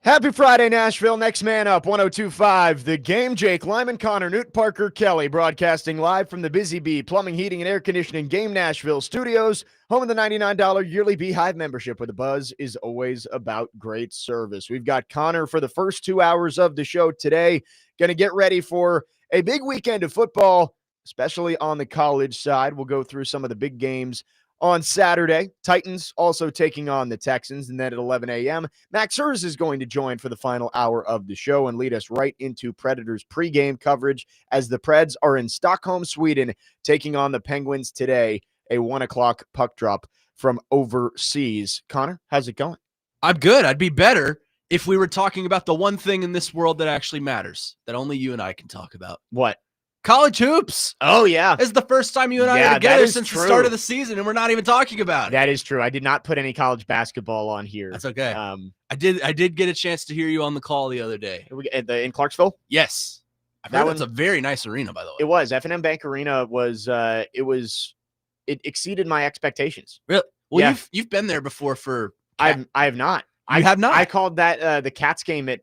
Happy Friday, Nashville. Next man up, 102.5. The Game. Jake Lyman, Connor Newt, Parker Kelly, broadcasting live from the Busy Bee Plumbing, Heating, and Air Conditioning Game Nashville studios, home of the $99 yearly Beehive membership, where the buzz is always about great service. We've got Connor for the first 2 hours of the show today. Going to get ready for a big weekend of football, especially on the college side. We'll go through some of the big games on Saturday. Titans also taking on the Texans. And then at 11 a.m., Max Herz is going to join for the final hour of the show and lead us right into Predators pregame coverage as the Preds are in Stockholm, Sweden, taking on the Penguins today, a 1 o'clock puck drop from overseas. Connor, how's it going? I'm good. I'd be better if we were talking about the one thing in this world that actually matters, that only you and I can talk about. What? College hoops. Oh, yeah. This is the first time you and I are together since the start of the season, and we're not even talking about it. That is true. I did not put any college basketball on here. That's okay. I did get a chance to hear you on the call the other day. In Clarksville? Yes. That's a very nice arena, by the way. It was. F&M Bank Arena was it exceeded my expectations. Really? Well, yeah. You've been there before for I have not. You have not? I called that the Cats game at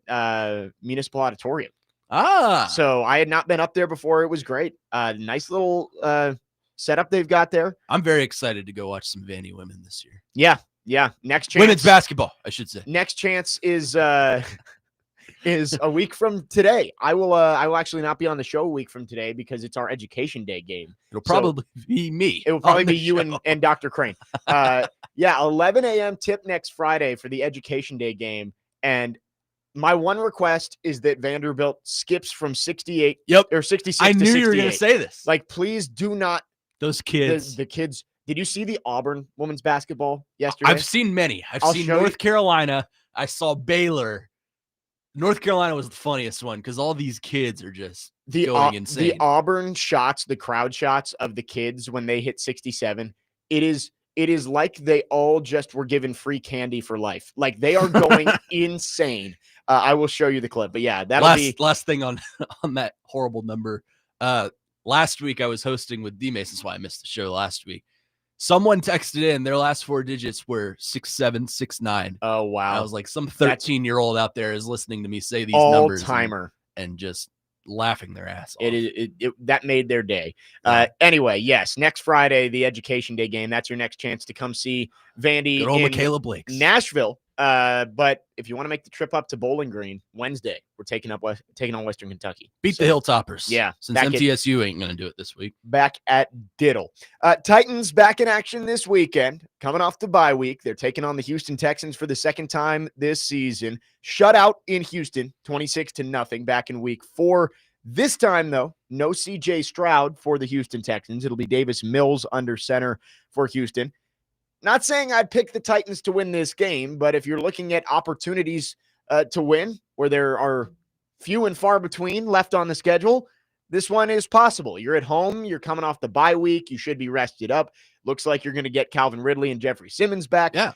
Municipal Auditorium. Ah. So I had not been up there before. It was great. Nice little setup they've got there. I'm very excited to go watch some Vandy women this year. Yeah. Next chance. Women's basketball, I should say. Next chance is a week from today. I will actually not be on the show a week from today because it's our Education Day game. It'll probably be me. It will probably be you and Dr. Crane. 11 a.m. tip next Friday for the Education Day game. And my one request is that Vanderbilt skips from 68 or 66 to 68. I knew you were going to say this. Like, please do not. Those kids. The kids. Did you see the Auburn women's basketball yesterday? I've seen many. I've seen North Carolina. I saw Baylor. North Carolina was the funniest one because all these kids are just going insane. The Auburn shots, the crowd shots of the kids when they hit 67, it is like they all just were given free candy for life. Like, they are going insane. I will show you the clip, but yeah, that'll be last thing on that horrible number. Last week I was hosting with D-Mason, that's why I missed the show last week. Someone texted in their last four digits were 6769. Oh wow! I was like, some 13-year-old out there is listening to me say these all numbers timer and just laughing their ass off. That made their day. Anyway, yes, next Friday, the Education Day game. That's your next chance to come see Vandy Good old in Michaela Blakes. Nashville. But if you want to make the trip up to Bowling Green Wednesday, we're taking on Western Kentucky. Beat the Hilltoppers. Yeah, since MTSU ain't going to do it this week. Back at Diddle. Titans back in action this weekend, coming off the bye week. They're taking on the Houston Texans for the second time this season. Shutout in Houston, 26-0 back in week 4. This time, though, no C.J. Stroud for the Houston Texans. It'll be Davis Mills under center for Houston. Not saying I'd pick the Titans to win this game, but if you're looking at opportunities to win where there are few and far between left on the schedule, this one is possible. You're at home. You're coming off the bye week. You should be rested up. Looks like you're going to get Calvin Ridley and Jeffrey Simmons back. Yeah.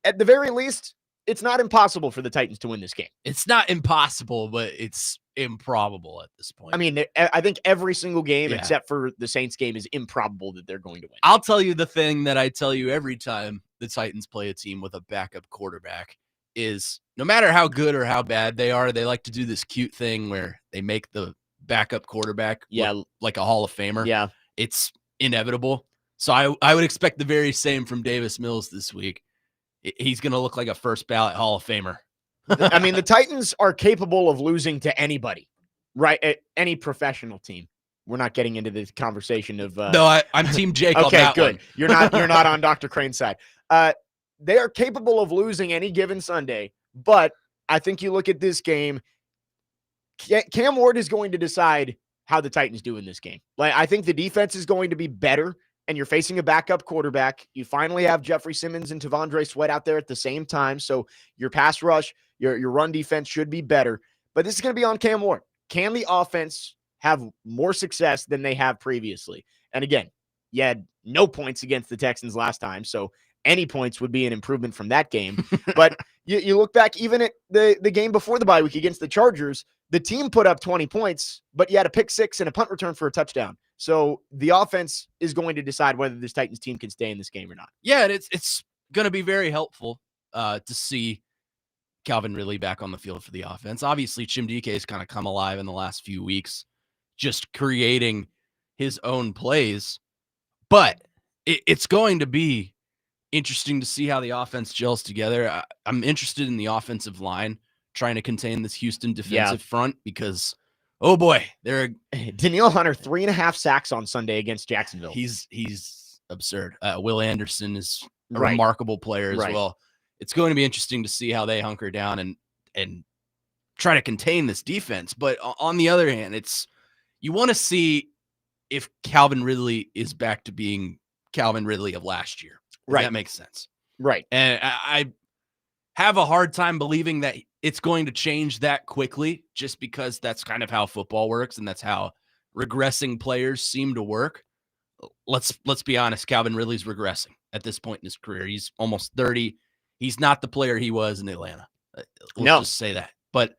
At the very least, it's not impossible for the Titans to win this game. It's not impossible, but it's improbable at this point. I mean, I think every single game except for the Saints game is improbable that they're going to win. I'll tell you the thing that I tell you every time the Titans play a team with a backup quarterback is no matter how good or how bad they are, they like to do this cute thing where they make the backup quarterback look like a Hall of Famer. Yeah. It's inevitable. So I would expect the very same from Davis Mills this week. He's going to look like a first ballot Hall of Famer. I mean, the Titans are capable of losing to anybody, right? At any professional team. We're not getting into this conversation of no, I'm Team Jake. Okay, on that good. One. You're not on Dr. Crane's side. They are capable of losing any given Sunday, but I think you look at this game, Cam Ward is going to decide how the Titans do in this game. Like, I think the defense is going to be better, and you're facing a backup quarterback. You finally have Jeffrey Simmons and Tavondre Sweat out there at the same time, so your pass rush, your run defense should be better. But this is going to be on Cam Ward. Can the offense have more success than they have previously? And again, you had no points against the Texans last time, so any points would be an improvement from that game. But you look back even at the game before the bye week against the Chargers, the team put up 20 points, but you had a pick six and a punt return for a touchdown. So the offense is going to decide whether this Titans team can stay in this game or not. Yeah, and it's going to be very helpful to see Calvin Ridley back on the field for the offense. Obviously, Chim DK has kind of come alive in the last few weeks, just creating his own plays. But it's going to be interesting to see how the offense gels together. I'm interested in the offensive line trying to contain this Houston defensive front because, oh boy, Danielle Hunter 3.5 sacks on Sunday against Jacksonville. He's absurd. Will Anderson is a remarkable player as well. It's going to be interesting to see how they hunker down and try to contain this defense. But on the other hand, you want to see if Calvin Ridley is back to being Calvin Ridley of last year. Right. That makes sense. Right. And I have a hard time believing that it's going to change that quickly just because that's kind of how football works and that's how regressing players seem to work. Let's be honest, Calvin Ridley's regressing at this point in his career. He's almost 30. He's not the player he was in Atlanta. Let's just say that. But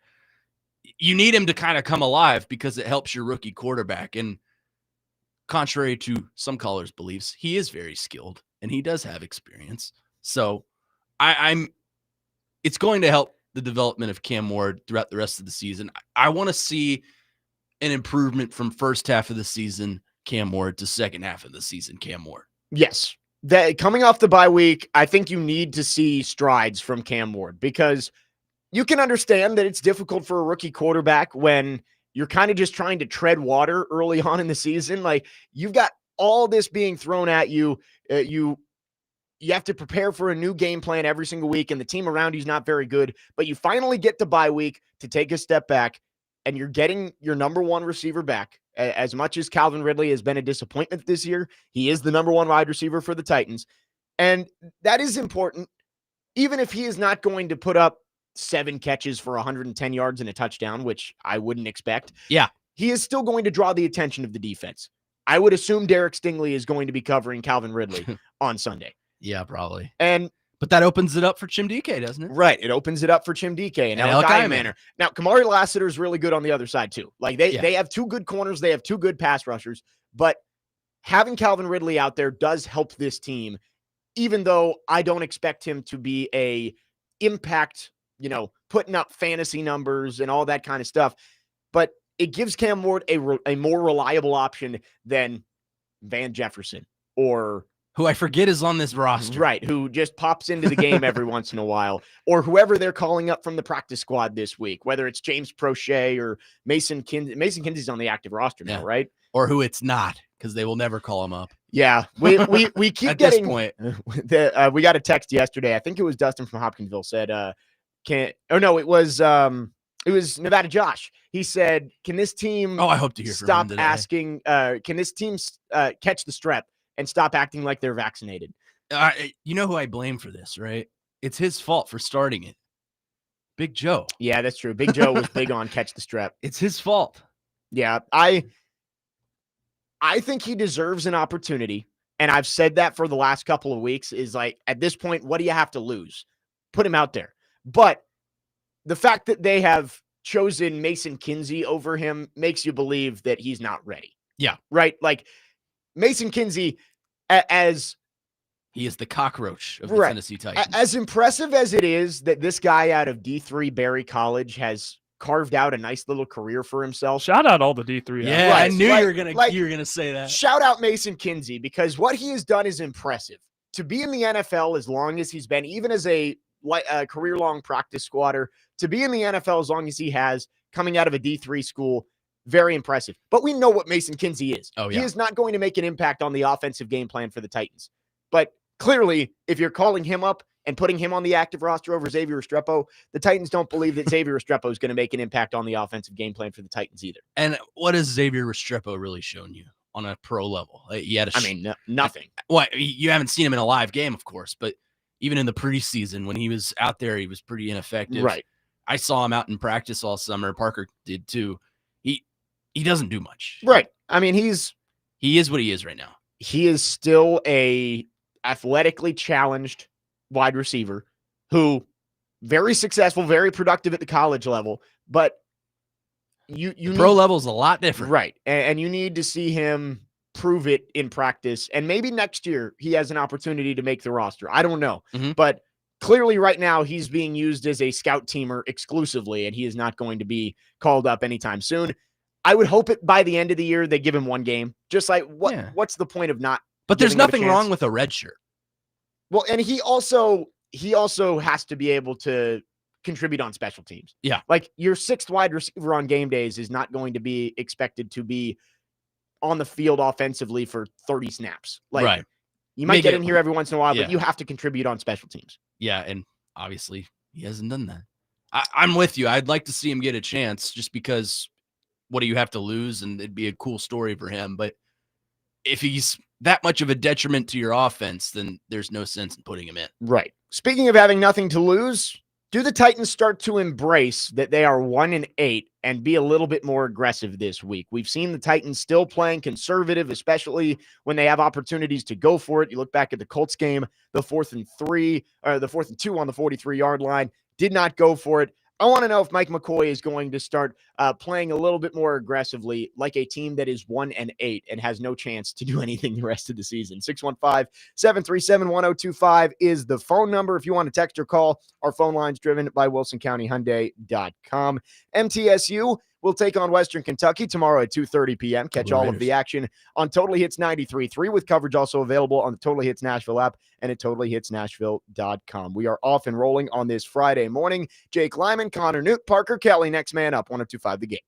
you need him to kind of come alive because it helps your rookie quarterback. And contrary to some callers' beliefs, he is very skilled and he does have experience. So it's going to help the development of Cam Ward throughout the rest of the season. I want to see an improvement from first half of the season Cam Ward to second half of the season Cam Ward. Yes. Coming off the bye week, I think you need to see strides from Cam Ward because you can understand that it's difficult for a rookie quarterback when you're kind of just trying to tread water early on in the season. Like you've got all this being thrown at you. You have to prepare for a new game plan every single week, and the team around you is not very good. But you finally get to bye week to take a step back, and you're getting your number one receiver back. As much as Calvin Ridley has been a disappointment this year, he is the number one wide receiver for the Titans. And that is important, even if he is not going to put up 7 catches for 110 yards and a touchdown, which I wouldn't expect. Yeah. He is still going to draw the attention of the defense. I would assume Derek Stingley is going to be covering Calvin Ridley on Sunday. Yeah, probably. But that opens it up for Chim DK, doesn't it? Right. It opens it up for Chim DK and Alec Manor. Now, Kamari Lassiter is really good on the other side, too. Like, they have 2 good corners. They have 2 good pass rushers. But having Calvin Ridley out there does help this team, even though I don't expect him to be a impact, putting up fantasy numbers and all that kind of stuff. But it gives Cam Ward a more reliable option than Van Jefferson or who I forget is on this roster. Right, who just pops into the game every once in a while, or whoever they're calling up from the practice squad this week, whether it's James Prochet or Mason Kinsey. Mason Kinsey's on the active roster now, right? Or who it's not, because they will never call him up. Yeah, we keep at getting, this point. We got a text yesterday. I think it was Dustin from Hopkinsville said, it was Nevada Josh. He said, can this team I hope to hear stop from him today. asking, can this team catch the strep and stop acting like they're vaccinated? You know who I blame for this, right? It's his fault for starting it. Big Joe. Yeah, that's true. Big Joe was big on catch the strep. It's his fault. Yeah, I think he deserves an opportunity. And I've said that for the last couple of weeks is like, at this point, what do you have to lose? Put him out there. But the fact that they have chosen Mason Kinsey over him makes you believe that he's not ready. Yeah. Right? Like, Mason Kinsey, as he is the cockroach of the Tennessee Titans. As impressive as it is that this guy out of D3 Berry College has carved out a nice little career for himself. Shout out all the D3. Yeah, I knew you were gonna say that. Shout out Mason Kinsey, because what he has done is impressive. To be in the NFL as long as he's been, even as a career-long practice squatter, to be in the NFL as long as he has, coming out of a D3 school, very impressive. But we know what Mason Kinsey is. Oh, yeah. He is not going to make an impact on the offensive game plan for the Titans. But clearly, if you're calling him up and putting him on the active roster over Xavier Restrepo, the Titans don't believe that Xavier Restrepo is going to make an impact on the offensive game plan for the Titans either. And what has Xavier Restrepo really shown you on a pro level? Nothing. Well, you haven't seen him in a live game, of course, but even in the preseason, when he was out there, he was pretty ineffective. Right. I saw him out in practice all summer. Parker did too. He doesn't do much. Right. I mean, he is what he is right now. He is still a athletically challenged wide receiver who very successful, very productive at the college level, but pro level is a lot different. Right. And you need to see him prove it in practice. And maybe next year he has an opportunity to make the roster. I don't know. Mm-hmm. But clearly right now he's being used as a scout teamer exclusively, and he is not going to be called up anytime soon. I would hope it by the end of the year they give him one game. Just like what's the point of not? But there's giving him a nothing chance? wrong with a red shirt. Well, and he also has to be able to contribute on special teams. Yeah. Like your sixth wide receiver on game days is not going to be expected to be on the field offensively for 30 snaps. Like Right. you might get in here every once in a while, but Yeah. you have to contribute on special teams. Yeah, and obviously he hasn't done that. I'm with you. I'd like to see him get a chance just because what do you have to lose? And it'd be a cool story for him. But if he's that much of a detriment to your offense, then there's no sense in putting him in. Right. Speaking of having nothing to lose, do the Titans start to embrace that they are 1-8 and be a little bit more aggressive this week? We've seen the Titans still playing conservative, especially when they have opportunities to go for it. You look back at the Colts game, the 4th and 2 on the 43-yard line, did not go for it. I want to know if Mike McCoy is going to start playing a little bit more aggressively, like a team that is 1-8 and has no chance to do anything the rest of the season. 615-737-1025 is the phone number. If you want to text or call, our phone line's driven by WilsonCountyHyundai.com. MTSU will take on Western Kentucky tomorrow at 2:30 p.m. Catch all of the action on Totally Hits 93.3 with coverage also available on the Totally Hits Nashville app and at TotallyHitsNashville.com. We are off and rolling on this Friday morning. Jake Lyman, Connor Newt, Parker Kelly, next man up, 102.5 The Game.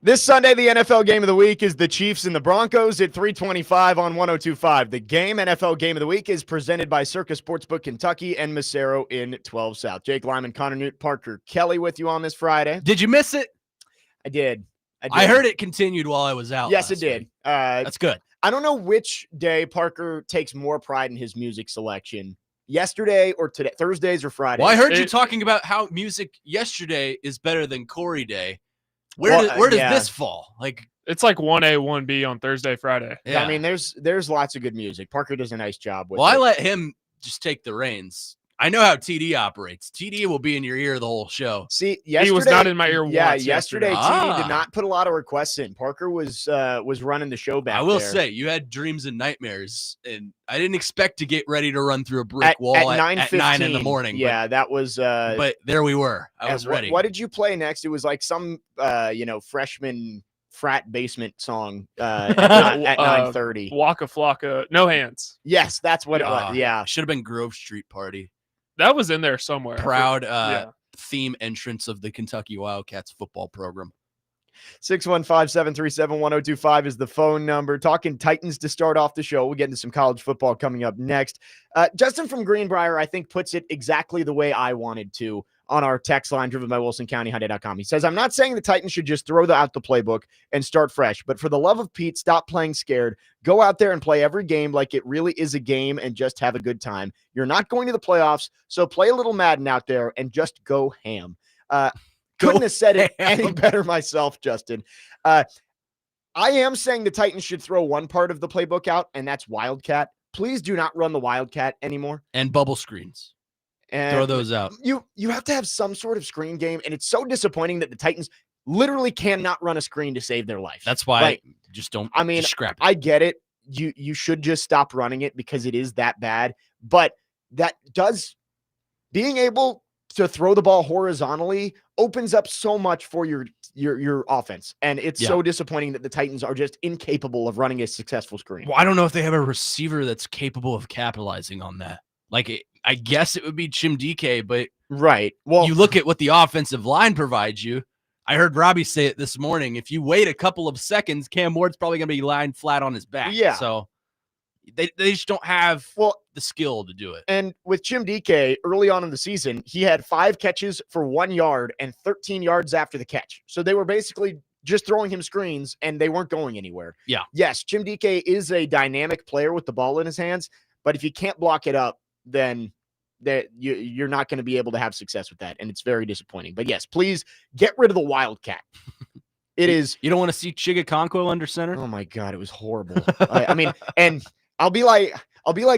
This Sunday, the NFL game of the week is the Chiefs and the Broncos at 3:25 on 102.5. The NFL game of the week is presented by Circus Sportsbook Kentucky and Macero in 12 South. Jake Lyman, Connor Newt, Parker Kelly with you on this Friday. Did you miss it? I did. I heard it continued while I was out. Yes, it did. That's good. I don't know which day Parker takes more pride in his music selection. Yesterday or today, Thursdays or Fridays. Well, I heard you talking about how music yesterday is better than Corey Day. Where does this fall? Like, it's like 1A, 1B on Thursday, Friday. Yeah. I mean, there's lots of good music. Parker does a nice job with it. I let him just take the reins. I know how TD operates. TD will be in your ear the whole show. See, yesterday he was not in my ear once. Yeah, yesterday TD did not put a lot of requests in. Parker was running the show back. I will there. say you had dreams and nightmares, and I didn't expect to get ready to run through a brick wall at 9 in the morning. Yeah, that was. But there we were. I was ready. What did you play next? It was like some freshman frat basement song at 9:30. Waka Flocka, No Hands. Yes, that's what it was. Yeah, should have been Grove Street Party. That was in there somewhere. Proud theme entrance of the Kentucky Wildcats football program. 615-737-1025 is the phone number. Talking Titans to start off the show. We'll get into some college football coming up next. Justin from Greenbrier, I think, puts it exactly the way I wanted to on our text line driven by WilsonCountyHyundai.com. He says, I'm not saying the Titans should just throw out the playbook and start fresh, but for the love of Pete, stop playing scared. Go out there and play every game like it really is a game and just have a good time. You're not going to the playoffs, so play a little Madden out there and just go ham. Couldn't have said it any better myself, Justin. I am saying the Titans should throw one part of the playbook out, and that's Wildcat. Please do not run the Wildcat anymore. And bubble screens. And throw those out. You have to have some sort of screen game, and it's so disappointing that the Titans literally cannot run a screen to save their life. That's why I just don't. I mean, scrap it. I get it. You should just stop running it because it is that bad. But that does being able to throw the ball horizontally opens up so much for your offense, and it's so disappointing that the Titans are just incapable of running a successful screen. Well, I don't know if they have a receiver that's capable of capitalizing on that. I guess it would be Jim DK, but right. Well, you look at what the offensive line provides you. I heard Robbie say it this morning. If you wait a couple of seconds, Cam Ward's probably going to be lying flat on his back. Yeah. So they just don't have the skill to do it. And with Jim DK early on in the season, he had 5 catches for 1 yard and 13 yards after the catch. So they were basically just throwing him screens and they weren't going anywhere. Yeah. Yes, Jim DK is a dynamic player with the ball in his hands, but if you can't block it up, then you're not going to be able to have success with that, and it's very disappointing. But yes, please get rid of the Wildcat. It is. You don't want to see Chigakonkwo under center? Oh my God, it was horrible. I mean, and I'll be like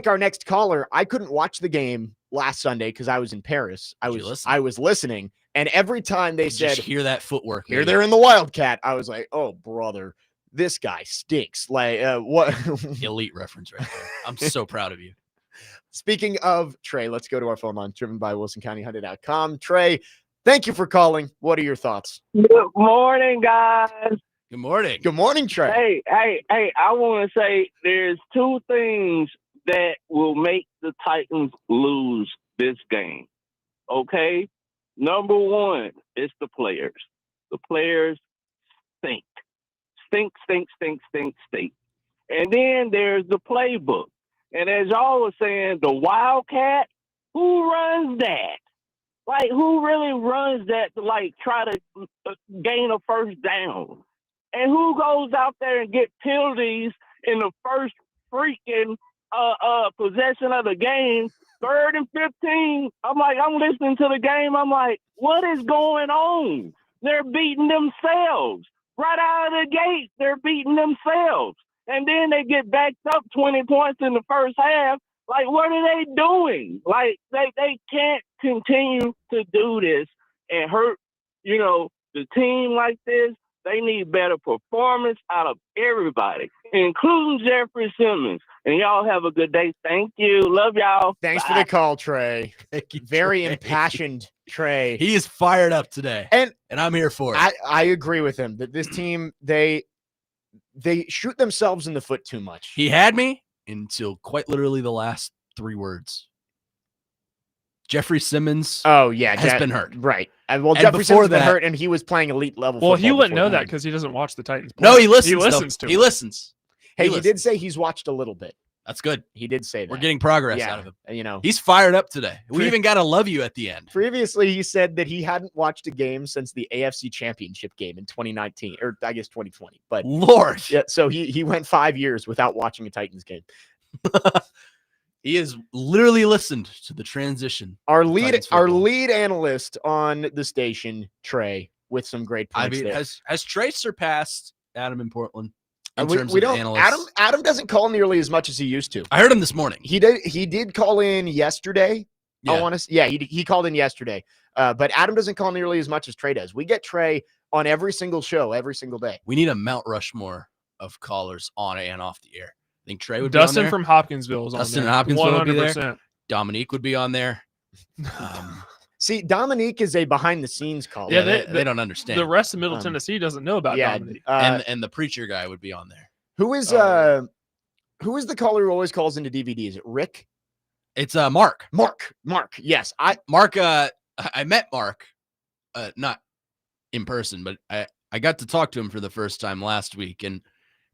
our next caller. I couldn't watch the game last Sunday because I was in Paris. I was listening, and every time they said, "Hear that footwork? Here they're in the Wildcat," I was like, "Oh brother, this guy stinks." Like what? Elite reference right there. I'm so proud of you. Speaking of Trey, let's go to our phone line, driven by WilsonCountyHyundai.com. Trey, thank you for calling. What are your thoughts? Good morning, guys. Good morning. Good morning, Trey. Hey, I want to say there's 2 things that will make the Titans lose this game. Okay? Number 1 is the players. The players stink. Stink. And then there's the playbook. And as y'all was saying, the Wildcat, who runs that? Like, who really runs that to, try to gain a first down? And who goes out there and get penalties in the first freaking possession of the game, 3rd and 15? I'm listening to the game. I'm like, what is going on? They're beating themselves. Right out of the gate, they're beating themselves. And then they get backed up 20 points in the first half. Like, what are they doing? Like, they can't continue to do this and hurt, the team like this. They need better performance out of everybody, including Jeffrey Simmons. And y'all have a good day. Thank you. Love y'all. Thanks Bye. for the call, Trey. Thank you, Very Trey. impassioned, Trey. He is fired up today, and I'm here for it. I agree with him that this team, they shoot themselves in the foot too much. He had me until quite literally the last 3 words. Jeffrey Simmons Oh yeah, has been hurt. Right. Well, And Jeffrey before Simmons been that- hurt, and he was playing elite level. Well, he football wouldn't before know that then. because he doesn't watch the Titans. No, play. he listens. He listens though. to He him. listens. Hey, he listens. did say he's watched a little bit. That's good. He did say that. We're getting progress yeah, out of him. you know. He's fired up today. We Pre- even got to love you at the end. Previously, he said that he hadn't watched a game since the AFC Championship game in 2019, or I guess 2020. But Lord, yeah, so he went 5 years without watching a Titans game. he has literally listened to the transition. Our Titans football. lead analyst on the station, Trey, with some great I points mean, there. has Trey surpassed Adam in Portland in we terms of don't. analysts? Adam doesn't call nearly as much as he used to. I heard him this morning. He did call in yesterday. Yeah. I want to. Yeah, he called in yesterday. But Adam doesn't call nearly as much as Trey does. We get Trey on every single show, every single day. We need a Mount Rushmore of callers on and off the air. I think Trey would Dustin be on there. from Hopkinsville is on Dustin there. and Hopkinsville would be there. 100%. Dominique would be on there. See, Dominique is a behind the scenes caller. Yeah, they don't understand. The rest of Middle Um, Tennessee doesn't know about yeah. Dominique. And the preacher guy would be on there. Who is Oh. who is the caller who always calls into DVD? Is it Rick? It's Mark. Mark. Yes, Mark. I met Mark, not in person, but I got to talk to him for the first time last week, and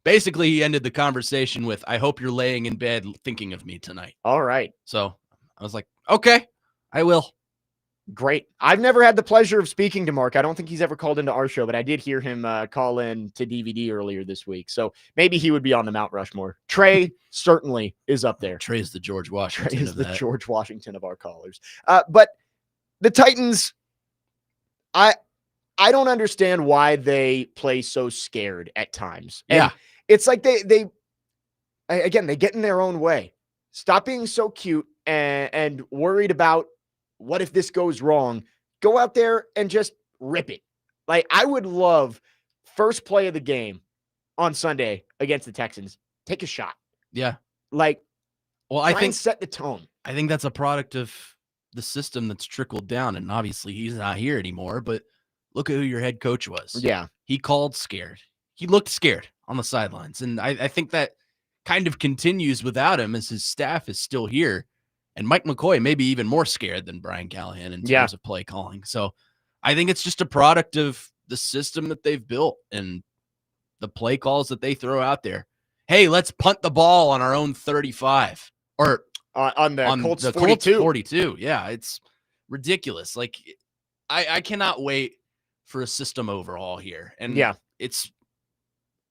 basically he ended the conversation with, "I hope you're laying in bed thinking of me tonight." All right. So I was like, "Okay, I will." Great. I've never had the pleasure of speaking to Mark. I don't think he's ever called into our show, but I did hear him call in to DVD earlier this week. So maybe he would be on the Mount Rushmore. Trey certainly is up there. Trey's the George Trey Washington is of the that. George Washington of our callers. But the Titans, I don't understand why they play so scared at times. And Yeah. it's like they get in their own way. Stop being so cute and worried about what if this goes wrong. Go out there and just rip it. Like, I would love first play of the game on Sunday against the Texans. Take a shot. Yeah. Like, Well, try I and think set the tone. I think that's a product of the system that's trickled down, and obviously he's not here anymore. But look at who your head coach was. Yeah. He called scared. He looked scared on the sidelines, and I think that kind of continues without him as his staff is still here. And Mike McCoy may be even more scared than Brian Callahan in terms of play calling. So I think it's just a product of the system that they've built and the play calls that they throw out there. Hey, let's punt the ball on our own 35 or On the on Colts the 42. Colts 42. Yeah, it's ridiculous. Like, I cannot wait for a system overhaul here. And Yeah.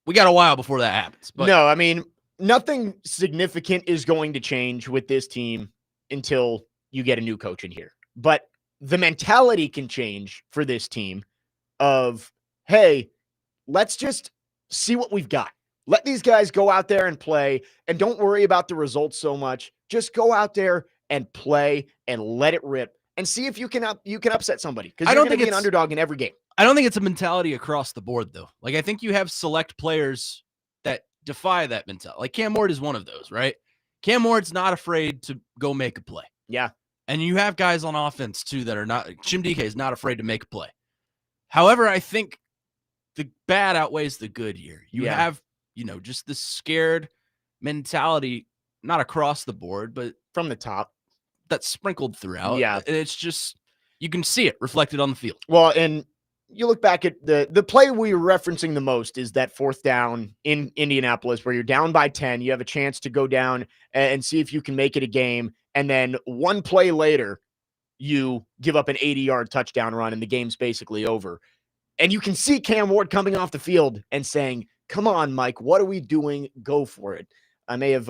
we got a while before that happens. But No, I mean, nothing significant is going to change with this team until you get a new coach in here. But the mentality can change for this team of, hey, let's just see what we've got. Let these guys go out there and play, and don't worry about the results so much. Just go out there and play and let it rip and see if you can upset somebody, because I you're don't going to think be an it's- underdog in every game. I don't think it's a mentality across the board, though. Like, I think you have select players that defy that mentality. Like, Cam Ward is one of those, right? Cam Ward's not afraid to go make a play. Yeah. And you have guys on offense, too, that are not – Jim DK is not afraid to make a play. However, I think the bad outweighs the good here. You have, just this scared mentality, not across the board, but From the top. that's sprinkled throughout. Yeah. And it's just – you can see it reflected on the field. Well, and you look back at the play we were referencing the most is that fourth down in Indianapolis where you're down by 10. You have a chance to go down and see if you can make it a game. And then one play later, you give up an 80-yard touchdown run and the game's basically over. And you can see Cam Ward coming off the field and saying, come on, Mike, what are we doing? Go for it. I may have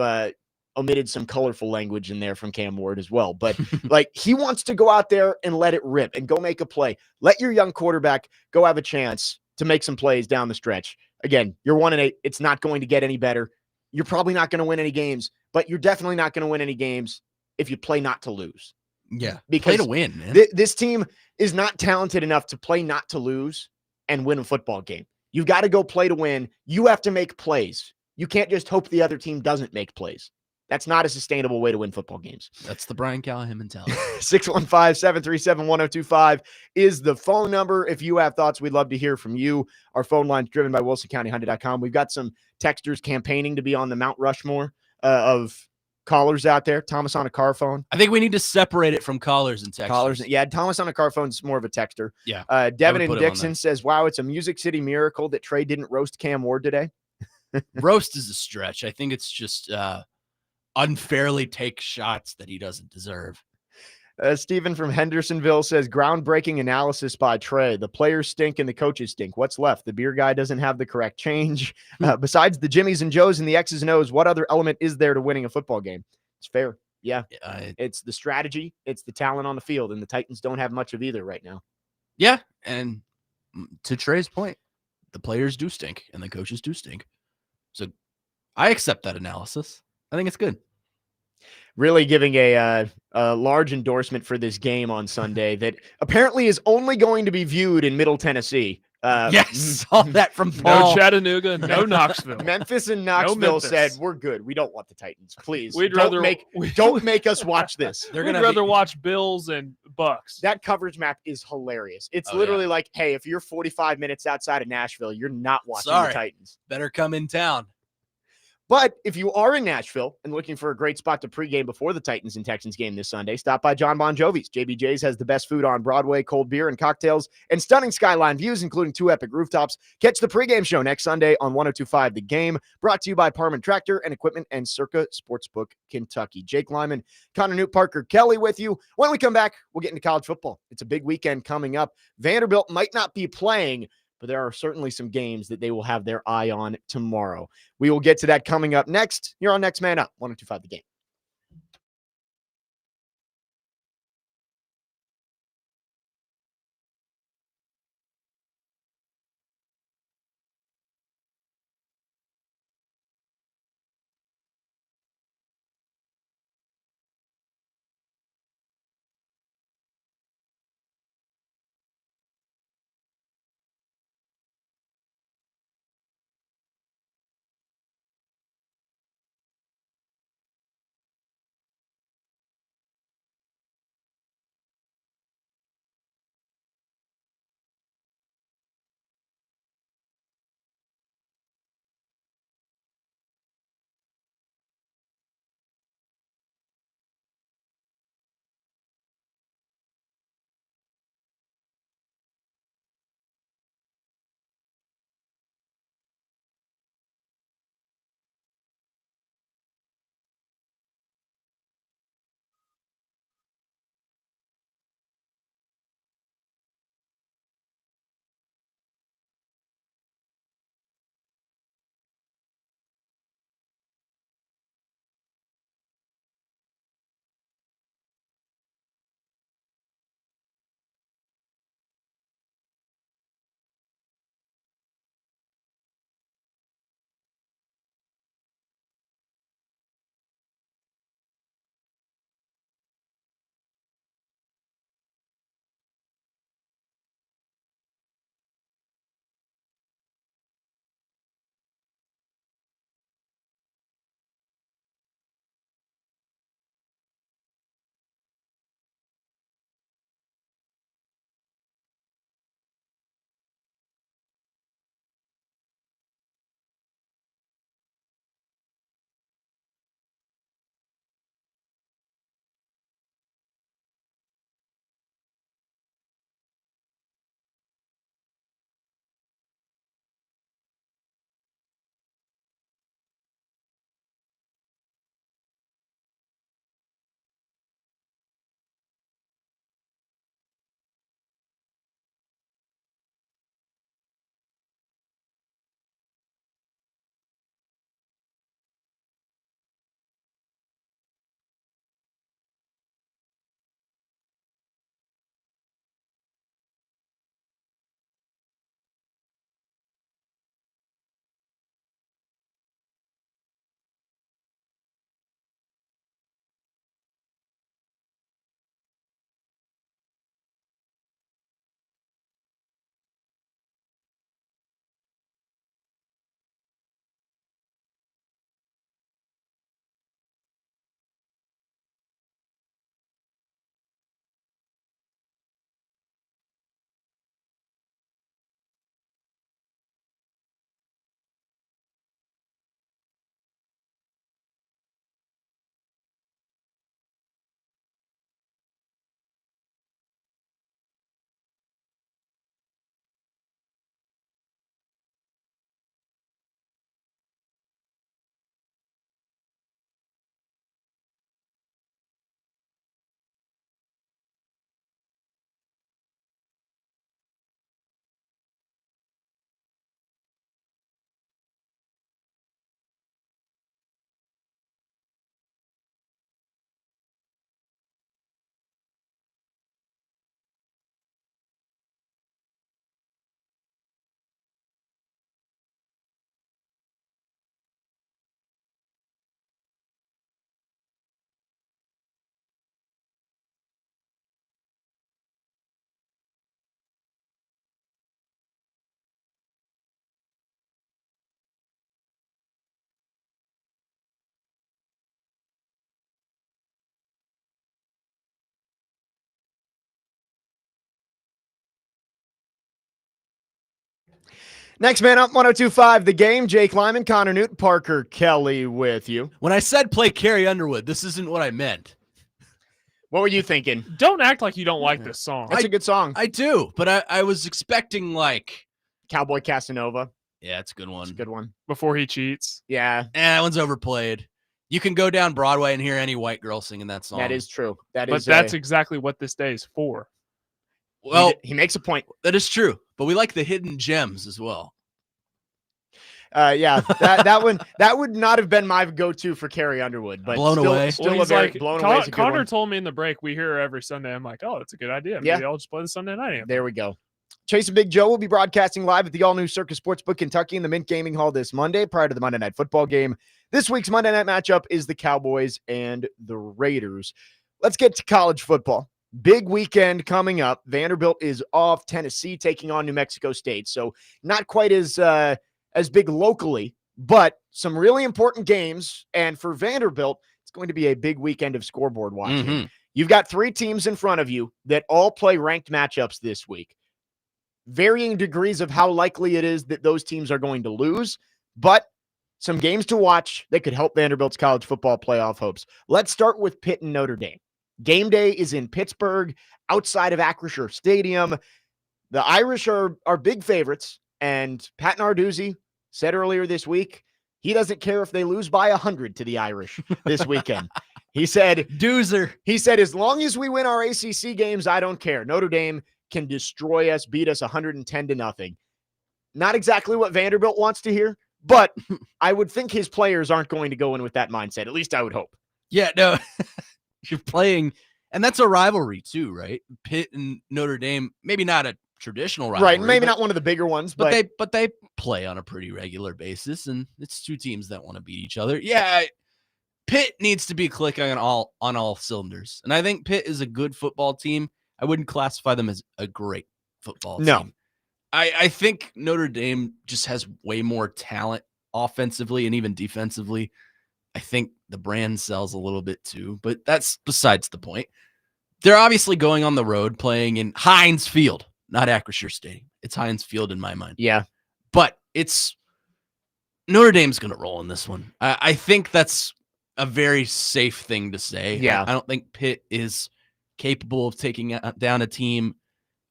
omitted some colorful language in there from Cam Ward as well. But like, he wants to go out there and let it rip and go make a play. Let your young quarterback go have a chance to make some plays down the stretch. Again, you're 1-8. It's not going to get any better. You're probably not going to win any games, but you're definitely not going to win any games if you play not to lose. Yeah. Because play to win, man. This team is not talented enough to play not to lose and win a football game. You've got to go play to win. You have to make plays. You can't just hope the other team doesn't make plays. That's not a sustainable way to win football games. That's the Brian Callahan mentality. 615-737-1025 is the phone number. If you have thoughts, we'd love to hear from you. Our phone line's driven by WilsonCountyHyundai.com. We've got some texters campaigning to be on the Mount Rushmore of callers out there. Thomas on a car phone. I think we need to separate it from callers and texters. Callers. Yeah, Thomas on a car phone is more of a texter. Yeah. Devin would put and him on Dixon there. says, wow, it's a Music City miracle that Trey didn't roast Cam Ward today. Roast is a stretch. I think it's just unfairly take shots that he doesn't deserve. Stephen from Hendersonville says, groundbreaking analysis by Trey. The players stink and the coaches stink. What's left? The beer guy doesn't have the correct change. Besides the Jimmies and Joes and the X's and O's, what other element is there to winning a football game? It's fair. Yeah. It's the strategy. It's the talent on the field, and the Titans don't have much of either right now. Yeah. And to Trey's point, the players do stink and the coaches do stink. So I accept that analysis. I think it's good. Really giving a large endorsement for this game on Sunday that apparently is only going to be viewed in Middle Tennessee. Yes, all that from Paul. No Chattanooga, no Knoxville. Memphis and Knoxville said, we're good. We don't want the Titans. Please. Don't make us watch this. We'd rather watch Bills and Bucks. That coverage map is hilarious. It's literally like, hey, if you're 45 minutes outside of Nashville, you're not watching the Titans. Better come in town. But if you are in Nashville and looking for a great spot to pregame before the Titans and Texans game this Sunday, stop by John Bon Jovi's. JBJ's has the best food on Broadway, cold beer and cocktails, and stunning skyline views, including 2 epic rooftops. Catch the pregame show next Sunday on 102.5 The Game, brought to you by Parman Tractor and Equipment and Circa Sportsbook, Kentucky. Jake Lyman, Connor Newt, Parker Kelly with you. When we come back, we'll get into college football. It's a big weekend coming up. Vanderbilt might not be playing, but there are certainly some games that they will have their eye on tomorrow. We will get to that coming up next. You're on Next Man Up, 102.5 The Game. Next man up, 102.5 The Game. Jake Lyman, Connor Newton, Parker Kelly with you. When I said play Carrie Underwood, this isn't what I meant. What were you thinking? Don't act like you don't like this song. That's a good song. I do, but I was expecting like, Cowboy Casanova. yeah, it's a good one. It's a good one. Before he cheats. Yeah, That one's overplayed. You can go down Broadway and hear any white girl singing that song. that is true. That But is. that's exactly what this day is for. well, he makes a point. that is true. But we like the hidden gems as well. Yeah, that would not have been my go-to for Carrie Underwood, but Blown still, Away. Still Well, a he's very like, blown away. Is a good Connor one. told me in the break, we hear her every Sunday. I'm like, oh, that's a good idea. Maybe Yeah. I'll just play the Sunday night anthem. There we go. Chase and Big Joe will be broadcasting live at the all-new Circus Sportsbook Kentucky in the Mint Gaming Hall this Monday prior to the Monday Night Football game. This week's Monday night matchup is the Cowboys and the Raiders. Let's get to college football. Big weekend coming up. Vanderbilt is off. Tennessee taking on New Mexico State. So not quite as big locally, but some really important games. And for Vanderbilt, it's going to be a big weekend of scoreboard watching. Mhm. You've got three teams in front of you that all play ranked matchups this week. Varying degrees of how likely it is that those teams are going to lose, but some games to watch that could help Vanderbilt's college football playoff hopes. Let's start with Pitt and Notre Dame. Game day is in Pittsburgh, outside of Acrisure Stadium. The Irish are big favorites, and Pat Narduzzi said earlier this week he doesn't care if they lose by 100 to the Irish this weekend. He said, Doozer. as long as we win our ACC games, I don't care. Notre Dame can destroy us, beat us 110-0. Not exactly what Vanderbilt wants to hear, but I would think his players aren't going to go in with that mindset. At least I would hope. Yeah, no. You're playing, and that's a rivalry too, right? Pitt and Notre Dame, maybe not a traditional rivalry. Right. Maybe but, not one of the bigger ones, but they play on a pretty regular basis, and it's two teams that want to beat each other. Yeah, Pitt needs to be clicking on all cylinders. And I think Pitt is a good football team. I wouldn't classify them as a great football team. I think Notre Dame just has way more talent offensively and even defensively. I think the brand sells a little bit too, but that's besides the point. They're obviously going on the road playing in Heinz Field, not Acrisure Stadium. It's Heinz Field in my mind. Yeah. But it's Notre Dame's going to roll in this one. I think that's a very safe thing to say. Yeah. I don't think Pitt is capable of taking down a team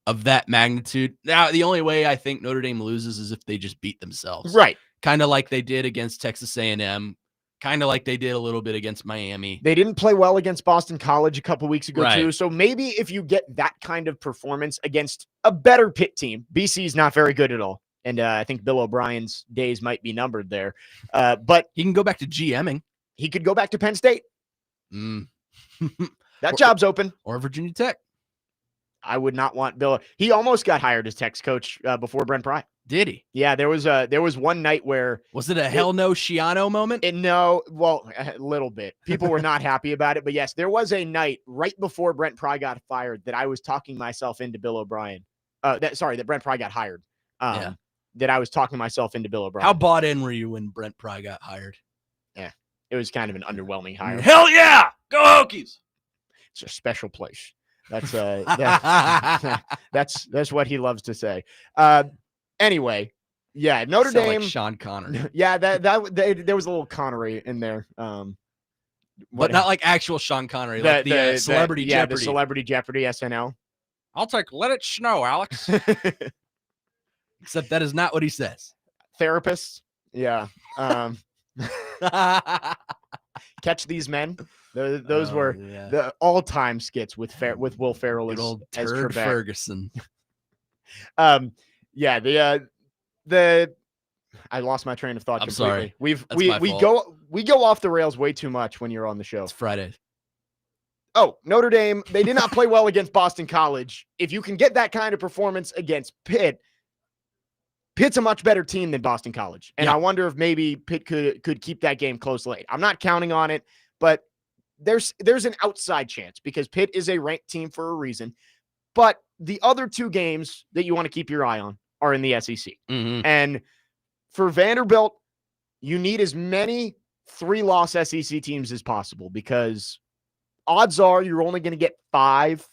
of that magnitude. Now, the only way I think Notre Dame loses is if they just beat themselves. Right. Kind of like they did against Texas A&M, kind of like they did a little bit against Miami. They didn't play well against Boston College a couple weeks ago, Right. too. So maybe if you get that kind of performance against a better Pitt team, BC's not very good at all. And I think Bill O'Brien's days might be numbered there. But He can go back to GMing. he could go back to Penn State. Mm. That job's open. Or Virginia Tech. I would not want Bill. He almost got hired as Tech's coach before Brent Pry. Did he? Yeah, there was one night where Was it a hell no Shiano moment? a little bit. People were not happy about it, but yes, there was a night right before Brent Pry got fired that I was talking myself into Bill O'Brien. That Brent Pry got hired. Yeah. That I was talking myself into Bill O'Brien. How bought in were you when Brent Pry got hired? It was kind of an underwhelming hire. Hell yeah! Go Hokies! It's a special place. That's that's what he loves to say. Anyway, yeah, Notre Sound Dame. like Sean Connery. Yeah, there was a little Connery in there. But not like actual Sean Connery, like the Celebrity Jeopardy. The Celebrity Jeopardy SNL. I'll take Let It Snow, Alex. Except that is not what he says. Therapists. Yeah. Catch These Men. Those were the all-time skits with Will Ferrell Good as old as Turd Trebek. Ferguson. Yeah, I lost my train of thought I'm completely. sorry. That's my We fault. go off the rails way too much when you're on the show. It's Friday. Oh, Notre Dame, they did not play well against Boston College. If you can get that kind of performance against Pitt, Pitt's a much better team than Boston College. And Yeah. I wonder if maybe Pitt could keep that game close late. I'm not counting on it, but there's an outside chance because Pitt is a ranked team for a reason. But the other two games that you want to keep your eye on are in the SEC. Mm-hmm. And for Vanderbilt, you need as many 3-loss SEC teams as possible because odds are you're only going to get 5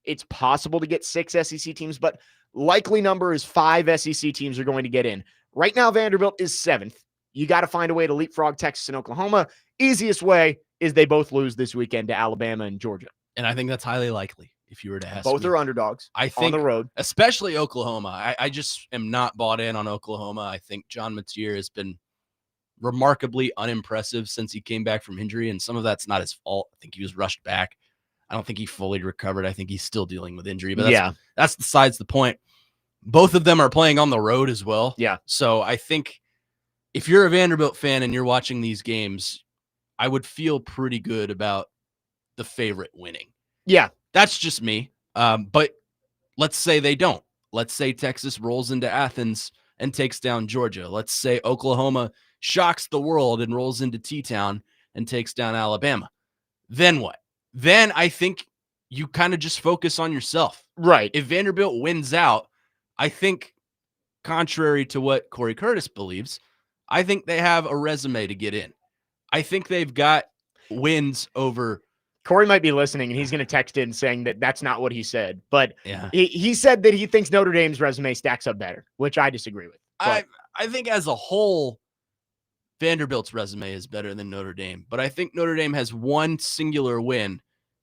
It's possible to get 6 SEC teams, but likely number is 5 SEC teams are going to get in. Right now, Vanderbilt is 7th. You got to find a way to leapfrog Texas and Oklahoma. Easiest way is they both lose this weekend to Alabama and Georgia. And I think that's highly likely if you were to ask Both me. are underdogs I think, on the road. especially Oklahoma. I just am not bought in on Oklahoma. I think John Mateer has been remarkably unimpressive since he came back from injury, and some of that's not his fault. I think he was rushed back. I don't think he fully recovered. I think he's still dealing with injury, but that's besides the point. Both of them are playing on the road as well. Yeah. So I think if you're a Vanderbilt fan and you're watching these games, I would feel pretty good about the favorite winning. Yeah. That's just me. But let's say they don't. Let's say Texas rolls into Athens and takes down Georgia. Let's say Oklahoma shocks the world and rolls into T-Town and takes down Alabama. Then what? Then I think you kind of just focus on yourself. Right. If Vanderbilt wins out, I think, contrary to what Corey Curtis believes, I think they have a resume to get in. I think they've got wins over. Corey might be listening, and he's going to text in saying that that's not what he said. But yeah, he said that he thinks Notre Dame's resume stacks up better, which I disagree with. I think as a whole, Vanderbilt's resume is better than Notre Dame. But I think Notre Dame has one singular win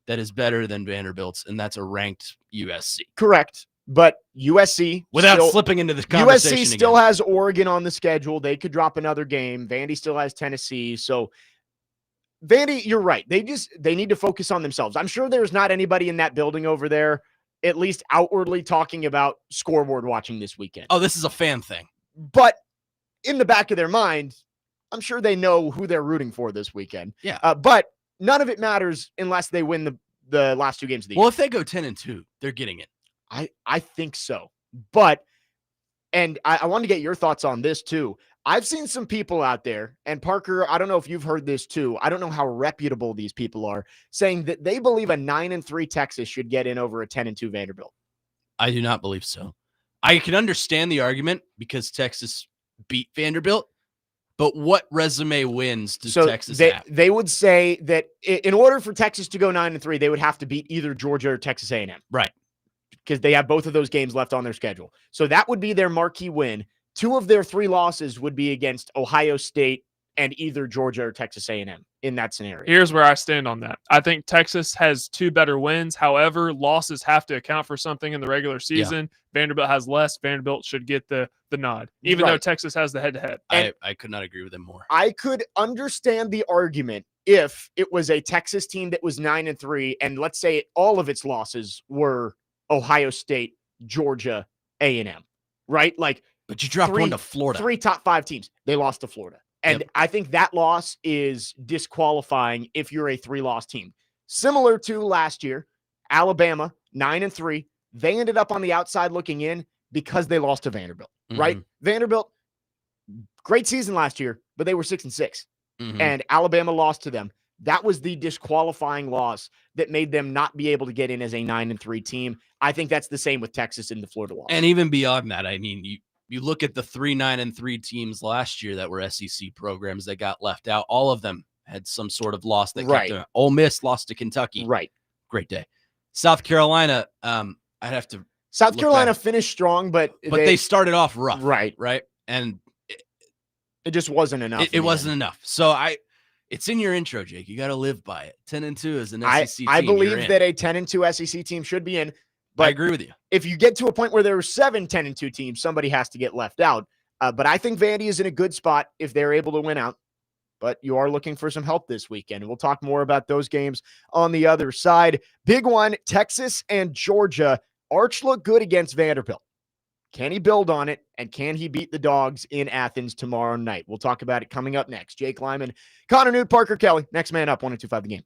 that is better than Vanderbilt's, and that's a ranked USC. Correct. But USC, without slipping into this conversation, USC still has Oregon on the schedule. They could drop another game. Vandy still has Tennessee. So Vandy, you're right. They need to focus on themselves. I'm sure there's not anybody in that building over there, at least outwardly, talking about scoreboard watching this weekend. Oh, this is a fan thing. But in the back of their mind, I'm sure they know who they're rooting for this weekend. Yeah. But none of it matters unless they win the last 2 games of the year. Well, if they go 10-2, they're getting it. I think so. But, and I want to get your thoughts on this too. I've seen some people out there, and Parker, I don't know if you've heard this too. I don't know how reputable these people are, saying that they believe a 9-3 Texas should get in over a 10-2 Vanderbilt. I do not believe so. I can understand the argument because Texas beat Vanderbilt, but what resume wins does Texas have? They would say that in order for Texas to go 9-3, they would have to beat either Georgia or Texas A&M. Right. Because they have both of those games left on their schedule. So that would be their marquee win. 2 of their 3 losses would be against Ohio State and either Georgia or Texas A&M in that scenario. Here's where I stand on that. I think Texas has 2 better wins. However, losses have to account for something in the regular season. Yeah. Vanderbilt has less. Vanderbilt should get the nod, even though Texas has the head-to-head. I could not agree with him more. I could understand the argument if it was a Texas team that was 9-3, and let's say all of its losses were Ohio State, Georgia, A&M, right? But you dropped one to Florida. 3 top 5 teams. They lost to Florida. And I think that loss is disqualifying if you're a 3-loss team. Similar to last year, Alabama, 9-3. They ended up on the outside looking in because they lost to Vanderbilt, right? Vanderbilt, great season last year, but they were 6-6. And Alabama lost to them. That was the disqualifying loss that made them not be able to get in as a 9-3 team. I think that's the same with Texas in the Florida loss. And even beyond that, I mean, you look at the 3 9-3 teams last year that were SEC programs that got left out. All of them had some sort of loss that kept them. Ole Miss lost to Kentucky. Right. Great day. South Carolina, I'd have to. South Carolina finished strong, but they started off rough. Right. And it just wasn't enough. It wasn't enough. So it's in your intro, Jake. You got to live by it. 10-2 is an SEC team. I believe that a 10-2 SEC team should be in. But I agree with you. If you get to a point where there are 7 10-2 teams, somebody has to get left out. But I think Vandy is in a good spot if they're able to win out. But you are looking for some help this weekend. We'll talk more about those games on the other side. Big one, Texas and Georgia. Arch looked good against Vanderbilt. Can he build on it, and can he beat the Dogs in Athens tomorrow night? We'll talk about it coming up next. Jake Lyman, Connor Newt, Parker Kelly. Next man up, 102.5 The Game.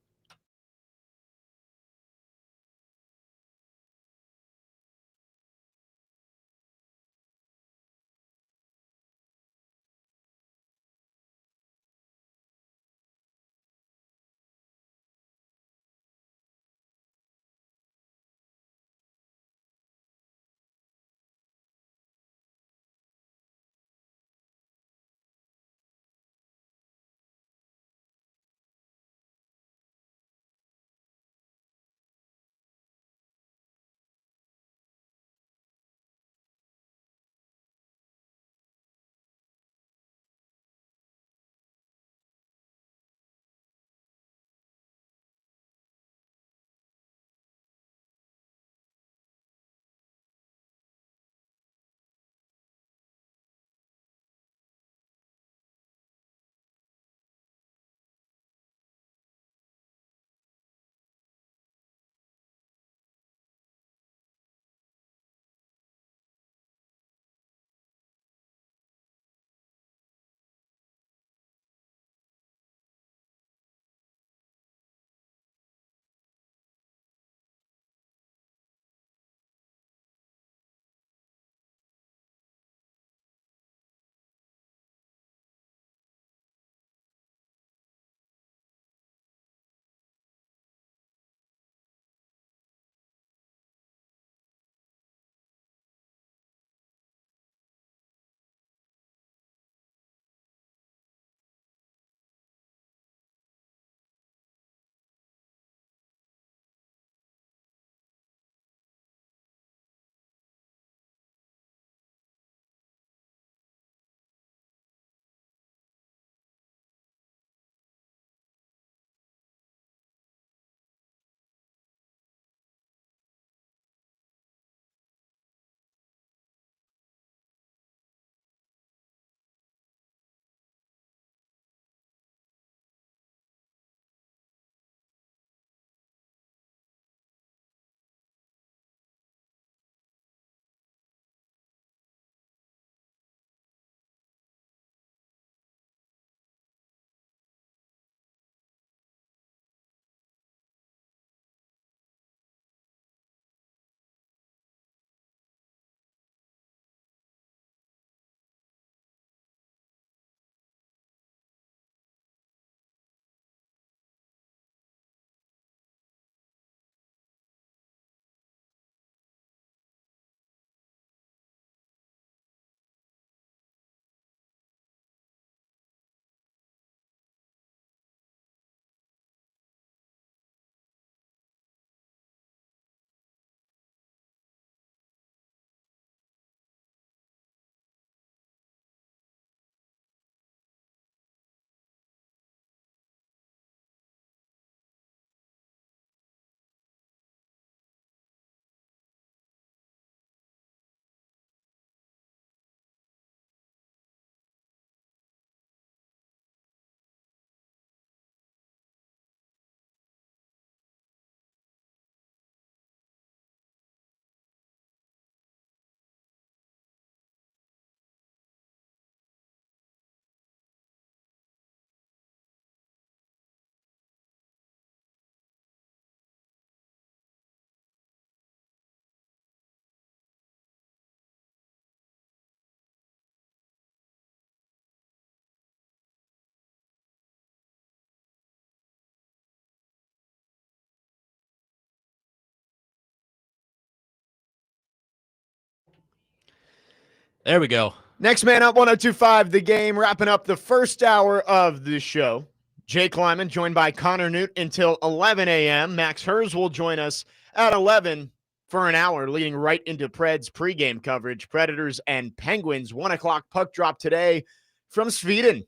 There we go. Next man up, 102.5 The Game, wrapping up the first hour of the show. Jake Lyman joined by Connor Newt until 11 a.m. Max Herz will join us at 11 for an hour, leading right into Preds pregame coverage. Predators and Penguins, 1 o'clock puck drop today from Sweden.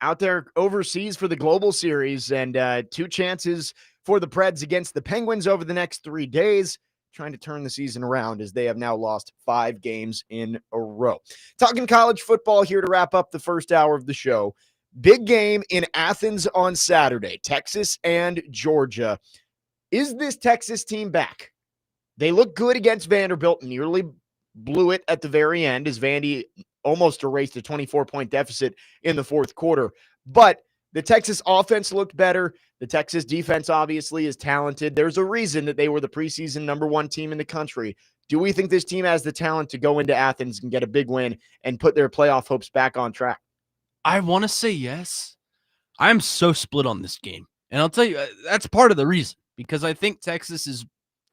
Out there overseas for the Global Series, and 2 chances for the Preds against the Penguins over the next 3 days, trying to turn the season around as they have now lost 5 games in a row. Talking college football here to wrap up the first hour of the show. Big game in Athens on Saturday, Texas and Georgia. Is this Texas team back? They look good against Vanderbilt, nearly blew it at the very end as Vandy almost erased a 24-point deficit in the fourth quarter. But the Texas offense looked better. The Texas defense obviously is talented. There's a reason that they were the preseason #1 team in the country. Do we think this team has the talent to go into Athens and get a big win and put their playoff hopes back on track? I want to say yes. I'm so split on this game. And I'll tell you, that's part of the reason, because I think Texas is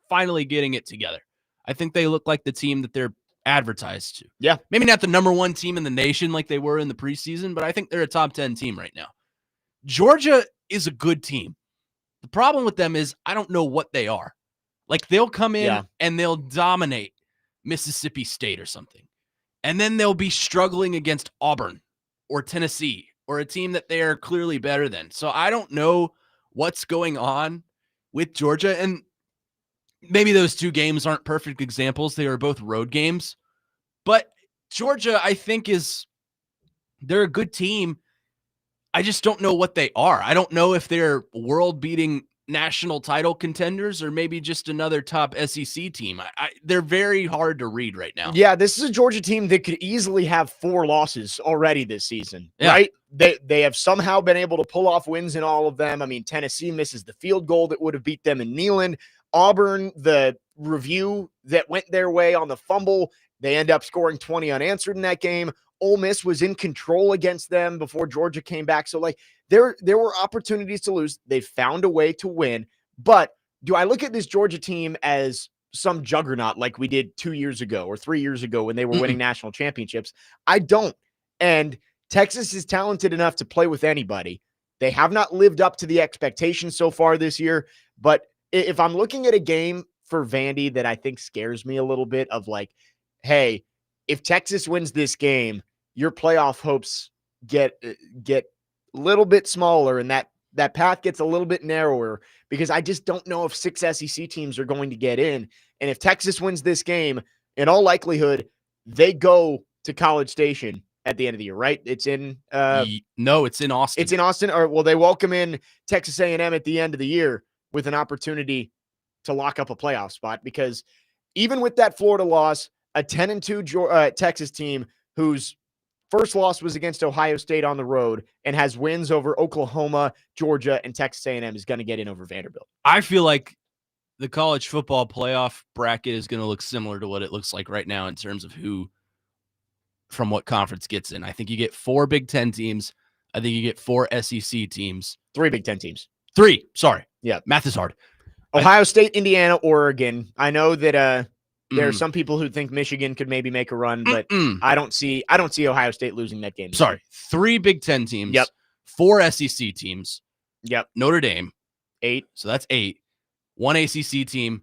finally getting it together. I think they look like the team that they're advertised to. Yeah. Maybe not the #1 team in the nation like they were in the preseason, but I think they're a top 10 team right now. Georgia is a good team. The problem with them is I don't know what they are. Like, they'll come in and they'll dominate Mississippi State or something. And then they'll be struggling against Auburn or Tennessee or a team that they are clearly better than. So I don't know what's going on with Georgia. And maybe those 2 games aren't perfect examples. They are both road games. But Georgia, I think, they're a good team. I just don't know what they are. I don't know if they're world-beating national title contenders or maybe just another top SEC team. They're very hard to read right now. Yeah, this is a Georgia team that could easily have 4 losses already this season, right? They have somehow been able to pull off wins in all of them. I mean, Tennessee misses the field goal that would have beat them in Neyland. Auburn, the review that went their way on the fumble, they end up scoring 20 unanswered in that game. Ole Miss was in control against them before Georgia came back. So, like, there were opportunities to lose. They found a way to win. But do I look at this Georgia team as some juggernaut like we did 2 years ago or 3 years ago when they were winning national championships? I don't. And Texas is talented enough to play with anybody. They have not lived up to the expectations so far this year. But if I'm looking at a game for Vandy that I think scares me a little bit of, like, hey, if Texas wins this game, your playoff hopes get a little bit smaller and that path gets a little bit narrower, because I just don't know if 6 SEC teams are going to get in. And if Texas wins this game, in all likelihood, they go to College Station at the end of the year, right? It's in no, it's in Austin. It's in Austin. Or will they welcome in Texas A&M at the end of the year with an opportunity to lock up a playoff spot? Because even with that Florida loss, a 10-2 Texas team whose first loss was against Ohio State on the road and has wins over Oklahoma, Georgia, and Texas A&M is going to get in over Vanderbilt. I feel like the college football playoff bracket is going to look similar to what it looks like right now in terms of who from what conference gets in. I think you get 4 Big Ten teams. I think you get 4 SEC teams. 3 Big Ten teams. 3. Sorry. Yeah. Math is hard. Ohio State, Indiana, Oregon. I know that there are some people who think Michigan could maybe make a run, but I don't see Ohio State losing that game. Sorry. 3 Big Ten teams. Yep. 4 SEC teams. Yep. Notre Dame. 8. So that's 8. 1 ACC team.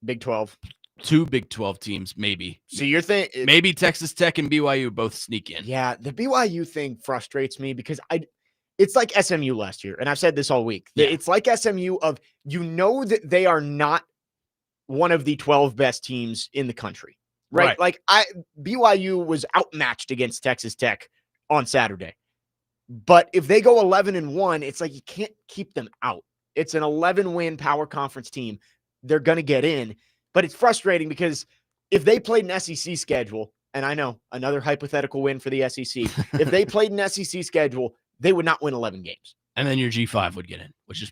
Big 12. 2 Big 12 teams, maybe. So you're thinking maybe Texas Tech and BYU both sneak in. Yeah, the BYU thing frustrates me because it's like SMU last year, and I've said this all week. Yeah. It's like SMU of, that they are not one of the 12 best teams in the country, right? Like BYU was outmatched against Texas Tech on Saturday. But if they go 11-1, it's like you can't keep them out. It's an 11-win power conference team. They're going to get in. But it's frustrating because if they played an SEC schedule, and I know another hypothetical win for the SEC, if they played an SEC schedule, they would not win 11 games. And then your G5 would get in, which is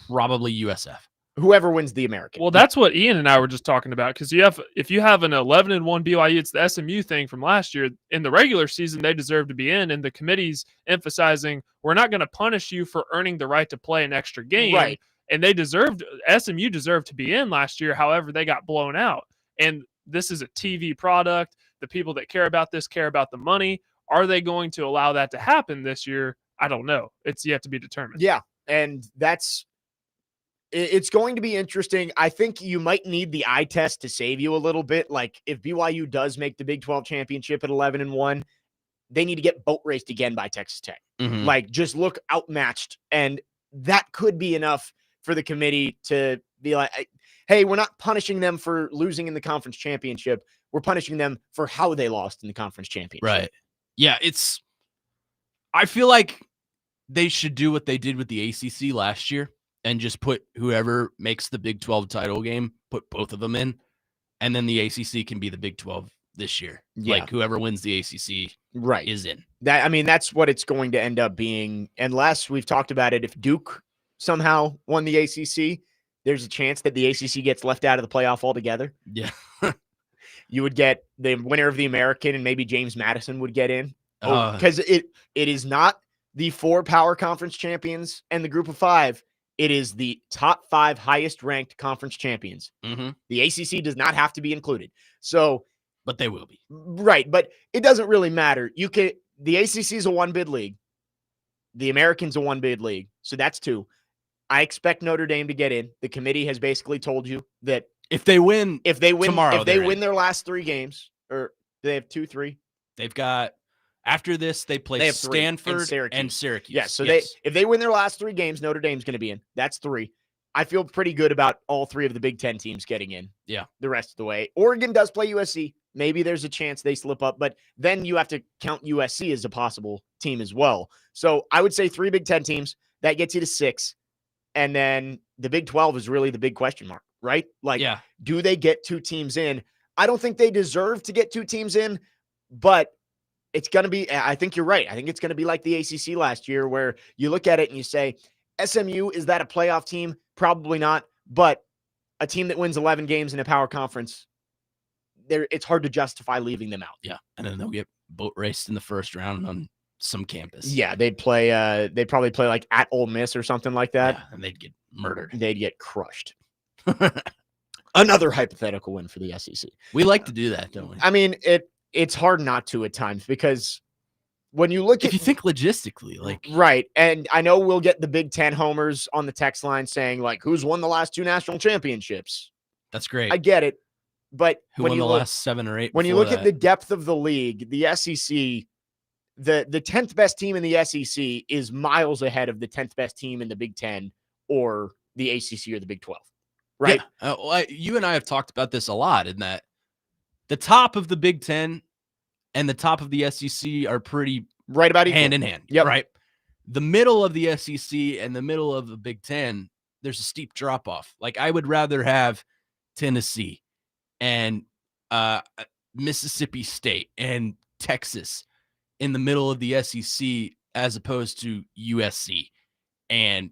probably USF. Whoever wins the American. Well, that's what Ian and I were just talking about, because if you have an 11-1 BYU, it's the SMU thing from last year. In the regular season, they deserve to be in, and the committee's emphasizing we're not going to punish you for earning the right to play an extra game. Right. And SMU deserved to be in last year. However, they got blown out. And this is a TV product. The people that care about this care about the money. Are they going to allow that to happen this year? I don't know. It's yet to be determined. Yeah, and it's going to be interesting. I think you might need the eye test to save you a little bit. Like if BYU does make the Big 12 championship at 11-1, they need to get boat raced again by Texas Tech. Mhm. Like just look outmatched. And that could be enough for the committee to be like, hey, we're not punishing them for losing in the conference championship. We're punishing them for how they lost in the conference championship. Right. Yeah, I feel like they should do what they did with the ACC last year and just put whoever makes the Big 12 title game, put both of them in, and then the ACC can be the Big 12 this year. Yeah. Like whoever wins the ACC Right. is in. That's what it's going to end up being. Unless we've talked about it, if Duke somehow won the ACC, there's a chance that the ACC gets left out of the playoff altogether. Yeah. You would get the winner of the American, and maybe James Madison would get in. Because it is not the 4 power conference champions and the group of 5. It is the top 5 highest ranked conference champions. Mm-hmm. The ACC does not have to be included. So, but they will be. Right. But it doesn't really matter. The ACC is a 1-bid league. The American's a 1-bid league. So that's 2. I expect Notre Dame to get in. The committee has basically told you that if they win tomorrow, if they win their last 3 games, or they have 2, 3. They've got after this they play Stanford and Syracuse. Yeah, so if they win their last 3 games, Notre Dame's going to be in. That's 3. I feel pretty good about all 3 of the Big 10 teams getting in. Yeah, the rest of the way. Oregon does play USC. Maybe there's a chance they slip up, but then you have to count USC as a possible team as well. So I would say 3 Big 10 teams. That gets you to 6. And then the Big 12 is really the big question mark, right? Like, do they get 2 teams in? I don't think they deserve to get 2 teams in, but it's going to be, I think you're right. I think it's going to be like the ACC last year where you look at it and you say, SMU, is that a playoff team? Probably not, but a team that wins 11 games in a power conference, it's hard to justify leaving them out. Yeah, and then they'll get boat raced in the first round on some campus. Yeah, they'd probably play like at Ole Miss or something like that. Yeah, and they'd get murdered. They'd get crushed. Another hypothetical win for the SEC. We like to do that, don't we? I mean, it's hard not to at times because when you look if you think logistically, like right, and I know we'll get the Big 10 homers on the text line saying like, who's won the last 2 national championships? That's great. I get it, but who won the last 7 or 8? When you look at the depth of the league, the SEC, the 10th best team in the SEC is miles ahead of the 10th best team in the Big 10 or the ACC or the Big 12. Right? Yeah. You and I have talked about this a lot in that the top of the Big 10 and the top of the SEC are pretty right about equal. Hand in hand. Yep. Right. The middle of the SEC and the middle of the Big 10, there's a steep drop off. Like I would rather have Tennessee and Mississippi State and Texas in the middle of the SEC as opposed to USC. And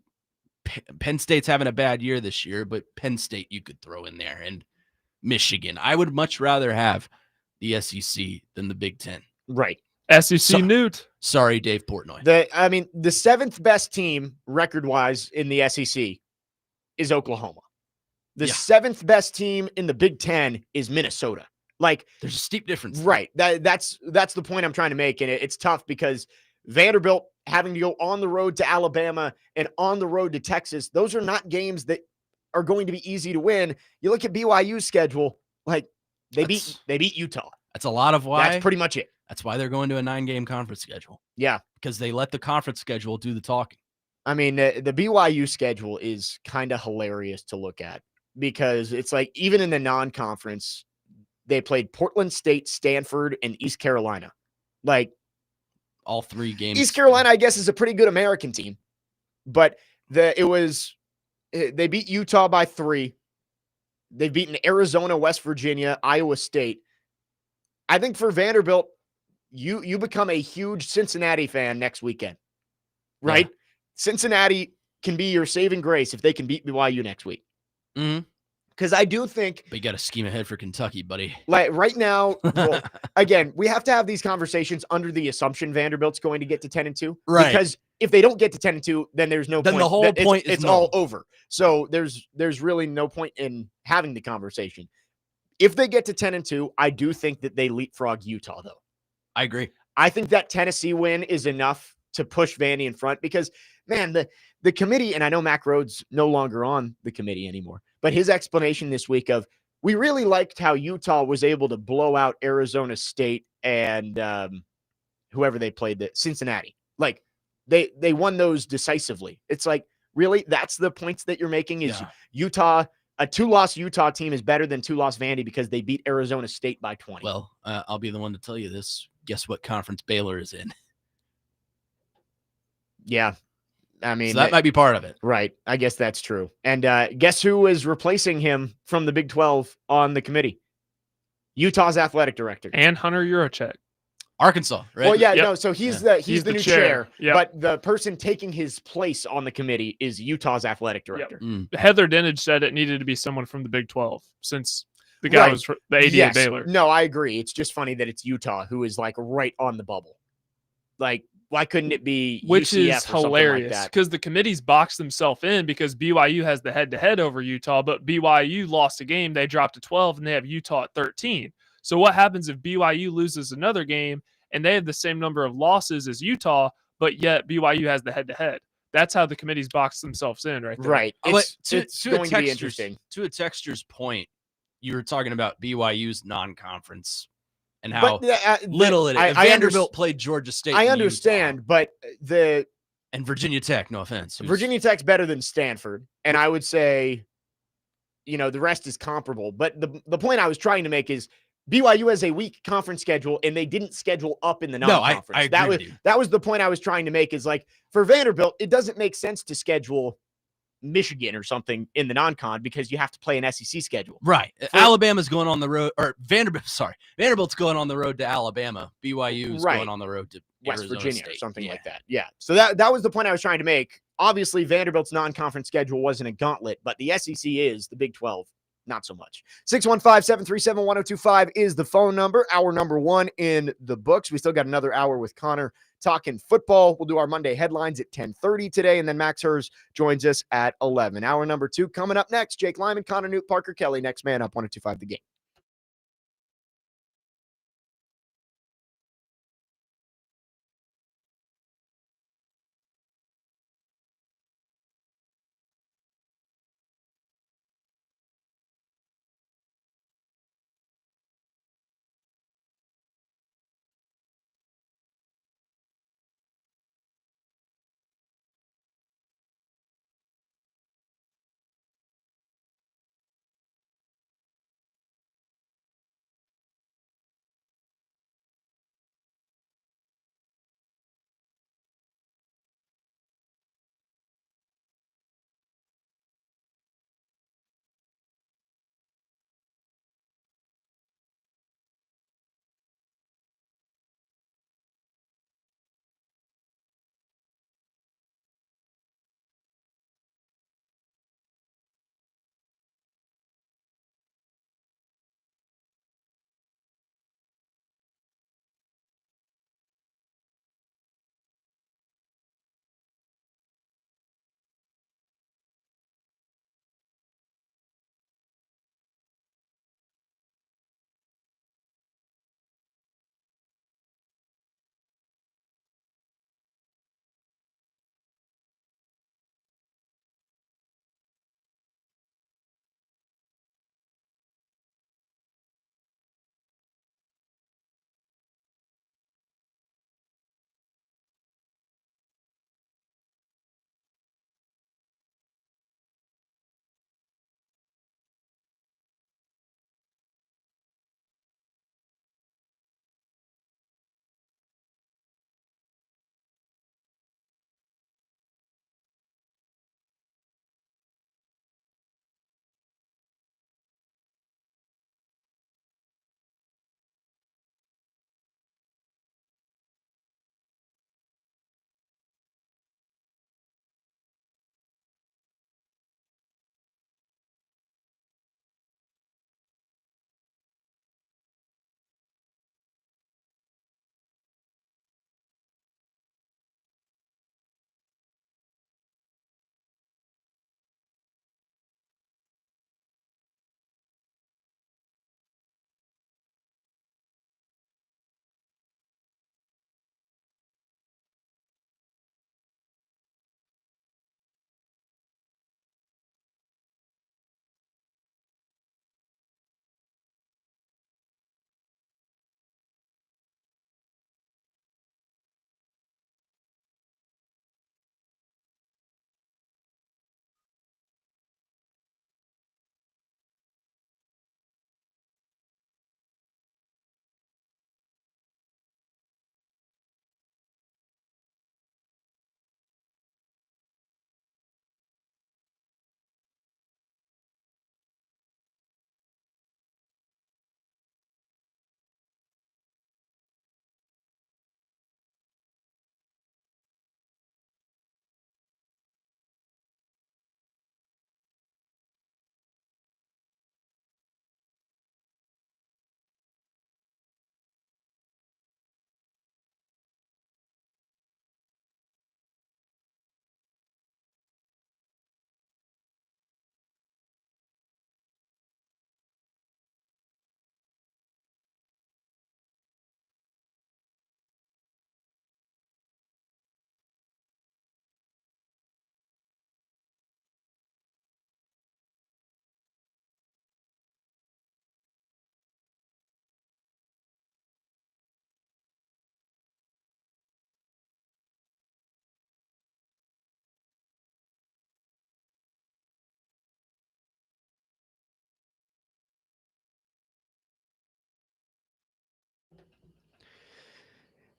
Penn State's having a bad year this year, but Penn State you could throw in there, and Michigan. I would much rather have the SEC than the Big 10. Right. SEC Newt. Sorry, Dave Portnoy. The 7th best team record-wise in the SEC is Oklahoma. The 7th best team in the Big 10 is Minnesota. Like there's a steep difference. Right. That's the point I'm trying to make. And it's tough because Vanderbilt having to go on the road to Alabama and on the road to Texas, those are not games that are going to be easy to win. You look at BYU's schedule, like they beat Utah. That's a lot of why. That's pretty much it. That's why they're going to a 9-game conference schedule. Yeah. Because they let the conference schedule do the talking. I mean, the BYU schedule is kind of hilarious to look at because it's like even in the non-conference, they played Portland State, Stanford, and East Carolina. Like all 3 games. East Carolina, I guess, is a pretty good American team, but they beat Utah by 3. They've beaten Arizona, West Virginia, Iowa State. I think for Vanderbilt, you become a huge Cincinnati fan next weekend, right? Yeah. Cincinnati can be your saving grace if they can beat BYU next week. Mm-hmm. Because I do think... But you got to scheme ahead for Kentucky, buddy. Like right now, well, again, we have to have these conversations under the assumption Vanderbilt's going to get to 10-2. Right. Because if they don't get to 10-2, then there's no point. Then the whole point is it's all over. So there's really no point in having the conversation. If they get to 10-2, I do think that they leapfrog Utah, though. I agree. I think that Tennessee win is enough to push Vandy in front because, man, the committee, and I know Mac Rhodes no longer on the committee anymore, but his explanation this week of, we really liked how Utah was able to blow out Arizona State and whoever they played, Cincinnati. Like, they won those decisively. It's like, really? That's the points that you're making is Utah, a 2-loss Utah team is better than 2-loss Vandy because they beat Arizona State by 20. Well, I'll be the one to tell you this. Guess what conference Baylor is in? Yeah. I mean, so that might be part of it. Right. I guess that's true. And guess who is replacing him from the Big 12 on the committee? Utah's athletic director. And Hunter Yurachek. Arkansas, right? Well, yeah, Yep. no. So he's the new chair, Yep. but the person taking his place on the committee is Utah's athletic director. Heather Dinage said it needed to be someone from the Big 12 since the guy was the AD at Baylor. No, I agree. It's just funny that it's Utah who is like right on the bubble. Like, why couldn't it be Which UCF is or hilarious because the committee's boxed themselves in because BYU has the head-to-head over Utah, but BYU lost a game. They dropped to 12, and they have Utah at 13. So what happens if BYU loses another game and they have the same number of losses as Utah, but yet BYU has the head-to-head? That's how the committee's boxed themselves in right there. Right. It's to going to be interesting. To a texture's point, you were talking about BYU's non-conference and how little it is. Vanderbilt played Georgia State. I understand, Utah. but and Virginia Tech, no offense. Virginia Tech's better than Stanford. And I would say, the rest is comparable. But the point I was trying to make is BYU has a weak conference schedule, and they didn't schedule up in the non-conference. No, I agree with you. That was the point I was trying to make is like, for Vanderbilt, it doesn't make sense to schedule Michigan or something in the non-con because you have to play an SEC schedule. Right. Alabama's going on the road, or Vanderbilt's going on the road to Alabama. BYU's going on the road to West Arizona Virginia State. or something like that. Yeah. So that was the point I was trying to make. Obviously, Vanderbilt's non-conference schedule wasn't a gauntlet, but the SEC is. The Big 12, not so much. 615-737-1025 is the phone number. Hour number 1 in the books. We still got another hour with Connor talking football. We'll do our Monday headlines at 10:30 today, and then Max Herz joins us at 11. Hour number 2 coming up next. Jake Lyman, Connor Newt, Parker Kelly. Next man up, 102.5 The Game.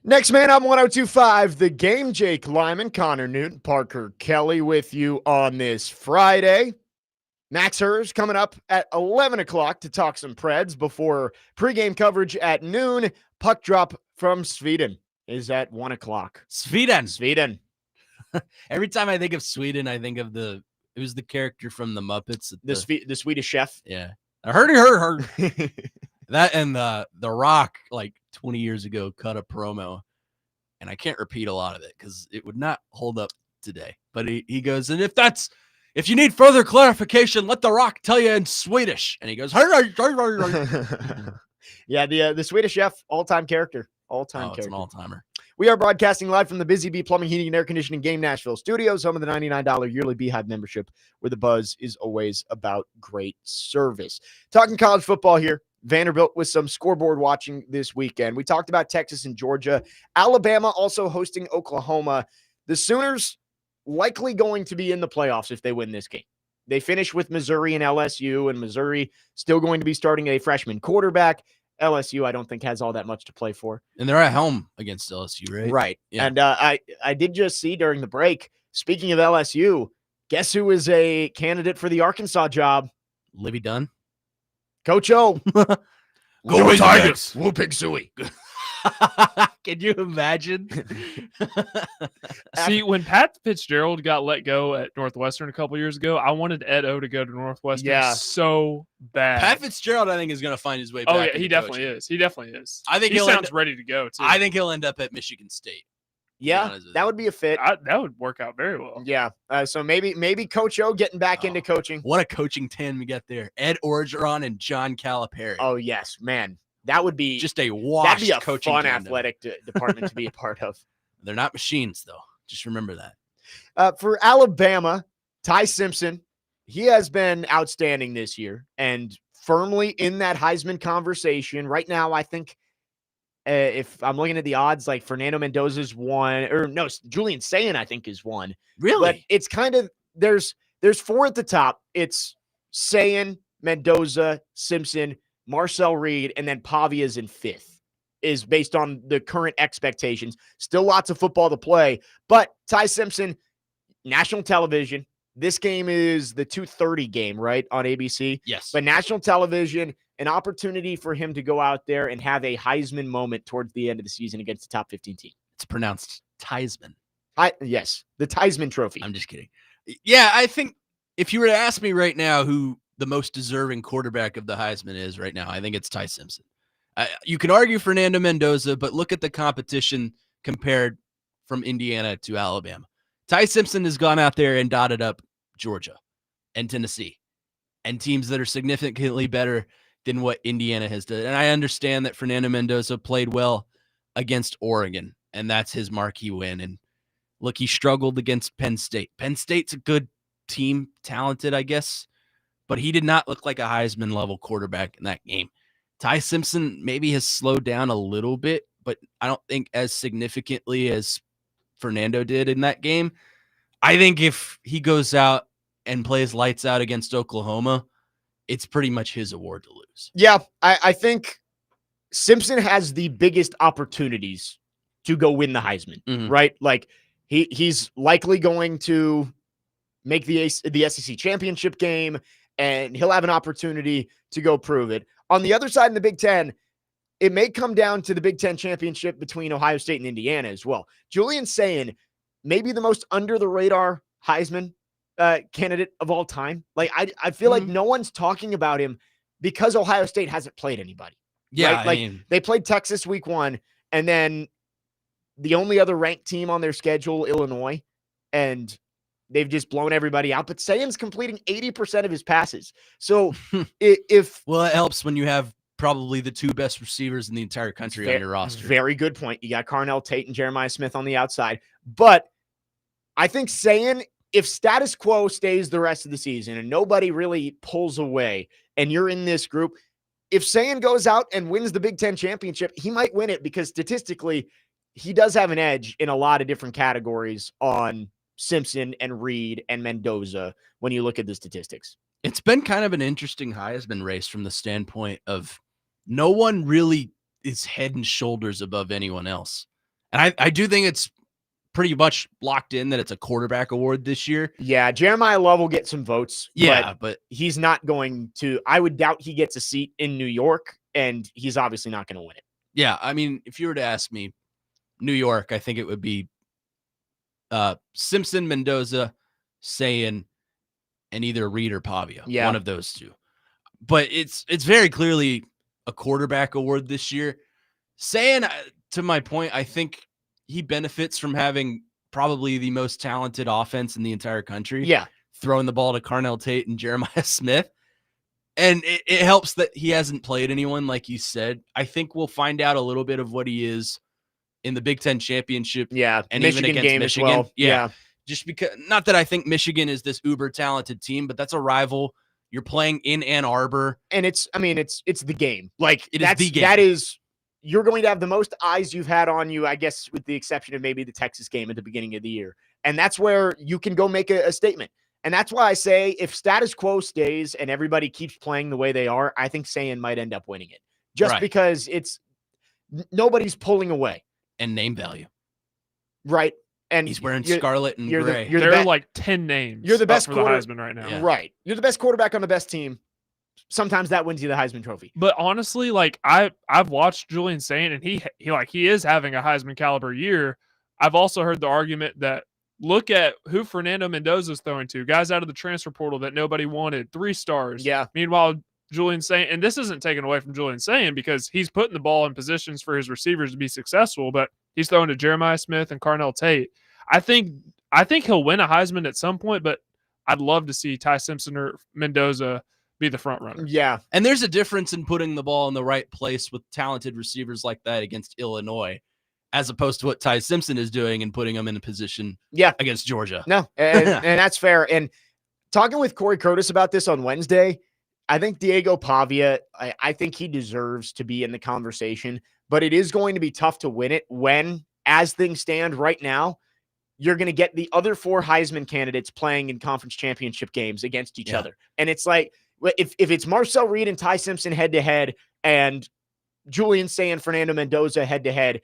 Next man on 102.5, The Game. Jake Lyman, Connor Newton, Parker Kelly with you on this Friday. Max Herz coming up at 11 o'clock to talk some Preds before pregame coverage at noon. Puck drop from Sweden is at 1 o'clock. Sweden. Every time I think of Sweden, I think of it was the character from the Muppets. The Swedish chef. Yeah. I heard. That and the Rock, like 20 years ago, cut a promo, and I can't repeat a lot of it because it would not hold up today. But he goes, and if you need further clarification, let the Rock tell you in Swedish. And he goes, yeah, the Swedish chef, all-time character. Character. It's an all-timer. We are broadcasting live from the Busy Bee Plumbing, Heating, and Air Conditioning Game Nashville studios, home of the $99 yearly Beehive membership, where the buzz is always about great service. Talking college football here. Vanderbilt with some scoreboard watching this weekend. We talked about Texas and Georgia. Alabama also hosting Oklahoma. The Sooners likely going to be in the playoffs if they win this game. They finish with Missouri and LSU, and Missouri still going to be starting a freshman quarterback. LSU, I don't think, has all that much to play for. And they're at home against LSU, right? Right. Yeah. And I did just see during the break, speaking of LSU, guess who is a candidate for the Arkansas job? Libby Dunn. Coach O. Go Tigers. Woo Pig Suey. Can you imagine? See, when Pat Fitzgerald got let go at Northwestern a couple years ago, I wanted Ed O to go to Northwestern so bad. Pat Fitzgerald, I think, is going to find his way back. Oh, yeah, he definitely is. He definitely is. I think he sounds ready to go, too. I think he'll end up at Michigan State. Yeah, that would be a fit. That would work out very well. Yeah. So maybe Coach O getting back into coaching. What a coaching tandem we got there. Ed Orgeron and John Calipari. Oh, yes, man. That would be just a washed that'd be a coaching fun tandem. athletic department to be a part of. They're not machines, though. Just remember that. For Alabama, Ty Simpson, he has been outstanding this year and firmly in that Heisman conversation. Right now, I think if I'm looking at the odds, like Fernando Mendoza's one, or no, Julian Sayin, I think, is one. Really? But it's kind of, there's four at the top. It's Sayin, Mendoza, Simpson, Marcel Reed, and then Pavia's in fifth, is based on the current expectations. Still lots of football to play, but Ty Simpson, national television. This game is the 2:30 game, right, on ABC? Yes. But national television, an opportunity for him to go out there and have a Heisman moment towards the end of the season against the top 15 team. It's pronounced Theismann. Yes, the Theismann Trophy. I'm just kidding. Yeah, I think if you were to ask me right now who the most deserving quarterback of the Heisman is right now, I think it's Ty Simpson. You can argue Fernando Mendoza, but look at the competition compared from Indiana to Alabama. Ty Simpson has gone out there and dotted up Georgia and Tennessee and teams that are significantly better than what Indiana has done. And I understand that Fernando Mendoza played well against Oregon, and that's his marquee win. And look, he struggled against Penn State. Penn State's a good team, talented, I guess, but he did not look like a Heisman-level quarterback in that game. Ty Simpson maybe has slowed down a little bit, but I don't think as significantly as Fernando did in that game. I think if he goes out and plays lights out against Oklahoma, it's pretty much his award to lose. Yeah, I think Simpson has the biggest opportunities to go win the Heisman, right? Like he's likely going to make the SEC championship game, and he'll have an opportunity to go prove it. On the other side in the Big Ten, it may come down to the Big Ten championship between Ohio State and Indiana as well. Julian Sayin, maybe the most under the radar Heisman candidate of all time. Like I feel like no one's talking about him because Ohio State hasn't played anybody. Yeah, right? Like they played Texas week 1, and then the only other ranked team on their schedule, Illinois, and they've just blown everybody out. But Sayin's completing 80% of his passes. So it helps when you have probably the two best receivers in the entire country on your roster. Very good point. You got Carnell Tate and Jeremiah Smith on the outside. But I think Sayin, if status quo stays the rest of the season and nobody really pulls away and you're in this group, if Sayin goes out and wins the Big Ten championship, he might win it because statistically he does have an edge in a lot of different categories on Simpson and Reed and Mendoza when you look at the statistics. It's been kind of an interesting Heisman race from the standpoint of no one really is head and shoulders above anyone else. And I do think it's pretty much locked in that it's a quarterback award this year. Yeah, Jeremiah Love will get some votes. Yeah, but he's not going to. I would doubt he gets a seat in New York, and he's obviously not going to win it. Yeah, I mean, if you were to ask me, New York, I think it would be Simpson, Mendoza, Sayin, and either Reed or Pavia. Yeah. One of those two. But it's very clearly a quarterback award this year. Sayin, to my point, I think he benefits from having probably the most talented offense in the entire country. Yeah. Throwing the ball to Carnell Tate and Jeremiah Smith. And it helps that he hasn't played anyone, like you said. I think we'll find out a little bit of what he is in the Big Ten championship. Yeah. And Michigan even against game Michigan. as well. Yeah. Just because, not that I think Michigan is this uber talented team, but that's a rival. You're playing in Ann Arbor. And it's the game. Like, It is the game. That is, you're going to have the most eyes you've had on you, I guess, with the exception of maybe the Texas game at the beginning of the year. And that's where you can go make a statement. And that's why I say if status quo stays and everybody keeps playing the way they are, I think Sayin might end up winning it. Just because nobody's pulling away. And name value. Right. And he's wearing scarlet and gray. There are like 10 names. You're the best for the Heisman right now. Yeah. Right. You're the best quarterback on the best team. Sometimes that wins you the Heisman Trophy. But honestly, like I've watched Julian Sayin, and he is having a Heisman caliber year. I've also heard the argument that look at who Fernando Mendoza's throwing to, guys out of the transfer portal that nobody wanted, 3 stars. Yeah. Meanwhile, Julian Sayin, and this isn't taken away from Julian Sayin because he's putting the ball in positions for his receivers to be successful, but he's throwing to Jeremiah Smith and Carnell Tate. I think he'll win a Heisman at some point, but I'd love to see Ty Simpson or Mendoza be the front runner. Yeah. And there's a difference in putting the ball in the right place with talented receivers like that against Illinois, as opposed to what Ty Simpson is doing and putting them in a position against Georgia. No, and that's fair. And talking with Corey Curtis about this on Wednesday, I think Diego Pavia, I think he deserves to be in the conversation, but it is going to be tough to win it when, as things stand right now, you're going to get the other 4 Heisman candidates playing in conference championship games against each other. And it's like, if it's Marcel Reed and Ty Simpson head-to-head and Julian Sayin, Fernando Mendoza head-to-head,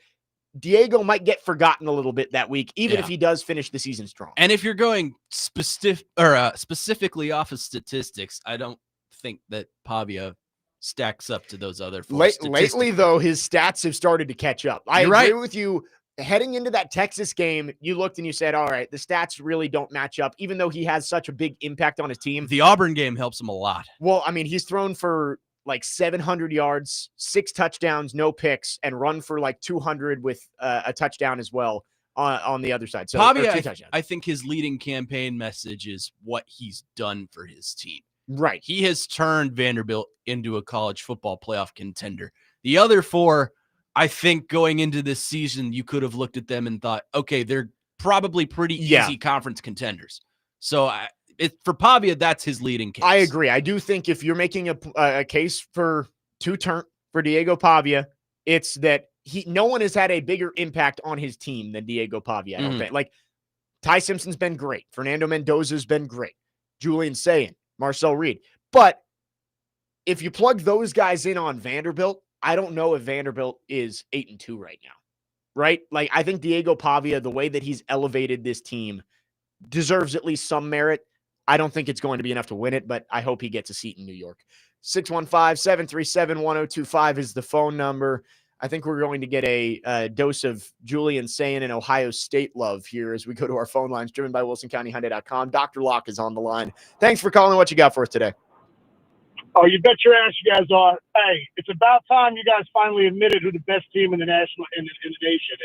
Diego might get forgotten a little bit that week, even if he does finish the season strong. And if you're going specifically off of statistics, I don't think that Pavia stacks up to those other 4. Lately, though, his stats have started to catch up. I agree with you. Heading into that Texas game, you looked and you said, all right, the stats really don't match up, even though he has such a big impact on his team. The Auburn game helps him a lot. Well, I mean, he's thrown for like 700 yards, 6 touchdowns, no picks, and run for like 200 with a touchdown as well on the other side. So Pavia, I think his leading campaign message is what he's done for his team. Right. He has turned Vanderbilt into a college football playoff contender. The other 4, I think going into this season, you could have looked at them and thought, okay, they're probably pretty easy conference contenders. So for Pavia, that's his leading case. I agree. I do think if you're making a case for Diego Pavia, it's that no one has had a bigger impact on his team than Diego Pavia. I don't think. Like, Ty Simpson's been great. Fernando Mendoza's been great. Julian Sayin, Marcel Reed. But if you plug those guys in on Vanderbilt, I don't know if Vanderbilt is 8-2 right now, right? Like, I think Diego Pavia, the way that he's elevated this team, deserves at least some merit. I don't think it's going to be enough to win it, but I hope he gets a seat in New York. 615-737-1025 is the phone number. I think we're going to get a dose of Julian Sayin and Ohio State love here as we go to our phone lines, driven by WilsonCountyHyundai.com. Dr. Locke is on the line. Thanks for calling. What you got for us today? Oh, you bet your ass you guys are. Hey, it's about time you guys finally admitted who the best team in the nation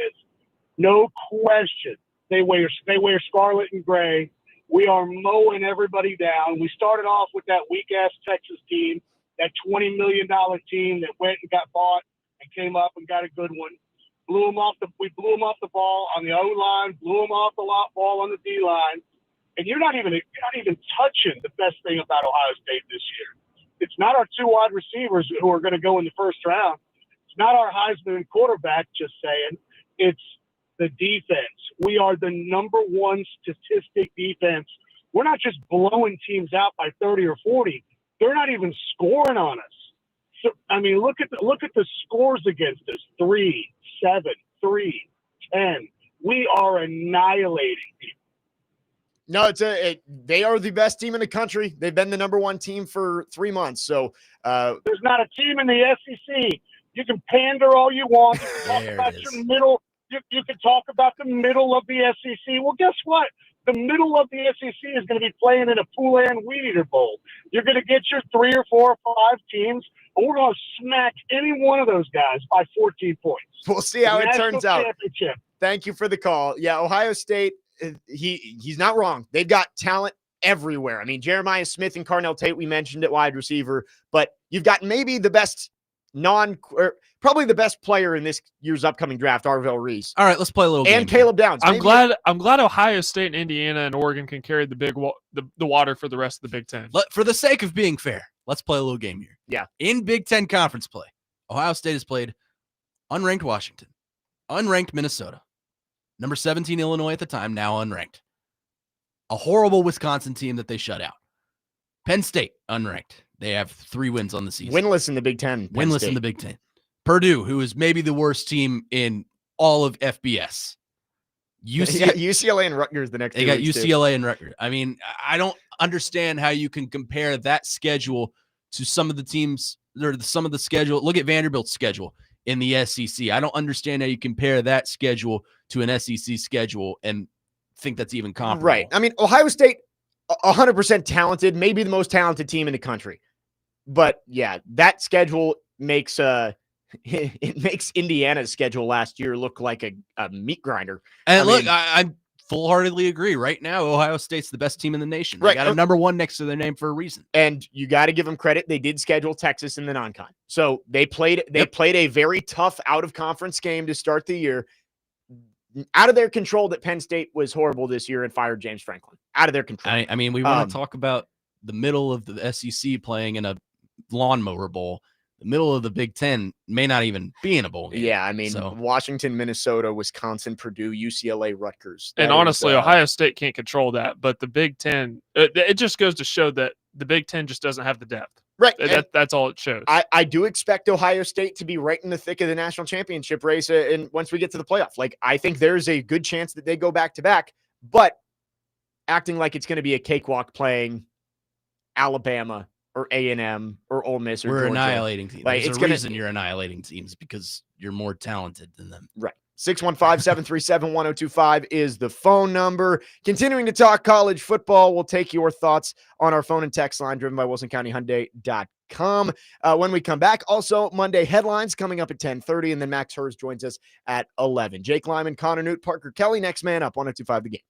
is. No question. They wear scarlet and gray. We are mowing everybody down. We started off with that weak-ass Texas team, that $20 million team that went and got bought and came up and got a good one. We blew them off the ball on the O-line, blew them off the ball on the D-line. And you're not even touching the best thing about Ohio State this year. It's not our 2 wide receivers who are going to go in the first round. It's not our Heisman quarterback, just saying. It's the defense. We are the number 1 statistic defense. We're not just blowing teams out by 30 or 40. They're not even scoring on us. So, I mean, look at the scores against us. 3, 7, 3, 10. We are annihilating people. No, they are the best team in the country. They've been the number one team for 3 months. So there's not a team in the SEC. You can pander all you want. You can talk about your middle. You can talk about the middle of the SEC. Well, guess what? The middle of the SEC is going to be playing in a Poulan Weed Eater Bowl. You're going to get your 3 or 4 or 5 teams, and we're going to smack any one of those guys by 14 points. We'll see how it turns out. Championship. Thank you for the call. Yeah, Ohio State, he's not wrong. They've got talent everywhere. I mean, Jeremiah Smith and Carnell Tate, we mentioned at wide receiver, but you've got maybe the best probably the best player in this year's upcoming draft, Arvell Reese. All right, let's play a little game. And Caleb Downs. I'm glad Ohio State and Indiana and Oregon can carry the water for the rest of the Big Ten. For the sake of being fair, let's play a little game here. Yeah. In Big Ten conference play, Ohio State has played unranked Washington, unranked Minnesota, number 17 Illinois at the time, now unranked. A horrible Wisconsin team that they shut out. Penn State, unranked. They have 3 wins on the season. Winless in the Big Ten. Winless in the Big Ten. Purdue, who is maybe the worst team in all of FBS. UCLA and Rutgers the next. They got UCLA and Rutgers. I mean, I don't understand how you can compare that schedule to some of the teams or some of the schedule. Look at Vanderbilt's schedule in the SEC. I don't understand how you compare that schedule to an SEC schedule and think that's even comparable. Right. I mean, Ohio State, 100% talented, maybe the most talented team in the country. But yeah, that schedule makes it makes Indiana's schedule last year look like a meat grinder. And I full-heartedly agree. Right now, Ohio State's the best team in the nation. They got a number 1 next to their name for a reason. And you got to give them credit. They did schedule Texas in the non-con. So they played a very tough out-of-conference game to start the year. Out of their control that Penn State was horrible this year and fired James Franklin. Out of their control. I mean, we want to talk about the middle of the SEC playing in a lawnmower bowl. The middle of the Big Ten may not even be in a bowl game. Yeah, I mean, Washington, Minnesota, Wisconsin, Purdue, UCLA, Rutgers. And honestly, Ohio State can't control that. But the Big Ten, it just goes to show that the Big Ten just doesn't have the depth. Right. That's all it shows. I do expect Ohio State to be right in the thick of the national championship race and once we get to the playoff. Like, I think there's a good chance that they go back-to-back, but acting like it's going to be a cakewalk playing Alabama or A&M or Ole Miss or Georgia. Annihilating teams. Like, There's a reason you're annihilating teams because you're more talented than them. Right. 615-737-1025 is the phone number. Continuing to talk college football, we'll take your thoughts on our phone and text line driven by WilsonCountyHyundai.com. When we come back, also Monday headlines coming up at 10:30, and then Max Herz joins us at 11. Jake Lyman, Connor Newt, Parker Kelly, next man up, 1025 The Game.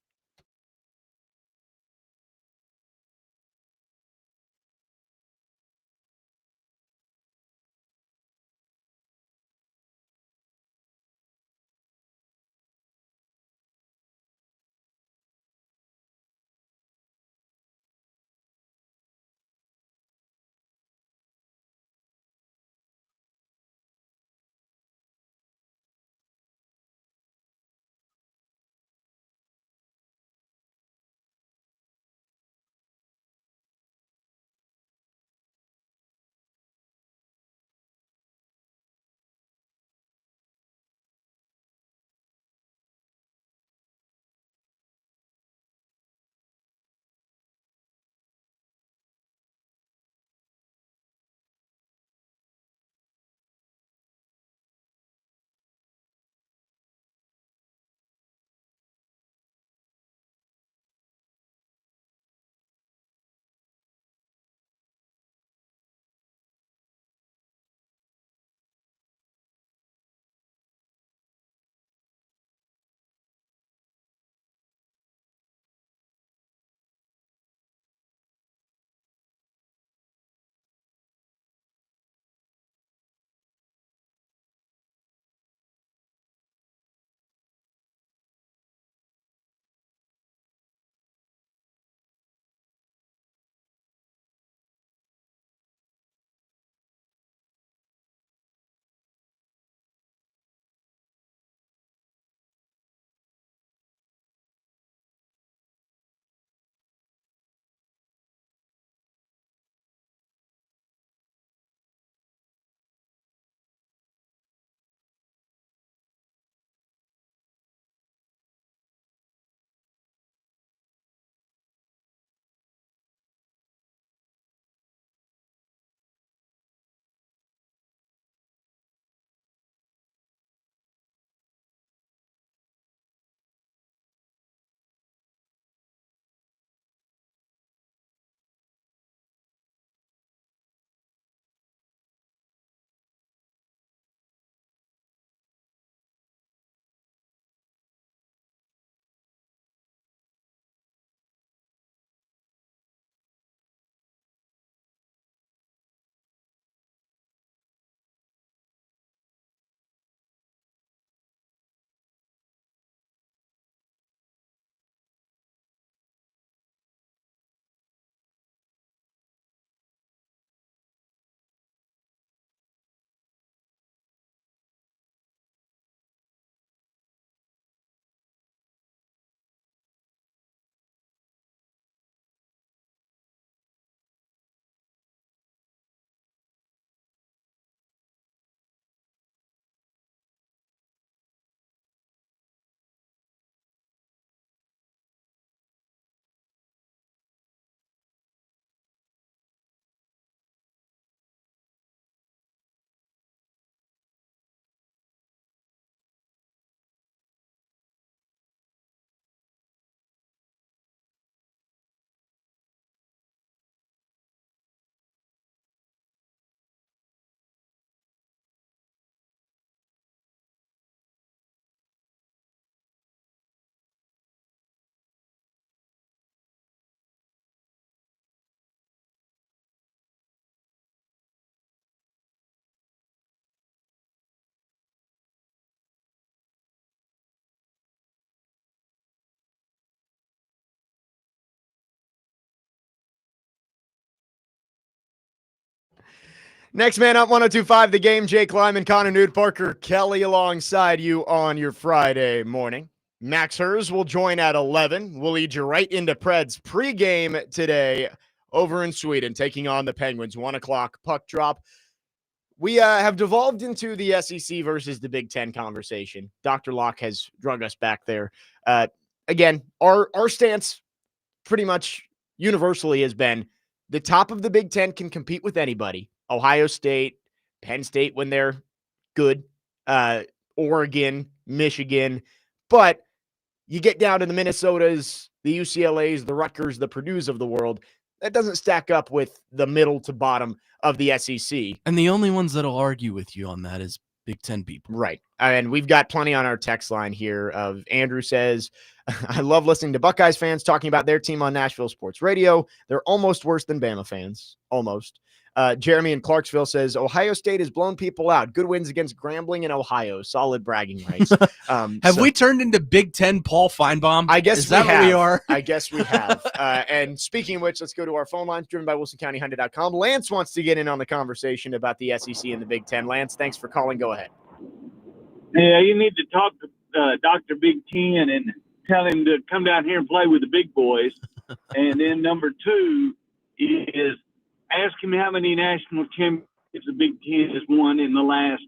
Next man up, 102.5 The Game. Jake Lyman, Connor Newt, Parker Kelly alongside you on your Friday morning. Max Herz will join at 11. We'll lead you right into Preds pregame today over in Sweden, taking on the Penguins. 1 o'clock puck drop. We have devolved into the SEC versus the Big Ten conversation. Dr. Locke has drug us back there. Again, our stance pretty much universally has been the top of the Big Ten can compete with anybody. Ohio State, Penn State when they're good, Oregon, Michigan. But you get down to the Minnesotas, the UCLAs, the Rutgers, the Purdues of the world. That doesn't stack up with the middle to bottom of the SEC. And the only ones that'll argue with you on that is Big Ten people. Right. And we've got plenty on our text line here of Andrew says, I love listening to Buckeyes fans talking about their team on Nashville Sports Radio. They're almost worse than Bama fans. Almost. Jeremy in Clarksville says, Ohio State has blown people out. Good wins against Grambling and Ohio. Solid bragging rights. Have we turned into Big Ten Paul Feinbaum? I guess Is that what we are? I guess we have. And speaking of which, let's go to our phone lines driven by WilsonCountyHyundai.com. Lance wants to get in on the conversation about the SEC and the Big Ten. Lance, thanks for calling. Go ahead. Yeah, you need to talk to Dr. Big Ten and tell him to come down here and play with the big boys. And then number 2 is ask him how many national championships the Big Ten has won in the last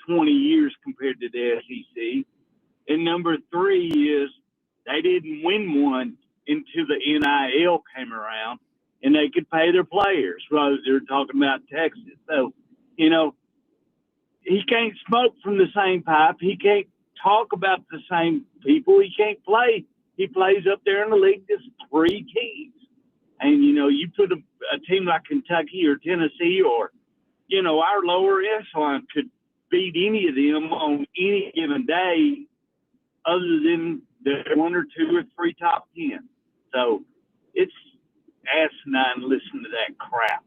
20 years compared to the SEC. And number 3 is they didn't win one until the NIL came around and they could pay their players. Rather, they're talking about Texas. So, you know, he can't smoke from the same pipe. He can't talk about the same people. He can't play. He plays up there in the league. There's 3 teams. And, you know, you put a team like Kentucky or Tennessee or, you know, our lower echelon could beat any of them on any given day other than the 1 or 2 or 3 top 10. So it's asinine listening to that crap.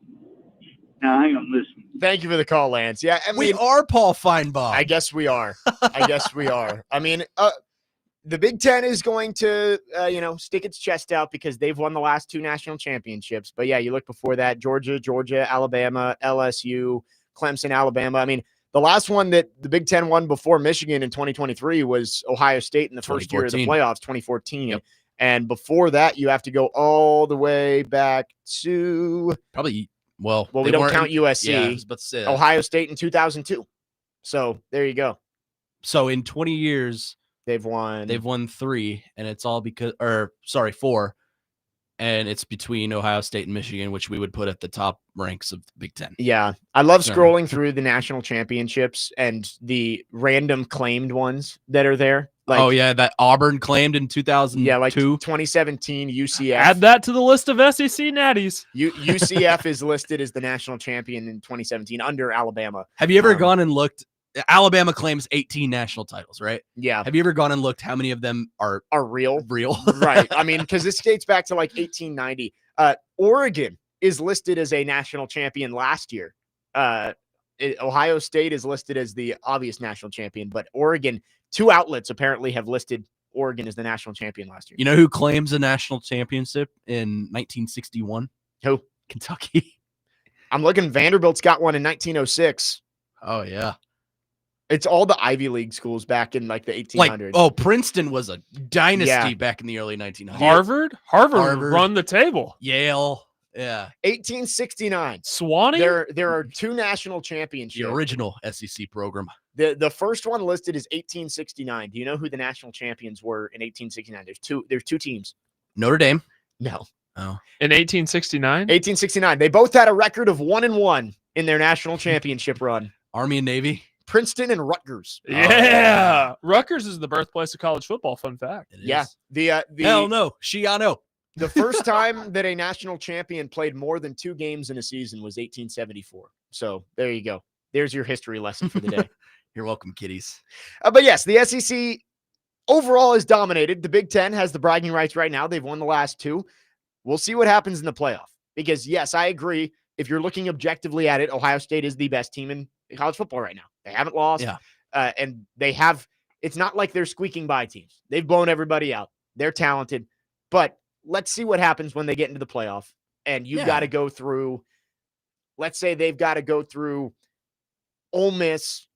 Now, hang on, listen. Thank you for the call, Lance. Yeah, I mean, We are Paul Feinbaum. I guess we are. I mean, the Big Ten is going to, stick its chest out because they've won the last 2 national championships. But, yeah, you look before that, Georgia, Alabama, LSU, Clemson, Alabama. I mean, the last one that the Big Ten won before Michigan in 2023 was Ohio State in the first year of the playoffs, 2014. Yep. And before that, you have to go all the way back to Probably, well, we don't count USC. Yeah, I was about to say that. Ohio State in 2002. So there you go. So in 20 years, They've won 3, and it's all because, 4, and it's between Ohio State and Michigan, which we would put at the top ranks of the Big Ten. Yeah. I love scrolling through the national championships and the random claimed ones that are there. Like, that Auburn claimed in 2002. Yeah, like 2017 UCF. Add that to the list of SEC natties. UCF is listed as the national champion in 2017 under Alabama. Have you ever gone and looked? Alabama claims 18 national titles, right? Yeah. Have you ever gone and looked how many of them are real? Real. Right. I mean, because this dates back to like 1890. Oregon is listed as a national champion last year. Ohio State is listed as the obvious national champion, but Oregon, 2 outlets apparently have listed Oregon as the national champion last year. You know who claims a national championship in 1961? Who? Kentucky. I'm looking. Vanderbilt's got one in 1906. Oh, yeah. It's all the Ivy League schools back in like the 1800s. Princeton was a dynasty back in the early 1900s. Harvard run the table. Yale. Yeah. 1869. Swanee? There are 2 national championships. The original SEC program. The first one listed is 1869. Do you know who the national champions were in 1869? There's two teams. Notre Dame. No. Oh. In 1869? 1869. They both had a record of 1-1 in their national championship run. Army and Navy. Princeton and Rutgers. Yeah. Rutgers is the birthplace of college football. Fun fact. Yeah. Hell no. Shiano. The first time that a national champion played more than 2 games in a season was 1874. So there you go. There's your history lesson for the day. You're welcome, kiddies. But yes, the SEC overall is dominated. The Big Ten has the bragging rights right now. They've won the last 2. We'll see what happens in the playoff. Because, yes, I agree. If you're looking objectively at it, Ohio State is the best team in college football right now. They haven't lost. Yeah. And it's not like they're squeaking by teams. They've blown everybody out. They're talented. But let's see what happens when they get into the playoff. And you've got to go through let's say they've got to go through Ole Miss,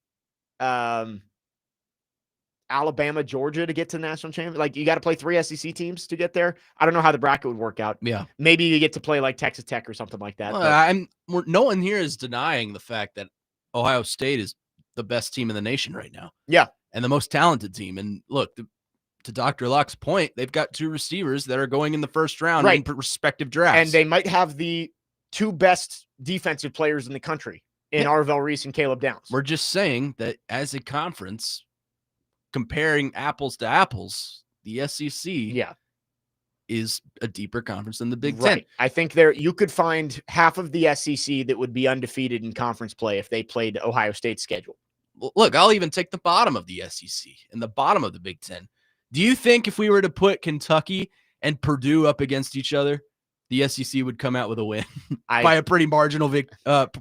Alabama, Georgia to get to the national championship. Like, you got to play 3 SEC teams to get there. I don't know how the bracket would work out. Yeah. Maybe you get to play like Texas Tech or something like that. Well, no one here is denying the fact that Ohio State is the best team in the nation right now. Yeah. And the most talented team. And look, to Dr. Locke's point, they've got 2 receivers that are going in the first round in respective drafts. And they might have the 2 best defensive players in the country in Arvell Reese and Caleb Downs. We're just saying that as a conference, comparing apples to apples, the SEC is a deeper conference than the Big Ten. I think you could find half of the SEC that would be undefeated in conference play if they played Ohio State's schedule. Look, I'll even take the bottom of the SEC and the bottom of the Big Ten. Do you think if we were to put Kentucky and Purdue up against each other, the SEC would come out with a win by a pretty marginal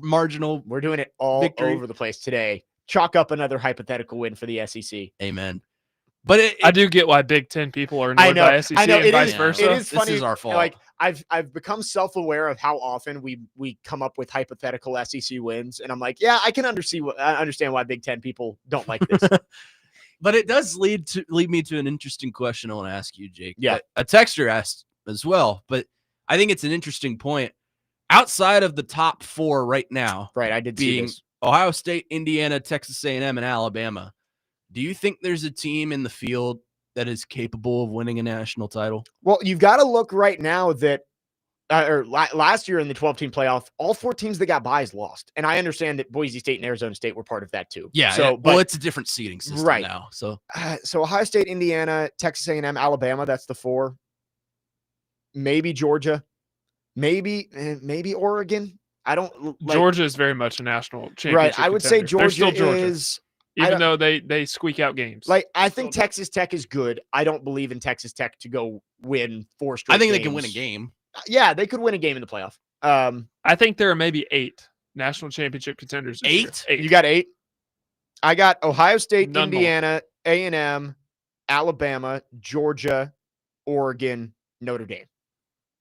marginal? We're doing it all victory over the place today. Chalk up another hypothetical win for the SEC. Amen. But I do get why Big Ten people are annoyed by SEC and vice versa. It is funny. This is our fault. Like, I've become self-aware of how often we come up with hypothetical SEC wins, and I'm like, yeah, I understand why Big Ten people don't like this. But it does lead me to an interesting question I want to ask you, Jake. Yeah. A texter asked as well, but I think it's an interesting point. Outside of the top 4 right now, I did see this. Ohio State, Indiana, Texas A&M, and Alabama. Do you think there's a team in the field that is capable of winning a national title? Well, you've got to look right now that last year in the 12-team playoff, all 4 teams that got byes lost. And I understand that Boise State and Arizona State were part of that too. Yeah. But it's a different seeding system now. So Ohio State, Indiana, Texas A&M, Alabama, that's the 4. Maybe Georgia. Maybe Oregon. Georgia is very much a national championship. Right. I would say Georgia is, even though they squeak out games. Like, I think Texas Tech is good. I don't believe in Texas Tech to go win 4 straight. I think games. they can win a game. Yeah, they could win a game in the playoff. I think there are maybe 8 national championship contenders. 8? 8. You got 8? I got Ohio State, None Indiana, A&M, Alabama, Georgia, Oregon, Notre Dame.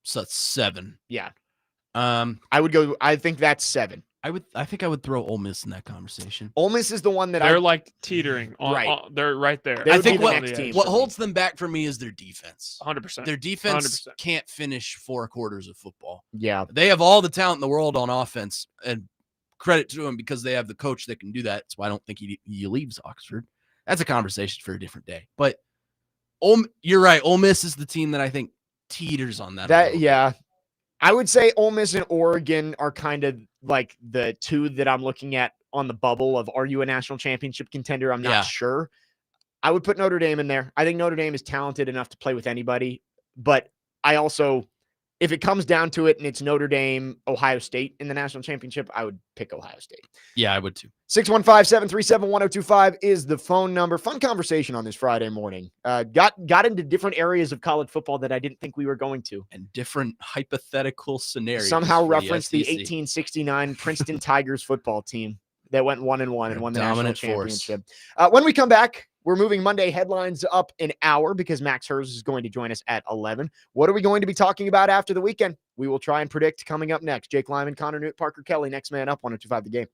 So that's 7. Yeah. I think that's 7. I think I would throw Ole Miss in that conversation. Ole Miss is the one that they're like teetering on, they're right there. They I think what holds them back for me is their defense. 100%. Their defense 100%. can't finish 4 quarters of football. Yeah. They have all the talent in the world on offense, and credit to them because they have the coach that can do that. That's why I don't think he leaves Oxford. That's a conversation for a different day. But you're right. Ole Miss is the team that I think teeters on that. Yeah. I would say Ole Miss and Oregon are kind of like the 2 that I'm looking at on the bubble of, are you a national championship contender? I'm not sure. I would put Notre Dame in there. I think Notre Dame is talented enough to play with anybody, but I also, if it comes down to it and it's Notre Dame, Ohio State in the national championship, I would pick Ohio State. Yeah, I would too. 615-737-1025 is the phone number. Fun conversation on this Friday morning. Got into different areas of college football that I didn't think we were going to. And different hypothetical scenarios. Somehow referenced the 1869 Princeton Tigers football team that went 1-1 and won the national championship. When we come back, we're moving Monday headlines up an hour because Max Herz is going to join us at 11. What are we going to be talking about after the weekend? We will try and predict coming up next. Jake Lyman, Connor Newt, Parker Kelly, next man up, 102.5 The Game.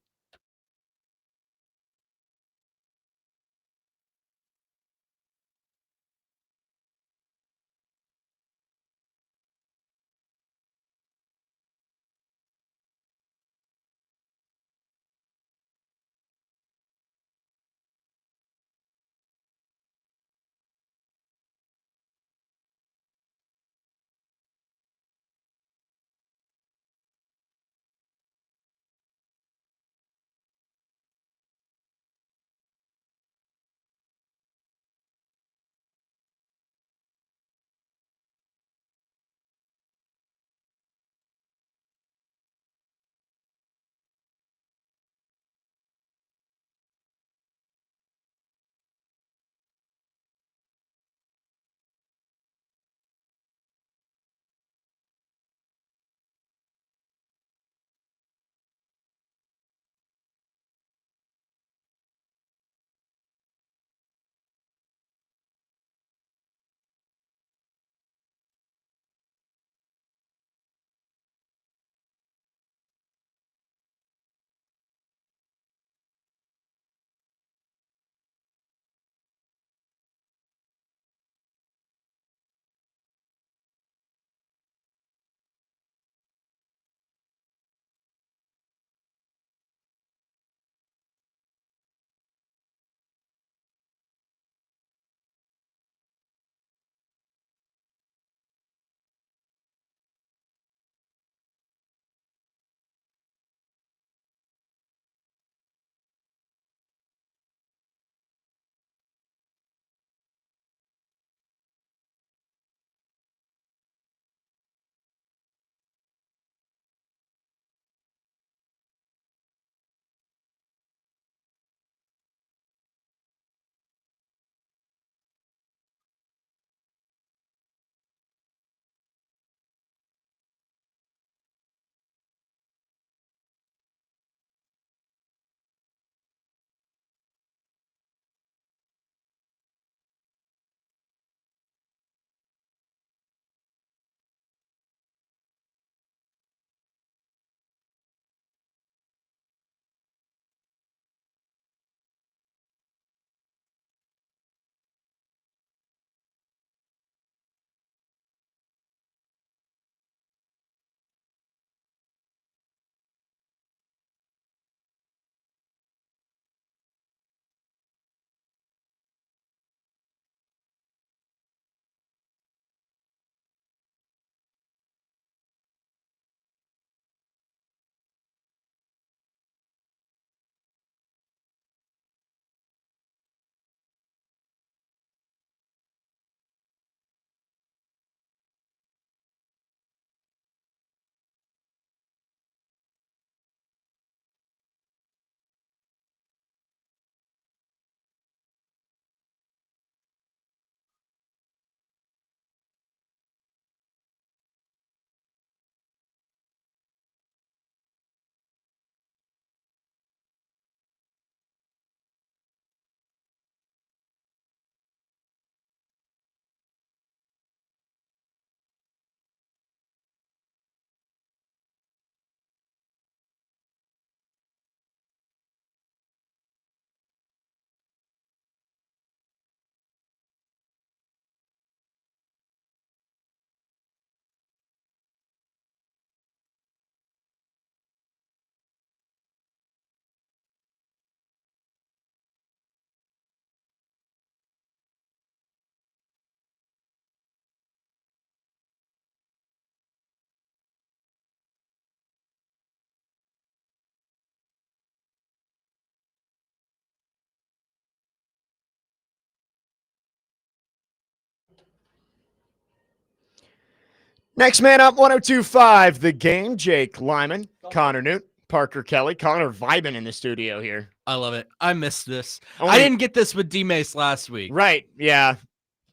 Next man up, 102.5 The Game. Jake Lyman, Connor Newt, Parker Kelly. Connor vibing in the studio here. I love it. I missed this. Only- I didn't get this with D-Mace last week. Right, yeah.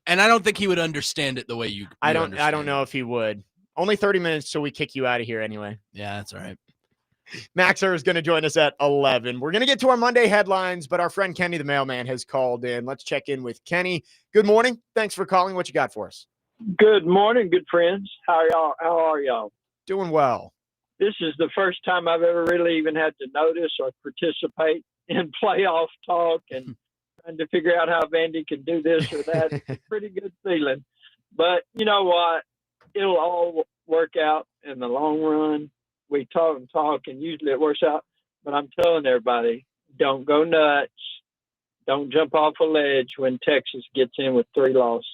And I don't think he would understand it the way you I don't know it. if he would. Only 30 minutes till we kick you out of here anyway. Yeah, that's all right. Maxer is going to join us at 11. We're going to get to our Monday headlines, but our friend Kenny the mailman has called in. Let's check in with Kenny. Good morning. Thanks for calling. What you got for us? Good morning, good friends. How are y'all? Doing well. This is the first time I've ever really even had to notice or participate in playoff talk and trying to figure out how Vandy can do this or that. It's a pretty good feeling. But you know what? It'll all work out in the long run. We talk, and usually it works out. But I'm telling everybody, don't go nuts. Don't jump off a ledge when Texas gets in with 3 losses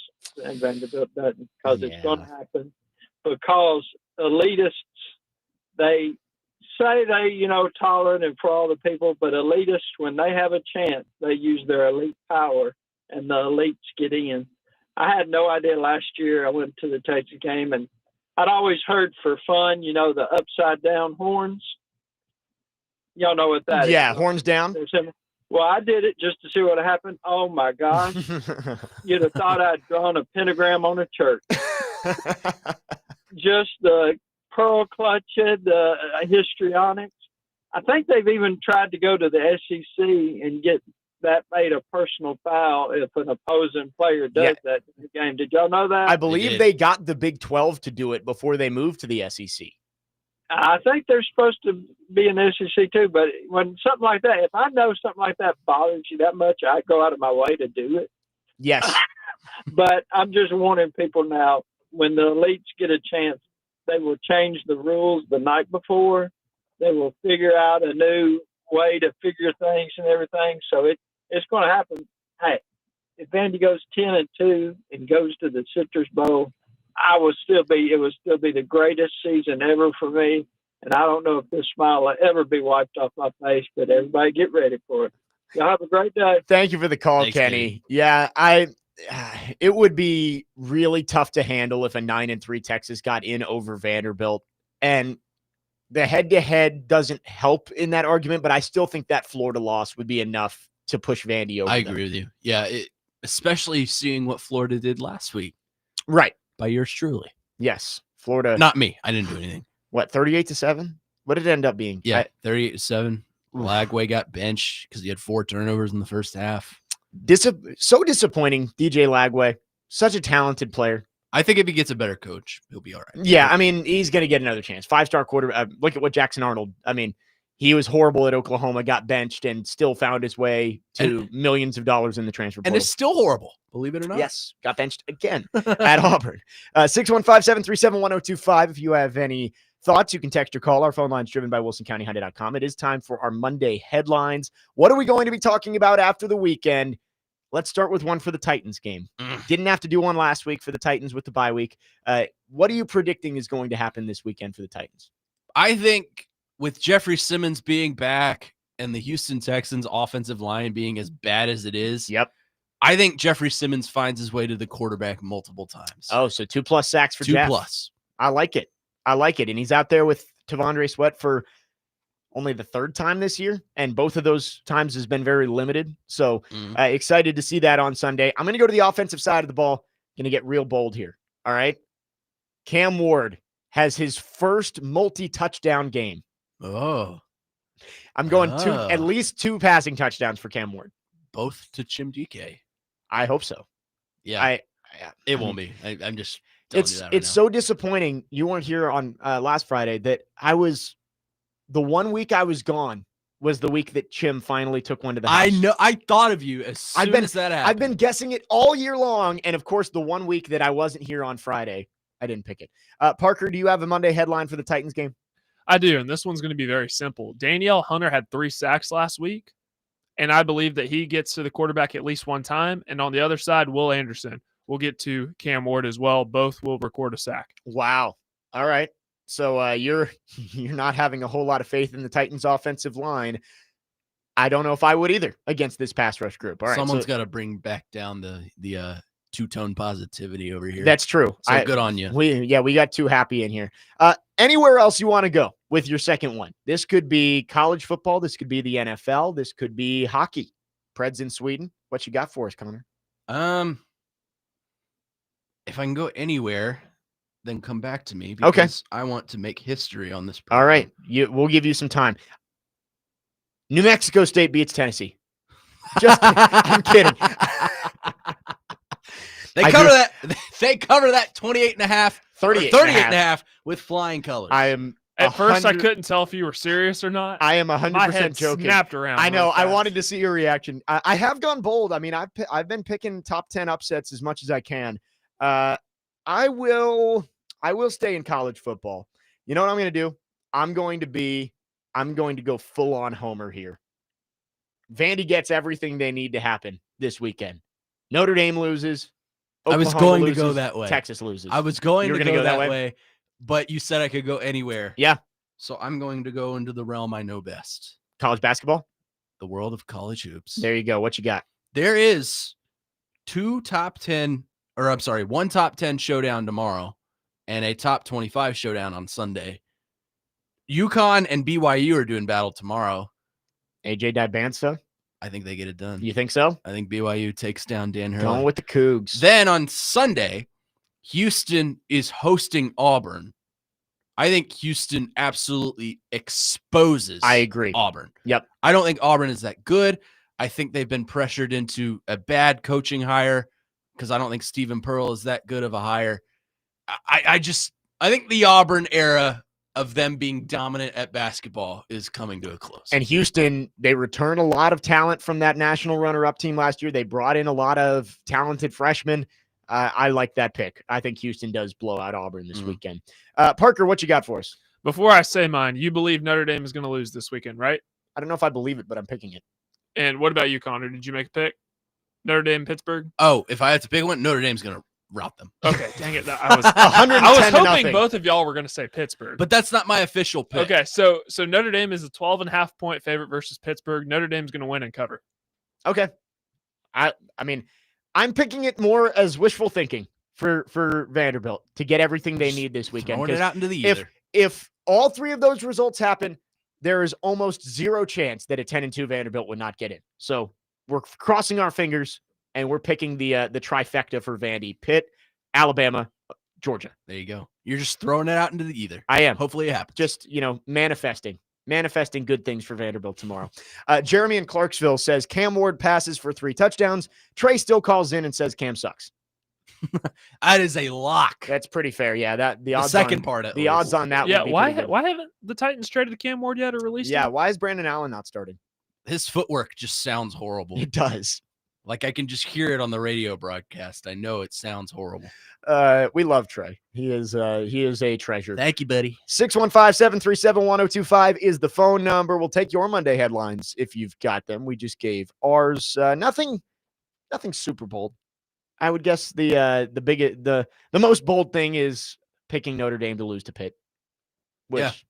and Vanderbilt doesn't, because it's going to happen. Because elitists, they say they, tolerant and for all the people, but elitists, when they have a chance, they use their elite power, and the elites get in. I had no idea last year. I went to the Texas game, and I'd always heard for fun, the upside down horns. Y'all know what that is. Yeah, horns down. Well, I did it just to see what happened. Oh, my gosh. You'd have thought I'd drawn a pentagram on a church. Just the pearl clutched, the histrionics. I think they've even tried to go to the SEC and get that made a personal foul if an opposing player does that in the game. Did y'all know that? I believe they got the Big 12 to do it before they moved to the SEC. I think they're supposed to be in the SEC too, but when something like that, if I know something like that bothers you that much, I go out of my way to do it. Yes. But I'm just warning people now, when the elites get a chance, they will change the rules the night before. They will figure out a new way to figure things and everything. So it's going to happen. Hey, if Vandy goes 10-2 and goes to the Citrus Bowl, it would still be the greatest season ever for me. And I don't know if this smile will ever be wiped off my face, but everybody get ready for it. Y'all have a great day. Thank you for the call, Thanks, Kenny. Yeah, it would be really tough to handle if a 9-3 Texas got in over Vanderbilt. And the head-to-head doesn't help in that argument, but I still think that Florida loss would be enough to push Vandy over. I agree with you. Yeah, especially seeing what Florida did last week. Right. By yours truly. Yes. Florida. Not me. I didn't do anything. What, 38-7? What did it end up being? Yeah, 38-7. Lagway got benched because he had 4 turnovers in the first half. So disappointing, DJ Lagway. Such a talented player. I think if he gets a better coach, he'll be all right. Yeah, I mean, he's going to get another chance. 5-star quarterback. Look at what Jackson Arnold. I mean, he was horrible at Oklahoma, got benched, and still found his way to millions of dollars in the transfer portal. And it's still horrible, believe it or not. Yes, got benched again at Auburn. 615-737-1025. If you have any thoughts, you can text or call. Our phone line is driven by WilsonCountyHyundai.com. It is time for our Monday headlines. What are we going to be talking about after the weekend? Let's start with one for the Titans game. Didn't have to do one last week for the Titans with the bye week. What are you predicting is going to happen this weekend for the Titans? I think with Jeffrey Simmons being back and the Houston Texans offensive line being as bad as it is, I think Jeffrey Simmons finds his way to the quarterback multiple times. Oh, so 2+ sacks for 2+. Jeff. I like it. And he's out there with Tavondre Sweat for only the 3rd time this year, and both of those times has been very limited. So excited to see that on Sunday. I'm going to go to the offensive side of the ball. Going to get real bold here. All right. Cam Ward has his first multi-touchdown game. Oh. I'm going at least 2 passing touchdowns for Cam Ward. Both to Chimdike. I hope so. Yeah. It won't be. I'm just telling you that right it's now. so disappointing. You weren't here on last Friday that the 1 week I was gone was the week that Chim finally took one to the house. I know. I thought of you as soon as that happened. I've been guessing it all year long. And of course, the 1 week that I wasn't here on Friday, I didn't pick it. Parker, do you have a Monday headline for the Titans game? I do, and this one's going to be very simple. Danielle Hunter had 3 sacks last week, and I believe that he gets to the quarterback at least one time. And on the other side, Will Anderson will get to Cam Ward as well. Both will record a sack. Wow. All right. So you're not having a whole lot of faith in the Titans' offensive line. I don't know if I would either against this pass rush group. All right, Someone's got to bring back down the two-tone positivity over here. That's true. So good on you. We got too happy in here. Anywhere else you want to go with your second one? This could be college football. This could be the NFL. This could be hockey. Preds in Sweden. What you got for us, Connor? If I can go anywhere, then come back to me because I want to make history on this program. All right. We'll give you some time. New Mexico State beats Tennessee. I'm kidding. They cover that 28 and a half, 38 and a half with flying colors. At first, I couldn't tell if you were serious or not. I am 100% My head joking. snapped around. I know. Real I fast. wanted to see your reaction. I have gone bold. I mean, I've been picking top 10 upsets as much as I can. I will stay in college football. You know what I'm going to do? I'm going to go full on homer here. Vandy gets everything they need to happen this weekend. Notre Dame loses. I was Oklahoma going loses, to go that way. Texas loses. I was going You're to gonna go that way, but you said I could go anywhere. Yeah. So I'm going to go into the realm I know best. College basketball? The world of college hoops. There you go. What you got? There is one top 10 showdown tomorrow and a top 25 showdown on Sunday. UConn and BYU are doing battle tomorrow. AJ Dibansa? I think they get it done. You think so? I think BYU takes down Dan Hurley. Going with the Cougs. Then on Sunday, Houston is hosting Auburn. I think Houston absolutely exposes Auburn. Yep. I don't think Auburn is that good. I think they've been pressured into a bad coaching hire because I don't think Stephen Pearl is that good of a hire. I think the Auburn era of them being dominant at basketball is coming to a close. And Houston, they return a lot of talent from that national runner-up team last year. They brought in a lot of talented freshmen. I like that pick. I think Houston does blow out Auburn this weekend. Parker, what you got for us? Before I say mine, you believe Notre Dame is going to lose this weekend, right? I don't know if I believe it, but I'm picking it. And what about you, Connor? Did you make a pick? Notre Dame, Pittsburgh? Oh, if I had to pick one, Notre Dame's going to rout them. Okay, dang it. I was 110 hoping both of y'all were going to say Pittsburgh. But that's not my official pick. Okay, so Notre Dame is a 12.5 point favorite versus Pittsburgh. Notre Dame's going to win and cover. Okay. I mean, I'm picking it more as wishful thinking for Vanderbilt to get everything they need this weekend. Throwing it out into the ether. If all three of those results happen, there is almost zero chance that a 10-2 Vanderbilt would not get in. So we're crossing our fingers and we're picking the trifecta for Vandy: Pitt, Alabama, Georgia. There you go. You're just throwing it out into the ether. I am. Hopefully it happens. Just, manifesting good things for Vanderbilt tomorrow. Jeremy in Clarksville says Cam Ward passes for 3 touchdowns. Trey still calls in and says Cam sucks. That is a lock. That's pretty fair. Yeah, the odds second on, part of the odds on that. Yeah, would be why pretty good. why haven't the Titans traded Cam Ward yet or released him? Yeah, why is Brandon Allen not starting? His footwork just sounds horrible. It does. Like I can just hear it on the radio broadcast. I know it sounds horrible. We love Trey. He is a treasure. Thank you, buddy. 615-737-1025 is the phone number. We'll take your Monday headlines if you've got them. We just gave ours. Nothing super bold. I would guess the most bold thing is picking Notre Dame to lose to Pitt. Which,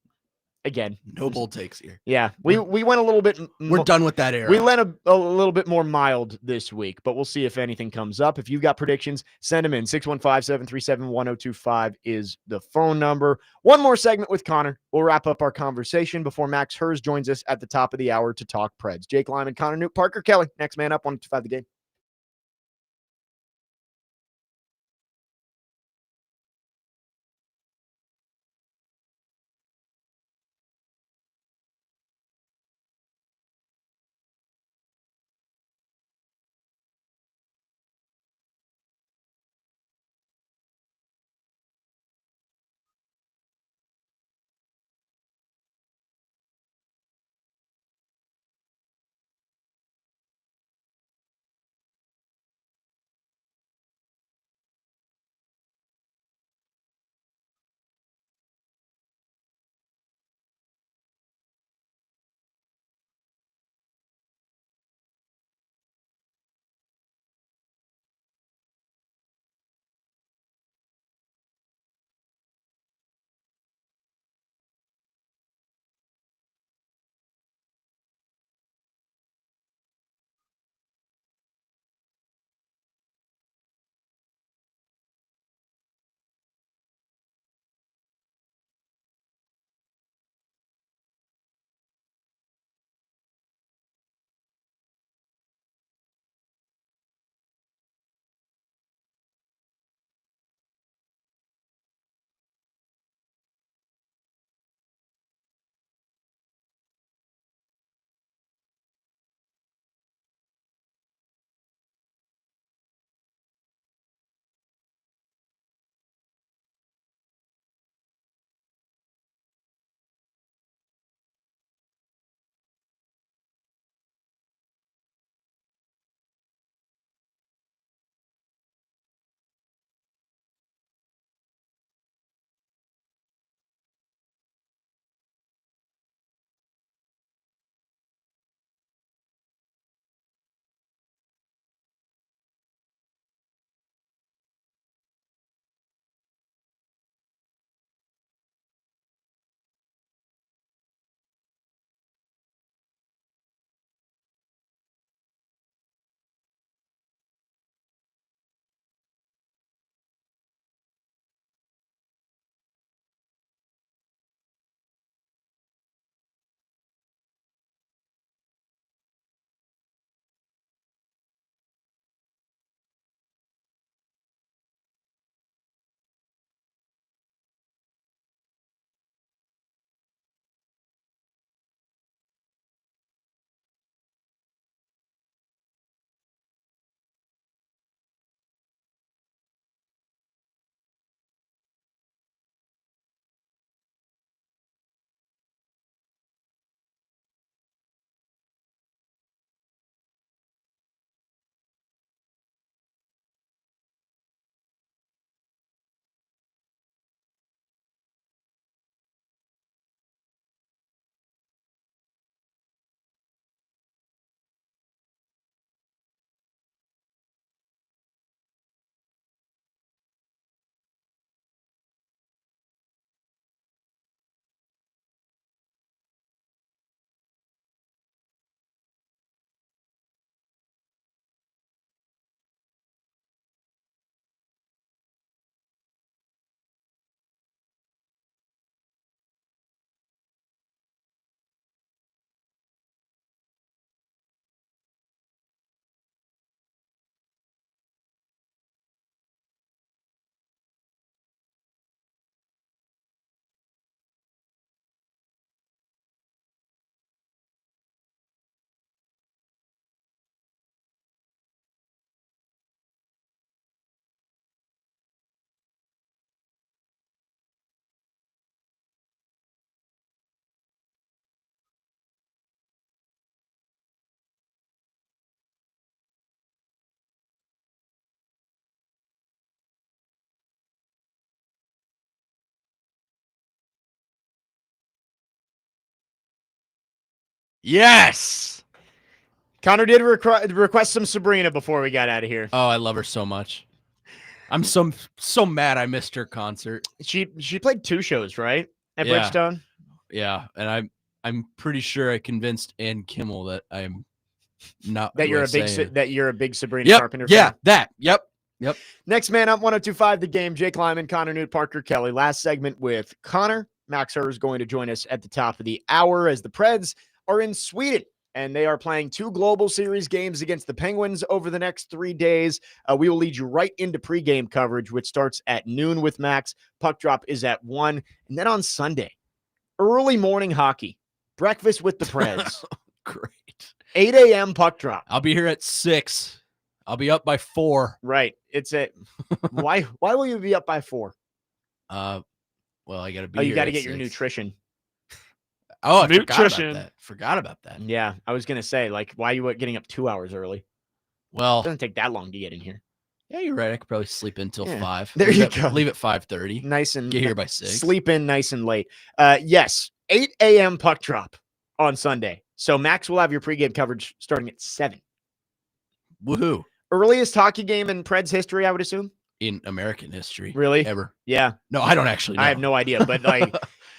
again, no bold takes here. Yeah, we went a little bit. We're done with that era. We went a little bit more mild this week, but we'll see if anything comes up. If you've got predictions, send them in. 615-737-1025 is the phone number. One more segment with Connor. We'll wrap up our conversation before Max Herz joins us at the top of the hour to talk Preds. Jake Lyman, Connor Newt, Parker Kelly. Next man up, 125 the game. Yes. Connor did request some Sabrina before we got out of here. Oh, I love her so much. I'm so mad I missed her concert. She played 2 shows, right? At Yeah. Bridgestone? Yeah, and I'm pretty sure I convinced Ann Kimmel that I'm not That who you're I a big say I am. that you're a big Sabrina Yep. Carpenter Yeah, fan. that. Yep. Next man up, 102.5 The Game. Jake Lyman, Connor Newt, Parker Kelly. Last segment with Connor. Max Herz is going to join us at the top of the hour as the Preds are in Sweden, and they are playing 2 Global Series games against the Penguins over the next 3 days. We will lead you right into pregame coverage, which starts at noon with Max. Puck drop is at 1. And then on Sunday, early morning hockey, breakfast with the Preds. Great. 8 a.m. puck drop. I'll be here at 6. I'll be up by 4. Right. It's at why will you be up by 4? Well, I gotta be. Oh, you here got to at get your 6. nutrition. Oh, I Nutrition. Forgot about that. Yeah, I was gonna say, like, why are you getting up 2 hours early? It Well, doesn't take that long to get in here. yeah, you're right. I could probably sleep until Yeah. 5. There you go. Leave at 5:30. Nice and Get here by 6. Sleep in nice and late. Yes, 8 a.m. puck drop on Sunday. So Max will have your pregame coverage starting at 7. Woohoo! Earliest hockey game in Preds history, I would assume. In American history, Really? ever? Yeah, No, I don't actually know. I have no idea, but like,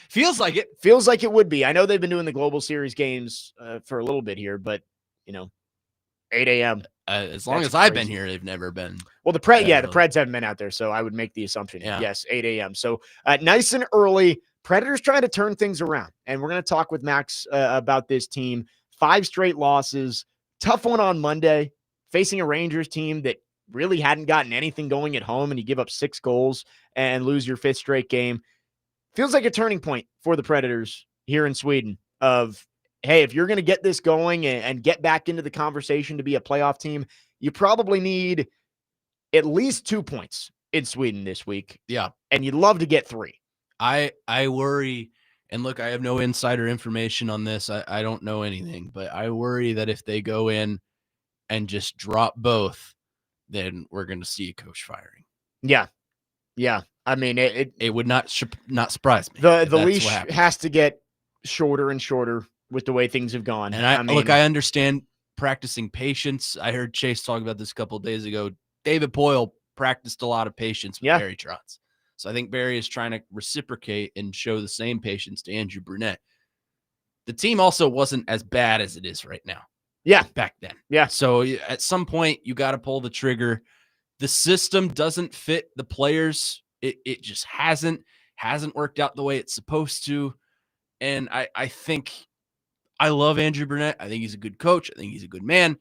Feels like it. feels like it would be. I know they've been doing the Global Series games for a little bit here, but 8 a.m. As long That's as I've been crazy. here, they've never been. Well, the Yeah, the Preds haven't been out there, so I would make the assumption. Yeah. Yes, 8 a.m. So nice and early. Predators trying to turn things around, and we're going to talk with Max about this team. 5 straight losses, tough one on Monday, facing a Rangers team that really hadn't gotten anything going at home, and you give up 6 goals and lose your 5th straight game. Feels like a turning point for the Predators here in Sweden of, hey, if you're going to get this going and get back into the conversation to be a playoff team, you probably need at least 2 points in Sweden this week. Yeah, And you'd love to get 3. I worry, and look, I have no insider information on this. I don't know anything, but I worry that if they go in and just drop both, then we're going to see a coach firing. Yeah. Yeah. I mean, It would not surprise me. the if that's leash what happens. has to get shorter and shorter with the way things have gone. And I understand practicing patience. I heard Chase talk about this a couple of days ago. David Poyle practiced a lot of patience with Yeah. Barry Trotz. So I think Barry is trying to reciprocate and show the same patience to Andrew Brunette. The team also wasn't as bad as it is right now. Yeah. Back then. Yeah. So at some point, you got to pull the trigger. The system doesn't fit the players. It just hasn't worked out the way it's supposed to. And I think I love Andrew Brunette. I think he's a good coach. I think he's a good man.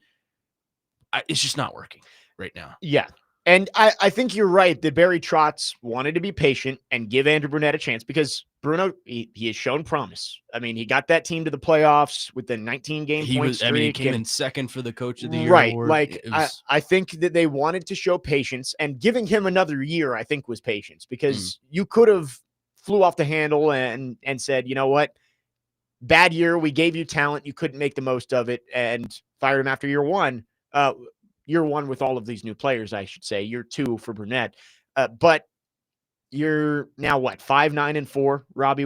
It's just not working right now. Yeah. And I think you're right that Barry Trotz wanted to be patient and give Andrew Brunette a chance because Bruno, he has shown promise. I mean, he got that team to the playoffs with the 19-game point streak. He came and- in second for the coach of the year. Right. award. Like, It was- I think that they wanted to show patience, and giving him another year, I think, was patience because you could have flew off the handle and said, you know what? Bad year. We gave you talent. You couldn't make the most of it and fired him after year 1. Year 1 with all of these new players, I should say. Year 2 for Brunette. But you're now what? 5-9-4. Robbie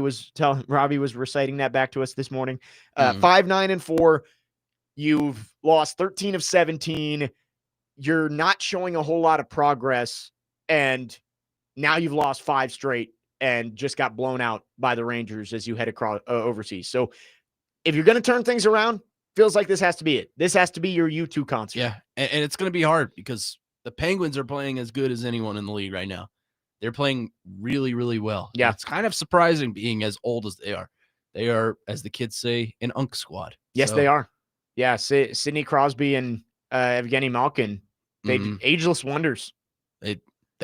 was reciting that back to us this morning. 5-9-4. You've lost 13 of 17. You're not showing a whole lot of progress. And now you've lost 5 straight and just got blown out by the Rangers as you head across overseas. So if you're going to turn things around, feels like this has to be it. This has to be your U2 concert. Yeah. And it's going to be hard because the Penguins are playing as good as anyone in the league right now. They're playing really, really well. Yeah. And it's kind of surprising being as old as they are. They are, as the kids say, an unk squad. Yes, So, they are. Yeah. Sidney Crosby and Evgeny Malkin, they ageless wonders. They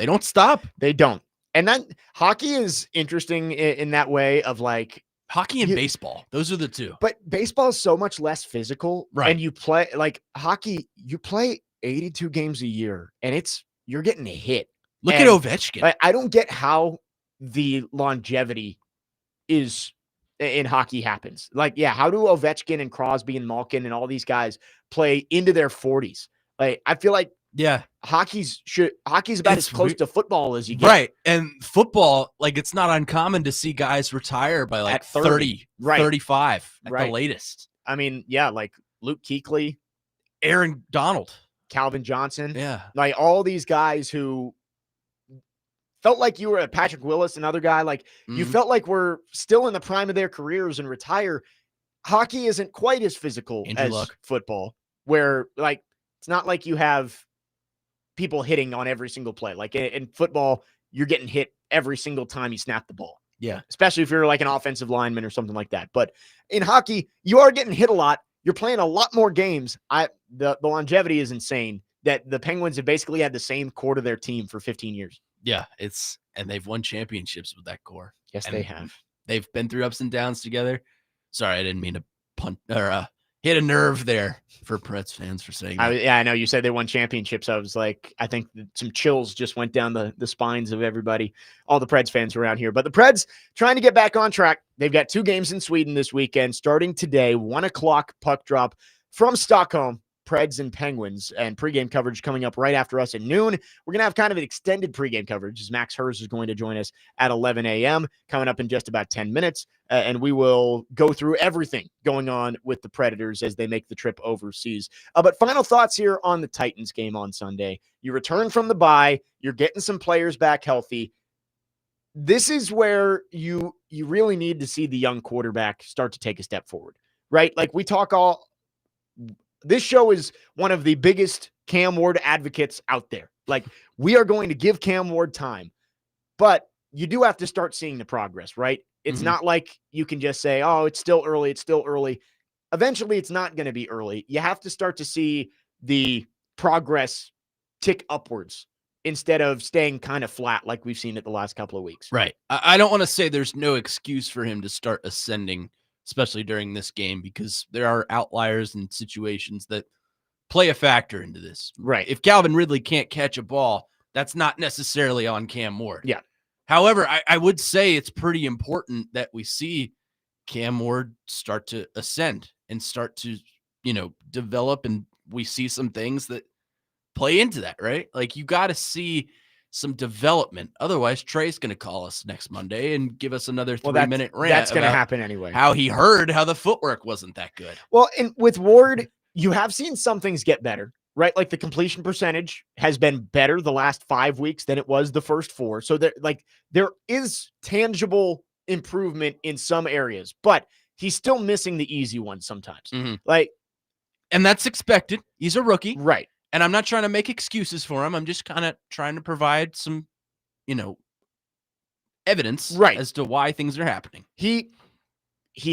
don't stop. They don't. And that hockey is interesting in that way of like, Hockey and baseball. Those are the two. but baseball is so much less physical. Right. And you play like hockey, you play 82 games a year and you're getting a hit. Look And at Ovechkin. I don't get how the longevity is in hockey happens. Like, yeah, how do Ovechkin and Crosby and Malkin and all these guys play into their 40s? Like, I feel like Yeah. hockey's about It's as close weird. to football as you get. Right. And football, like it's not uncommon to see guys retire by like At 30. 30, Right. 35 at Right. the latest. I mean, yeah, like Luke Kuechly, Aaron Donald. Calvin Johnson, Yeah. like all these guys who felt like you were Patrick Willis, another guy, like you Mhm. felt like we're still in the prime of their careers and retire. Hockey isn't quite as physical Andrew as Luck. football, where like it's not like you have people hitting on every single play. Like in football, you're getting hit every single time you snap the ball. Yeah. Especially if you're like an offensive lineman or something like that. But in hockey, you are getting hit a lot. You're playing a lot more games. The longevity is insane that the Penguins have basically had the same core to their team for 15 years. Yeah. And they've won championships with that core. Yes, And they have. They've been through ups and downs together. Sorry, I didn't mean to punt or hit a nerve there for Preds fans for saying that. I know you said they won championships. I was like, I think some chills just went down the spines of everybody, all the Preds fans around here. But the Preds trying to get back on track. They've got 2 games in Sweden this weekend, starting today, 1:00 puck drop from Stockholm. Preds and Penguins, and pregame coverage coming up right after us at noon. We're going to have kind of an extended pregame coverage as Max Herz is going to join us at 11 a.m. coming up in just about 10 minutes. And we will go through everything going on with the Predators as they make the trip overseas. But final thoughts here on the Titans game on Sunday. You return from the bye. You're getting some players back healthy. This is where you really need to see the young quarterback start to take a step forward, right? Like we talk all... This show is one of the biggest Cam Ward advocates out there. Like, we are going to give Cam Ward time, but you do have to start seeing the progress, right? It's not like you can just say, oh, it's still early. It's still early. Eventually, it's not going to be early. You have to start to see the progress tick upwards instead of staying kind of flat like we've seen it the last couple of weeks. Right. I don't want to say there's no excuse for him to start ascending, especially during this game, because there are outliers and situations that play a factor into this. Right. If Calvin Ridley can't catch a ball, that's not necessarily on Cam Ward. Yeah. However, I would say it's pretty important that we see Cam Ward start to ascend and start to, develop, and we see some things that play into that, right? Like you got to see some development. Otherwise, Trey's going to call us next Monday and give us another 3-minute rant. That's going to happen anyway. How he heard how the footwork wasn't that good. Well, and with Ward, you have seen some things get better, right? Like the completion percentage has been better the last 5 weeks than it was the first 4. So there is tangible improvement in some areas, but he's still missing the easy ones sometimes. And that's expected. He's a rookie. Right. And I'm not trying to make excuses for him. I'm just kind of trying to provide some, evidence as to why things are happening. He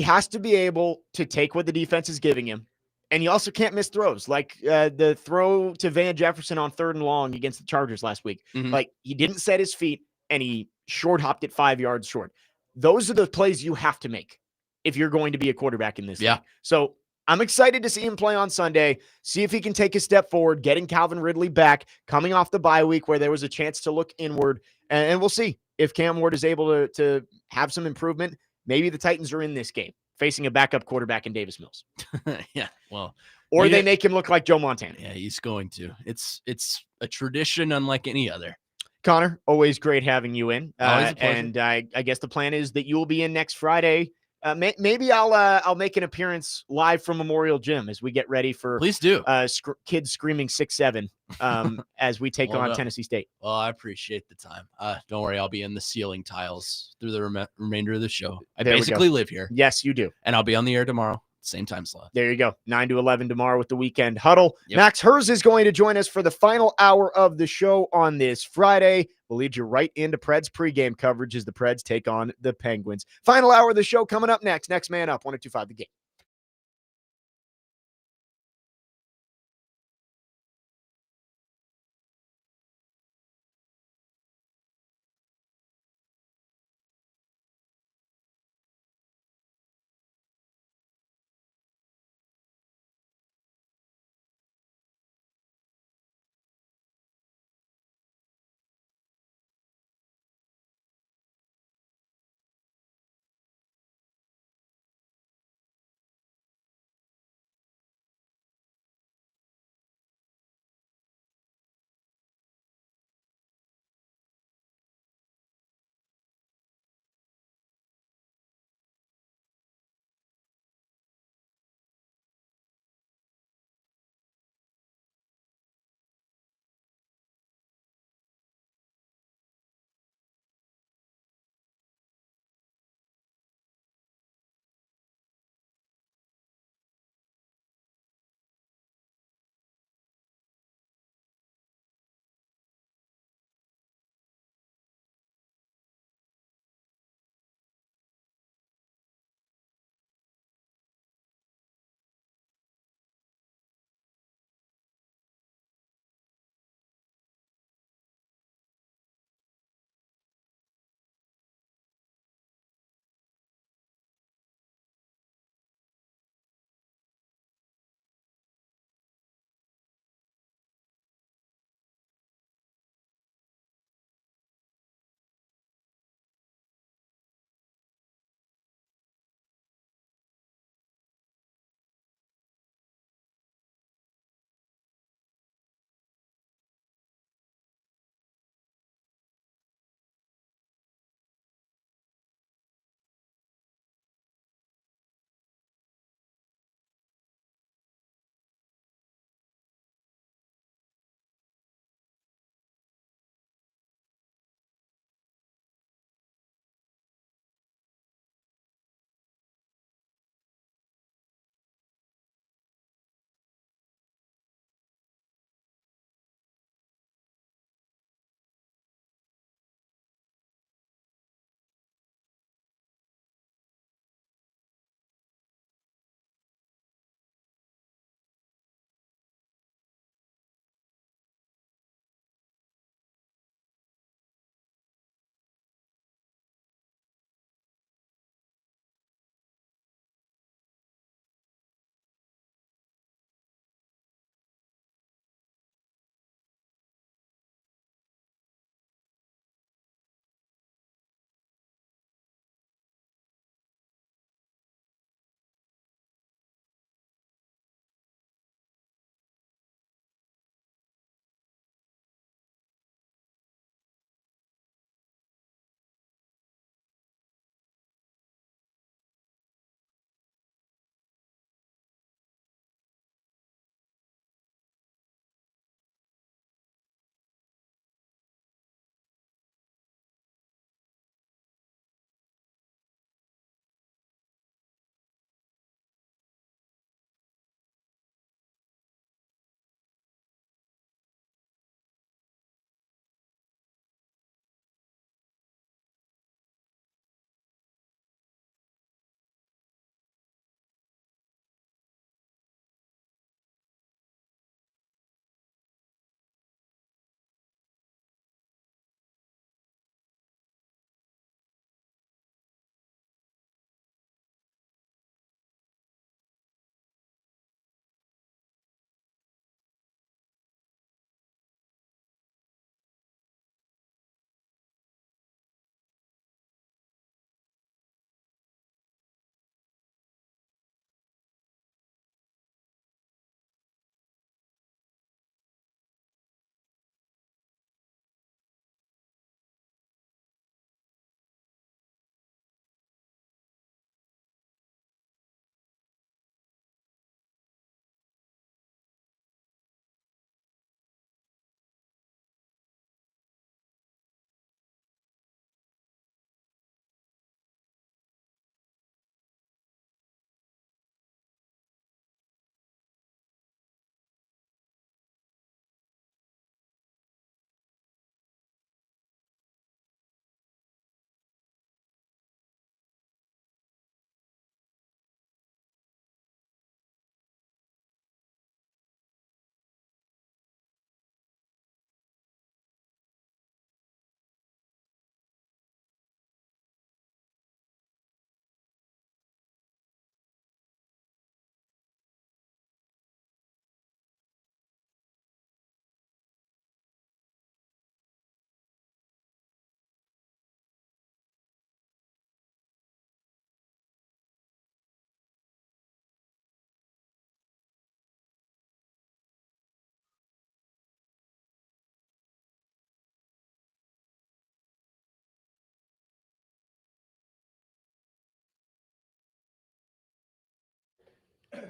has to be able to take what the defense is giving him. And you also can't miss throws, like the throw to Van Jefferson on 3rd and long against the Chargers last week. Like he didn't set his feet and he short hopped it 5 yards short. Those are the plays you have to make if you're going to be a quarterback in this league. So I'm excited to see him play on Sunday, see if he can take a step forward, getting Calvin Ridley back, coming off the bye week where there was a chance to look inward. And we'll see if Cam Ward is able to have some improvement. Maybe the Titans are in this game facing a backup quarterback in Davis Mills. Yeah, well. Or they make him look like Joe Montana. Yeah, he's going to. It's a tradition unlike any other. Connor, always great having you in. Always a pleasure. And I guess the plan is that you will be in next Friday. Maybe I'll make an appearance live from Memorial Gym as we get ready for Please do. Kids screaming 6-7 as we take on Tennessee State. Well, I appreciate the time. Don't worry, I'll be in the ceiling tiles through the remainder of the show. I basically live here. Yes, you do. And I'll be on the air tomorrow. Same time slot. There you go. 9 to 11 tomorrow with the weekend huddle. Yep. Max Herz is going to join us for the final hour of the show on this Friday. We'll lead you right into Preds pregame coverage as the Preds take on the Penguins. Final hour of the show coming up next. Next man up, 102.5 The Game.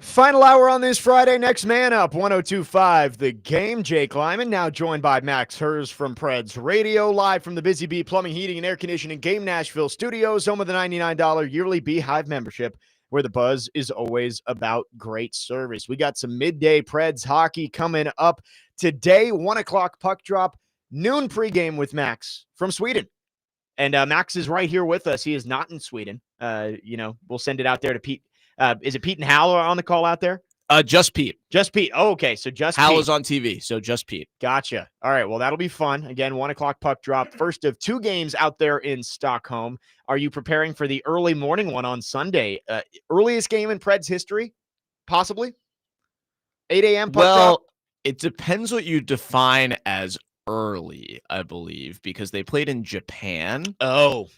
Final hour on this Friday. Next man up, 102.5 The Game. Jake Lyman, now joined by Max Herz from Preds Radio, live from the Busy Bee Plumbing, Heating, and Air Conditioning Game Nashville studios, home of the $99 yearly Beehive membership, where the buzz is always about great service. We got some midday Preds hockey coming up today, 1 o'clock puck drop, noon pregame with Max from Sweden. And Max is right here with us. He is not in Sweden. We'll send it out there to Pete. Is it Pete and Hal are on the call out there? Just Pete. Just Pete. Oh, okay. So just Hal Pete. is on TV, so just Pete. Gotcha. All right. Well, that'll be fun. Again, 1 o'clock puck drop. First of 2 games out there in Stockholm. Are you preparing for the early morning one on Sunday? Earliest game in Preds history? Possibly? 8 a.m. puck drop? It depends what you define as early, I believe, because they played in Japan. Oh.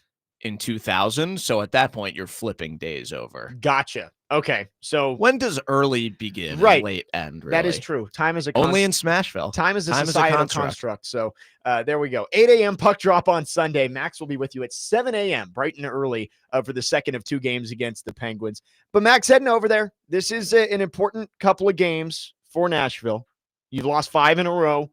In 2000. So at that point, you're flipping days over. Gotcha. Okay. So when does early begin? Right. And late end, really? That is true. Time is only in Smashville. Time is a societal construct. So there we go. 8 a.m. puck drop on Sunday. Max will be with you at 7 a.m. bright and early for the second of 2 games against the Penguins. But Max, heading over there. This is an important couple of games for Nashville. You've lost 5 in a row.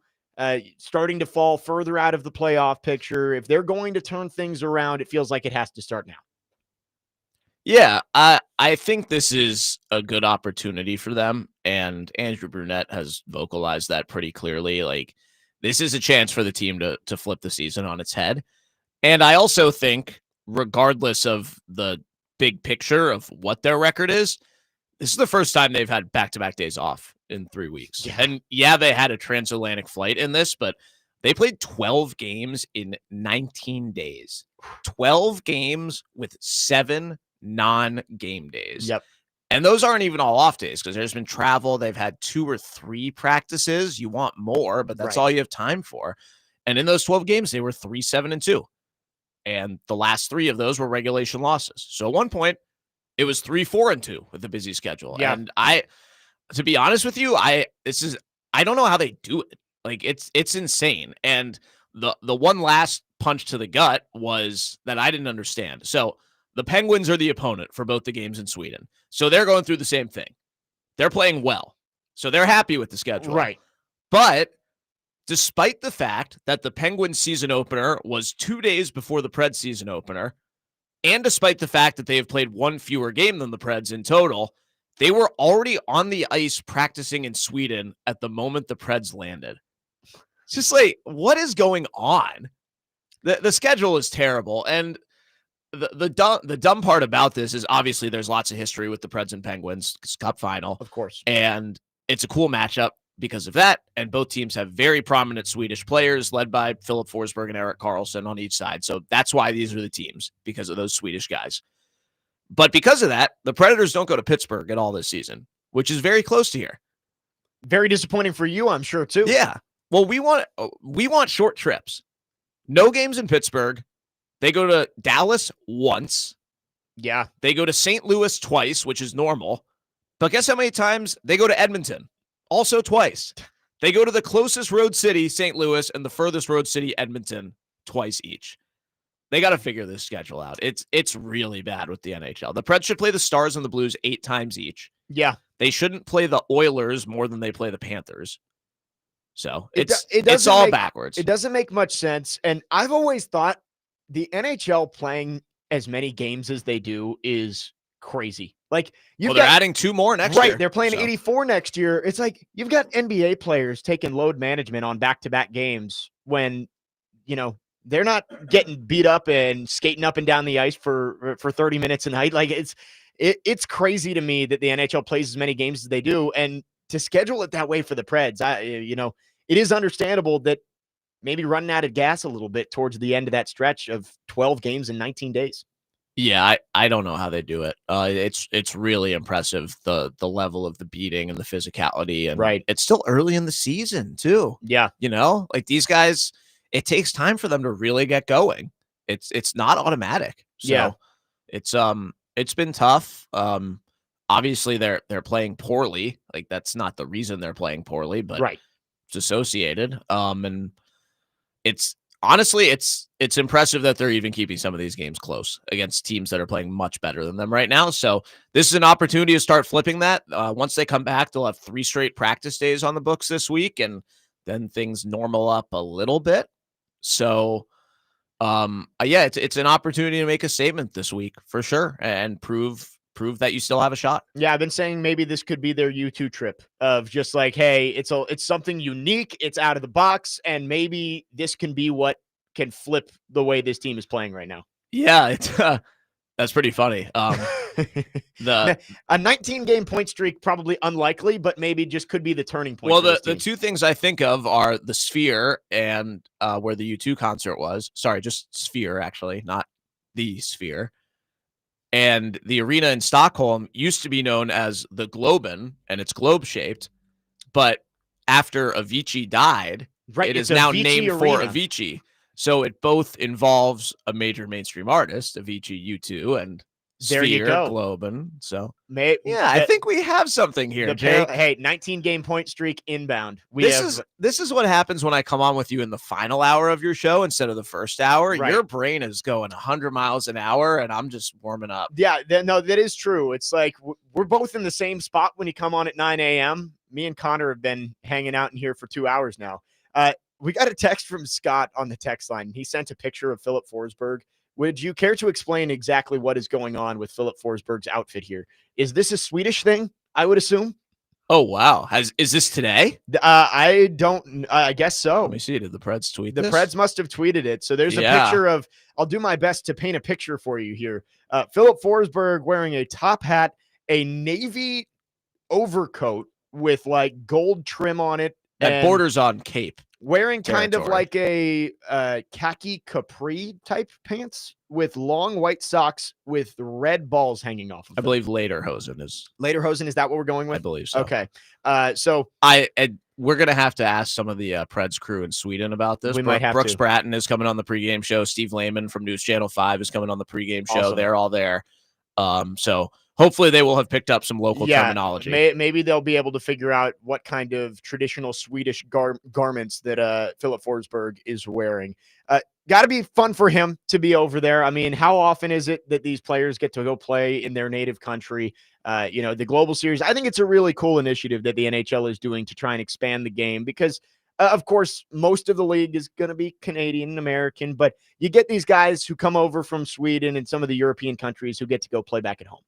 Starting to fall further out of the playoff picture. If they're going to turn things around, it feels like it has to start now. Yeah, I think this is a good opportunity for them, and Andrew Brunette has vocalized that pretty clearly. Like, this is a chance for the team to flip the season on its head. And I also think, regardless of the big picture of what their record is, this is the first time they've had back-to-back days off in 3 weeks. Yeah. And yeah, they had a transatlantic flight in this, but they played 12 games in 19 days. 12 games with 7 non-game days. Yep. And those aren't even all off days because there's been travel. They've had 2 or 3 practices. You want more, but that's all you have time for. And in those 12 games, they were 3-7-2. And the last 3 of those were regulation losses. So at one point, it was 3-4-2 with a busy schedule. Yeah. And to be honest with you, I don't know how they do it. Like, it's insane. And the one last punch to the gut was that I didn't understand. So the Penguins are the opponent for both the games in Sweden. So they're going through the same thing. They're playing well. So they're happy with the schedule. Right. But despite the fact that the Penguins season opener was 2 days before the Preds season opener, and despite the fact that they have played 1 fewer game than the Preds in total, they were already on the ice practicing in Sweden at the moment the Preds landed. It's just like, what is going on? The schedule is terrible. And the dumb part about this is obviously there's lots of history with the Preds and Penguins. It's Cup final. Of course. And it's a cool matchup because of that. And both teams have very prominent Swedish players led by Philip Forsberg and Erik Karlsson on each side. So that's why these are the teams, because of those Swedish guys. But because of that, the Predators don't go to Pittsburgh at all this season, which is very close to here. Very disappointing for you, I'm sure, too. Yeah. Well, we want short trips. No games in Pittsburgh. They go to Dallas once. Yeah. They go to St. Louis twice, which is normal. But guess how many times they go to Edmonton? Also twice. They go to the closest road city, St. Louis, and the furthest road city, Edmonton, twice each. They got to figure this schedule out. It's really bad with the NHL. The Preds should play the Stars and the Blues 8 times each. Yeah. They shouldn't play the Oilers more than they play the Panthers. So it's doesn't all make- backwards. It doesn't make much sense. And I've always thought the NHL playing as many games as they do is crazy. Like, they're adding 2 more next year. Right. They're playing 84 next year. It's like you've got NBA players taking load management on back-to-back games when, they're not getting beat up and skating up and down the ice for 30 minutes a night. Like, it's crazy to me that the NHL plays as many games as they do. And to schedule it that way for the Preds, it is understandable that maybe running out of gas a little bit towards the end of that stretch of 12 games in 19 days. Yeah, I don't know how they do it. It's really impressive, the level of the beating and the physicality. And right. It's still early in the season, too. Yeah. Like these guys, it takes time for them to really get going. It's not automatic. So yeah. It's been tough. Obviously they're playing poorly. Like, that's not the reason they're playing poorly, but right. it's associated. And honestly, it's impressive that they're even keeping some of these games close against teams that are playing much better than them right now. So this is an opportunity to start flipping that. Once they come back, they'll have 3 straight practice days on the books this week, and then things normal up a little bit. So, yeah, it's an opportunity to make a statement this week for sure and prove that you still have a shot. Yeah, I've been saying maybe this could be their U2 trip of just like, hey, it's something unique, it's out of the box, and maybe this can be what can flip the way this team is playing right now. Yeah, it's that's pretty funny. The A 19-game point streak probably unlikely, but maybe just could be the turning point. Well, for this the team. 2 things I think of are the Sphere and where the U2 concert was. Sorry, just Sphere, actually, not the Sphere. And the arena in Stockholm used to be known as the Globen, and it's globe-shaped. But after Avicii died, Right, it it's is now Avicii named for Arena. Avicii. So it both involves a major mainstream artist, Avicii, U2, and There you Sphere, go. Globen. So Yeah, I think we have something here, Jake. Hey, 19-game point streak inbound. This is what happens when I come on with you in the final hour of your show instead of the first hour. Right. Your brain is going 100 miles an hour, and I'm just warming up. Yeah, no, that is true. It's like we're both in the same spot when you come on at 9 a.m. Me and Connor have been hanging out in here for 2 hours now. We got a text from Scott on the text line. He sent a picture of Philip Forsberg. Would you care to explain exactly what is going on with Philip Forsberg's outfit here? Is this a Swedish thing, I would assume? Oh, wow. Is this today? I don't. I guess so. Let me see. Did the Preds tweet The this? Preds must have tweeted it. So there's a Yeah. picture of, I'll do my best to paint a picture for you here. Philip Forsberg wearing a top hat, a navy overcoat with like gold trim on it. That and borders on Cape. wearing kind of territory. like a khaki capri type pants with long white socks with red balls hanging off of I them. believe Lederhosen is. Lederhosen, is that what we're going I with? believe so. Okay. So We're gonna have to ask some of the Preds crew in Sweden about this. We might have Brooks to. Bratton is coming on the pregame show. Steve Lehman from News Channel 5 is coming on the pregame show. Awesome. They're all there. So hopefully they will have picked up some local terminology. Maybe they'll be able to figure out what kind of traditional Swedish garments that Philip Forsberg is wearing. Got to be fun for him to be over there. I mean, how often is it that these players get to go play in their native country? The Global Series. I think it's a really cool initiative that the NHL is doing to try and expand the game because, of course, most of the league is going to be Canadian and American, but you get these guys who come over from Sweden and some of the European countries who get to go play back at home.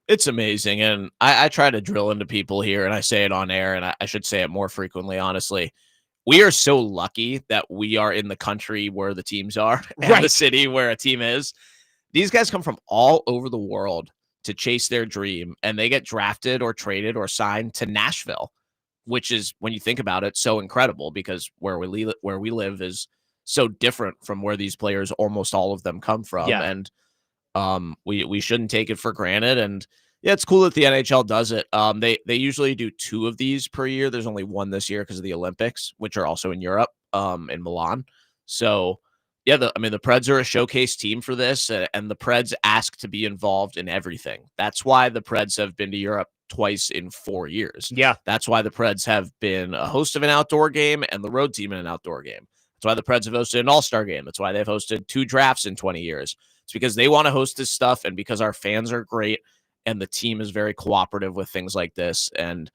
It's amazing. And I try to drill into people here, and I say it on air, and I should say it more frequently, honestly. We are so lucky that we are in the country where the teams are and the city where a team is. These guys come from all over the world to chase their dream, and they get drafted or traded or signed to Nashville, which is, when you think about it, so incredible because where we live is so different from where these players, almost all of them, come from. Yeah. And we shouldn't take it for granted. And yeah, it's cool that the NHL does it. They usually do 2 of these per year. There's only 1 this year because of the Olympics, which are also in Europe, in Milan. So yeah, the Preds are a showcase team for this, and the Preds ask to be involved in everything. That's why the Preds have been to Europe twice in 4 years. Yeah. That's why the Preds have been a host of an outdoor game and the road team in an outdoor game. That's why the Preds have hosted an all-star game. That's why they've hosted 2 drafts in 20 years. It's because they want to host this stuff and because our fans are great and the team is very cooperative with things like this. And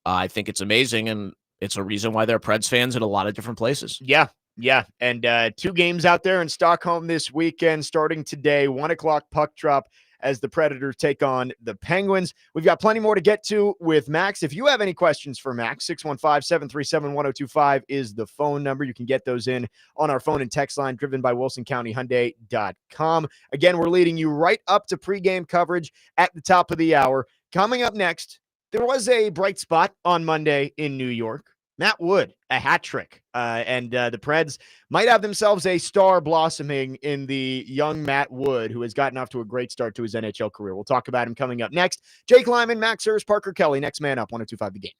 I think it's amazing, and it's a reason why they're Preds fans in a lot of different places. Yeah. Yeah. And 2 games out there in Stockholm this weekend, starting today, 1:00 puck drop as the Predators take on the Penguins. We've got plenty more to get to with Max. If you have any questions for Max, 615-737-1025 is the phone number. You can get those in on our phone and text line driven by WilsonCountyHyundai.com. Again, we're leading you right up to pregame coverage at the top of the hour. Coming up next, there was a bright spot on Monday in New York. Matt Wood, a hat trick. And the Preds might have themselves a star blossoming in the young Matt Wood, who has gotten off to a great start to his NHL career. We'll talk about him coming up next. Jake Lyman, Max Hurst, Parker Kelly, next man up, 102.5 The Game.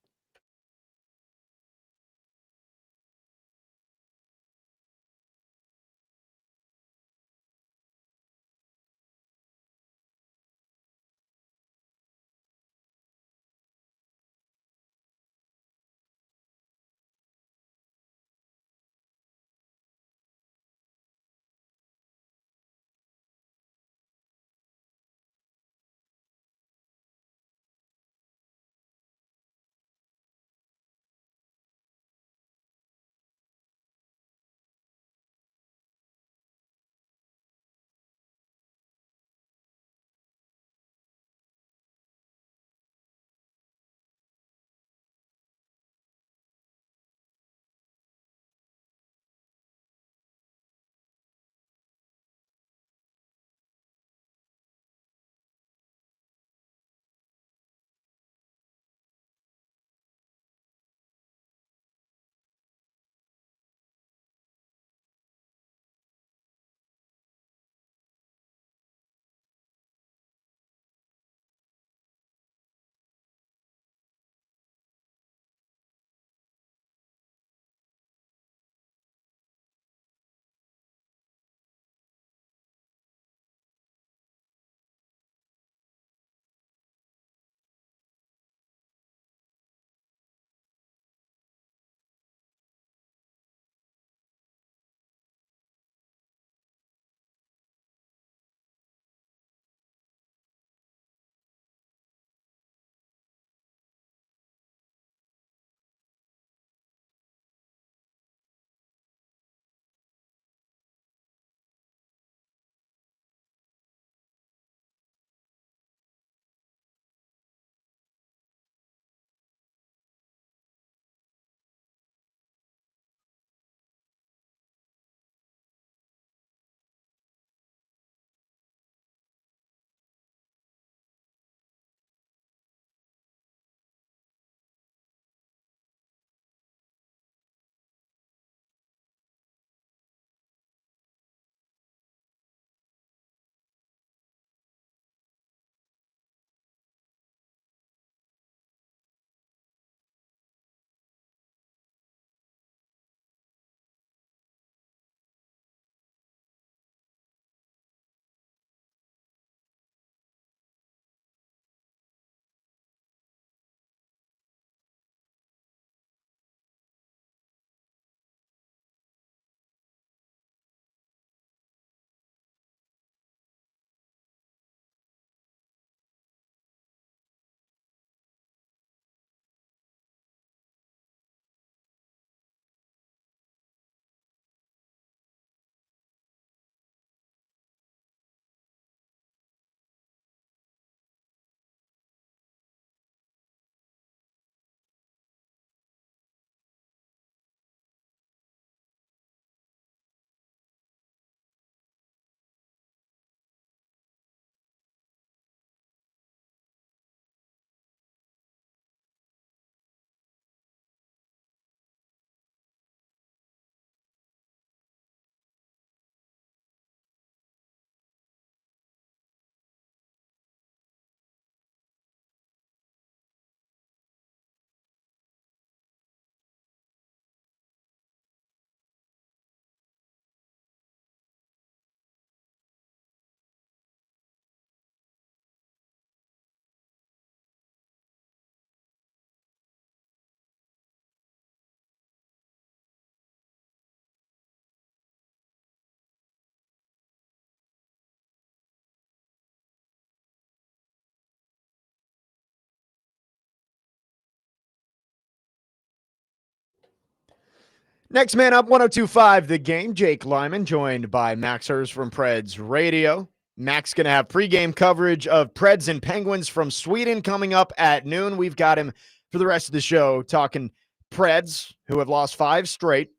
Next man up, 102.5 The Game. Jake Lyman, joined by Max Herz from Preds Radio. Max going to have pregame coverage of Preds and Penguins from Sweden coming up at noon. We've got him for the rest of the show talking Preds, who have lost 5 straight,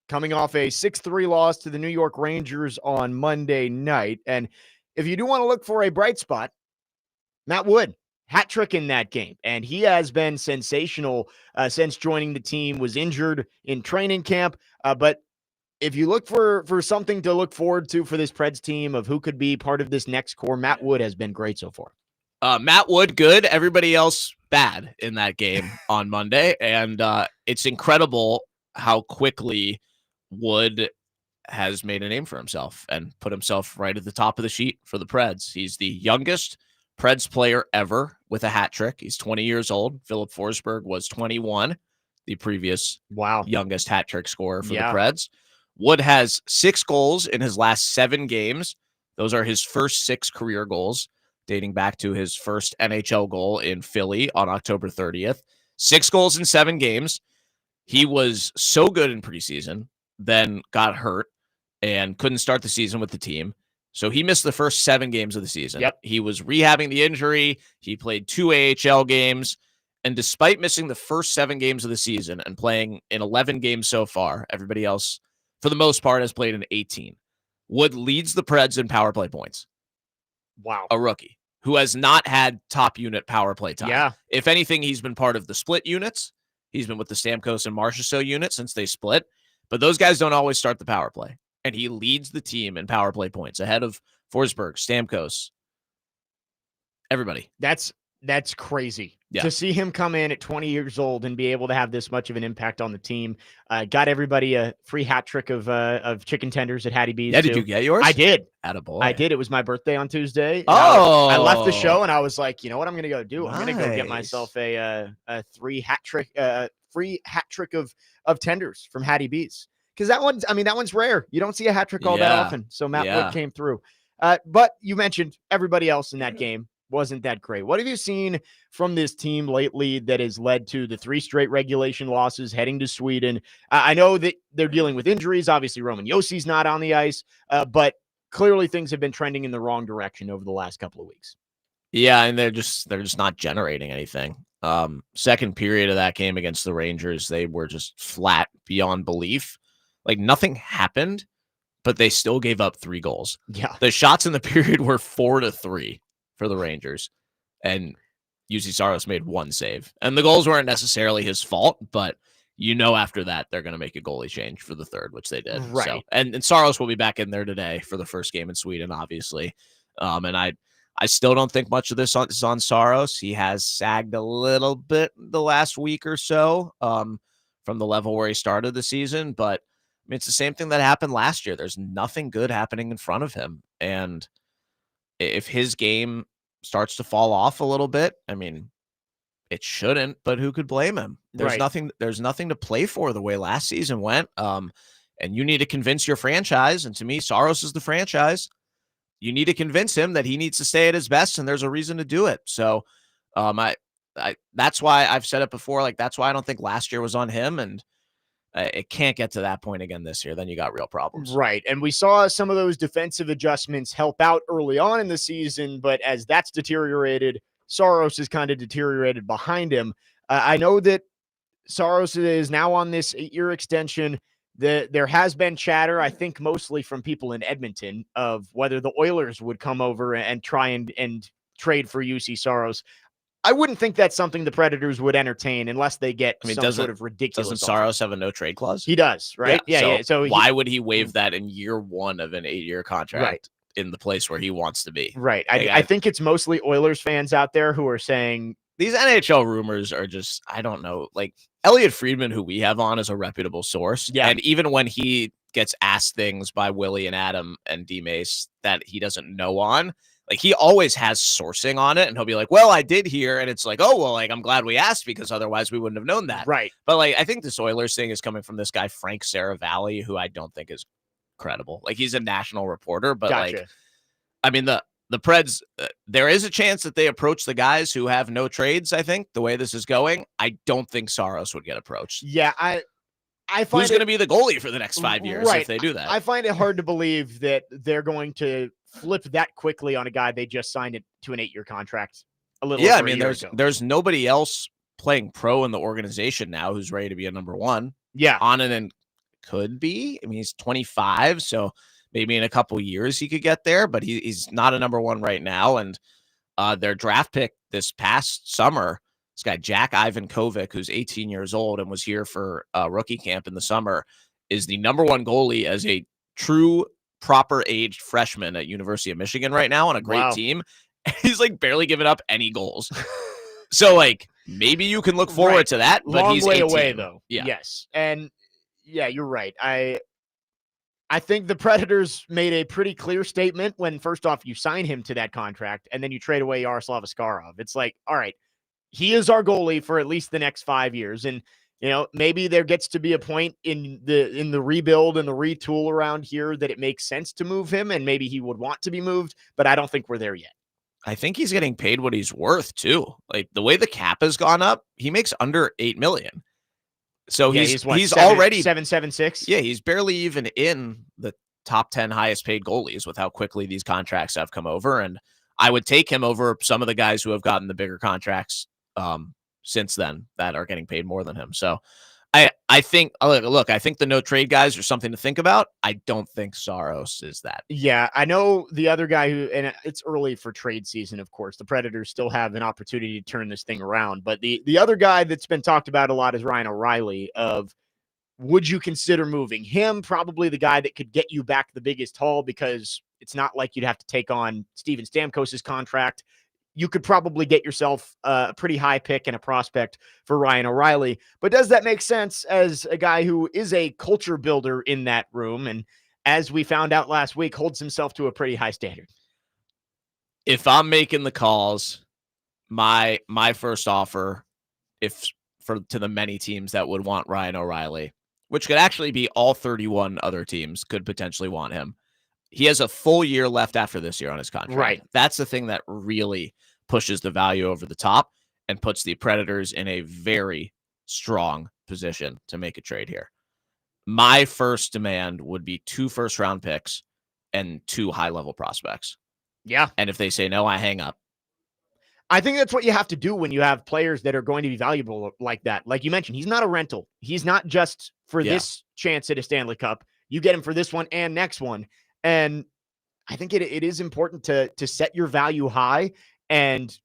coming off a 6-3 loss to the New York Rangers on Monday night. And if you do want to look for a bright spot, Matt Wood, hat trick in that game. And he has been sensational since joining the team, was injured in training camp. But if you look for something to look forward to for this Preds team of who could be part of this next core, Matt Wood has been great so far. Matt Wood, good. Everybody else, bad in that game on Monday. And it's incredible how quickly Wood has made a name for himself and put himself right at the top of the sheet for the Preds. He's the youngest Preds player ever with a hat trick. He's 20 years old. Philip Forsberg was 21, the previous youngest hat trick scorer for the Preds. Wood has 6 goals in his last 7 games. Those are his first 6 career goals, dating back to his first NHL goal in Philly on October 30th. 6 goals in 7 games. He was so good in preseason, then got hurt and couldn't start the season with the team. So he missed the first 7 games of the season. He was rehabbing the injury. He played 2 AHL games. And despite missing the first 7 games of the season and playing in 11 games so far, everybody else, for the most part, has played in 18. Wood leads the Preds in power play points. Wow. A rookie who has not had top unit power play time. Yeah. If anything, he's been part of the split units. He's been with the Stamkos and Marchessault unit since they split. But those guys don't always start the power play. And he leads the team in power play points ahead of Forsberg, Stamkos, everybody. That's crazy to see him come in at 20 years old and be able to have this much of an impact on the team. Got everybody a free hat trick of chicken tenders at Hattie B's. Yeah, did you get yours? I did. Attaboy. I did. It was my birthday on Tuesday. Oh, I left the show and I was like, you know what I'm going to go do? I'm going to go get myself a free hat trick of tenders from Hattie B's. Because that one's rare. You don't see a hat trick all that often. So Matt Wood came through. But you mentioned everybody else in that game wasn't that great. What have you seen from this team lately that has led to the 3 straight regulation losses heading to Sweden? I know that they're dealing with injuries. Obviously, Roman Yossi's not on the ice, but clearly things have been trending in the wrong direction over the last couple of weeks. Yeah, and they're just not generating anything. Second period of that game against the Rangers, they were just flat beyond belief. Like nothing happened, but they still gave up 3 goals. Yeah. The shots in the period were 4-3 for the Rangers, and UC Saros made 1 save. And the goals weren't necessarily his fault, but after that, they're going to make a goalie change for the third, which they did. Right. So, and Saros will be back in there today for the first game in Sweden, obviously. And I still don't think much of this is on Saros. He has sagged a little bit the last week or so from the level where he started the season, but it's the same thing that happened last year. There's nothing good happening in front of him. And if his game starts to fall off a little bit, it shouldn't, but who could blame him? There's nothing to play for the way last season went. And you need to convince your franchise. And to me, Saros is the franchise. You need to convince him that he needs to stay at his best, and there's a reason to do it. So that's why I've said it before. Like, that's why I don't think last year was on him. And it can't get to that point again this year. Then you got real problems. Right. And we saw some of those defensive adjustments help out early on in the season, but as that's deteriorated, Saros has kind of deteriorated behind him. I know that Saros is now on this 8-year extension. There has been chatter, I think mostly from people in Edmonton, of whether the Oilers would come over and try and trade for UC Saros. I wouldn't think that's something the Predators would entertain unless they get some sort of ridiculous. Doesn't Saros have a no trade clause? He does, right? Yeah. So why would he waive that in year 1 of an 8-year contract in the place where he wants to be? Right. I think it's mostly Oilers fans out there who are saying these NHL rumors are just, I don't know. Like Elliot Friedman, who we have on, is a reputable source. Yeah. And even when he gets asked things by Willie and Adam and D Mace that he doesn't know on, like he always has sourcing on it, and he'll be like, well, I did hear. And it's like, oh, well, like, I'm glad we asked because otherwise we wouldn't have known that. Right. But like, I think this Oilers thing is coming from this guy, Frank Saravalli, who I don't think is credible. Like he's a national reporter, but like, the Preds, there is a chance that they approach the guys who have no trades. I think the way this is going, I don't think Saros would get approached. Yeah. I find who's going to be the goalie for the next 5 years right. if they do that? I find it hard to believe that they're going to flip that quickly on a guy they just signed it to an 8-year contract a little over a year ago. There's nobody else playing pro in the organization now who's ready to be a number one. Yeah. Onanen could be. I mean, he's 25, so maybe in a couple years he could get there, but he's not a number one right now. And their draft pick this past summer, this guy, Jack Ivankovic, who's 18 years old and was here for rookie camp in the summer, is the number one goalie as a true proper aged freshman at University of Michigan right now on a great team. He's like barely given up any goals. So like maybe you can look forward to that, but long he's way 18. away though. Yeah. Yes. And yeah, you're right. I think the Predators made a pretty clear statement when first off you sign him to that contract and then you trade away Yaroslav Askarov. It's like, all right, he is our goalie for at least the next 5 years. And you know, maybe there gets to be a point in the rebuild and the retool around here that it makes sense to move him, and maybe he would want to be moved, but I don't think we're there yet. I think he's getting paid what he's worth too. Like the way the cap has gone up, he makes under $8 million. So yeah, he's what, already 776. Yeah, he's barely even in the top 10 highest paid goalies with how quickly these contracts have come over. And I would take him over some of the guys who have gotten the bigger contracts since then that are getting paid more than him. So I think, look, I think the no trade guys are something to think about. I don't think Saros is that. Yeah, I know the other guy who, and it's early for trade season, of course. The Predators still have an opportunity to turn this thing around. But the other guy that's been talked about a lot is Ryan O'Reilly. Would you consider moving him? Probably the guy that could get you back the biggest haul, because it's not like you'd have to take on Steven Stamkos's contract. You could probably get yourself a pretty high pick and a prospect for Ryan O'Reilly. But does that make sense as a guy who is a culture builder in that room? And as we found out last week, holds himself to a pretty high standard. If I'm making the calls, my first offer, to the many teams that would want Ryan O'Reilly, which could actually be all 31 other teams could potentially want him. He has a full year left after this year on his contract. Right. That's the thing that really pushes the value over the top and puts the Predators in a very strong position to make a trade here. My first demand would be 2 first-round picks and 2 high-level prospects. Yeah. And if they say no, I hang up. I think that's what you have to do when you have players that are going to be valuable like that. Like you mentioned, he's not a rental. He's not just for this chance at a Stanley Cup. You get him for this one and next one. And I think it is important to set your value high and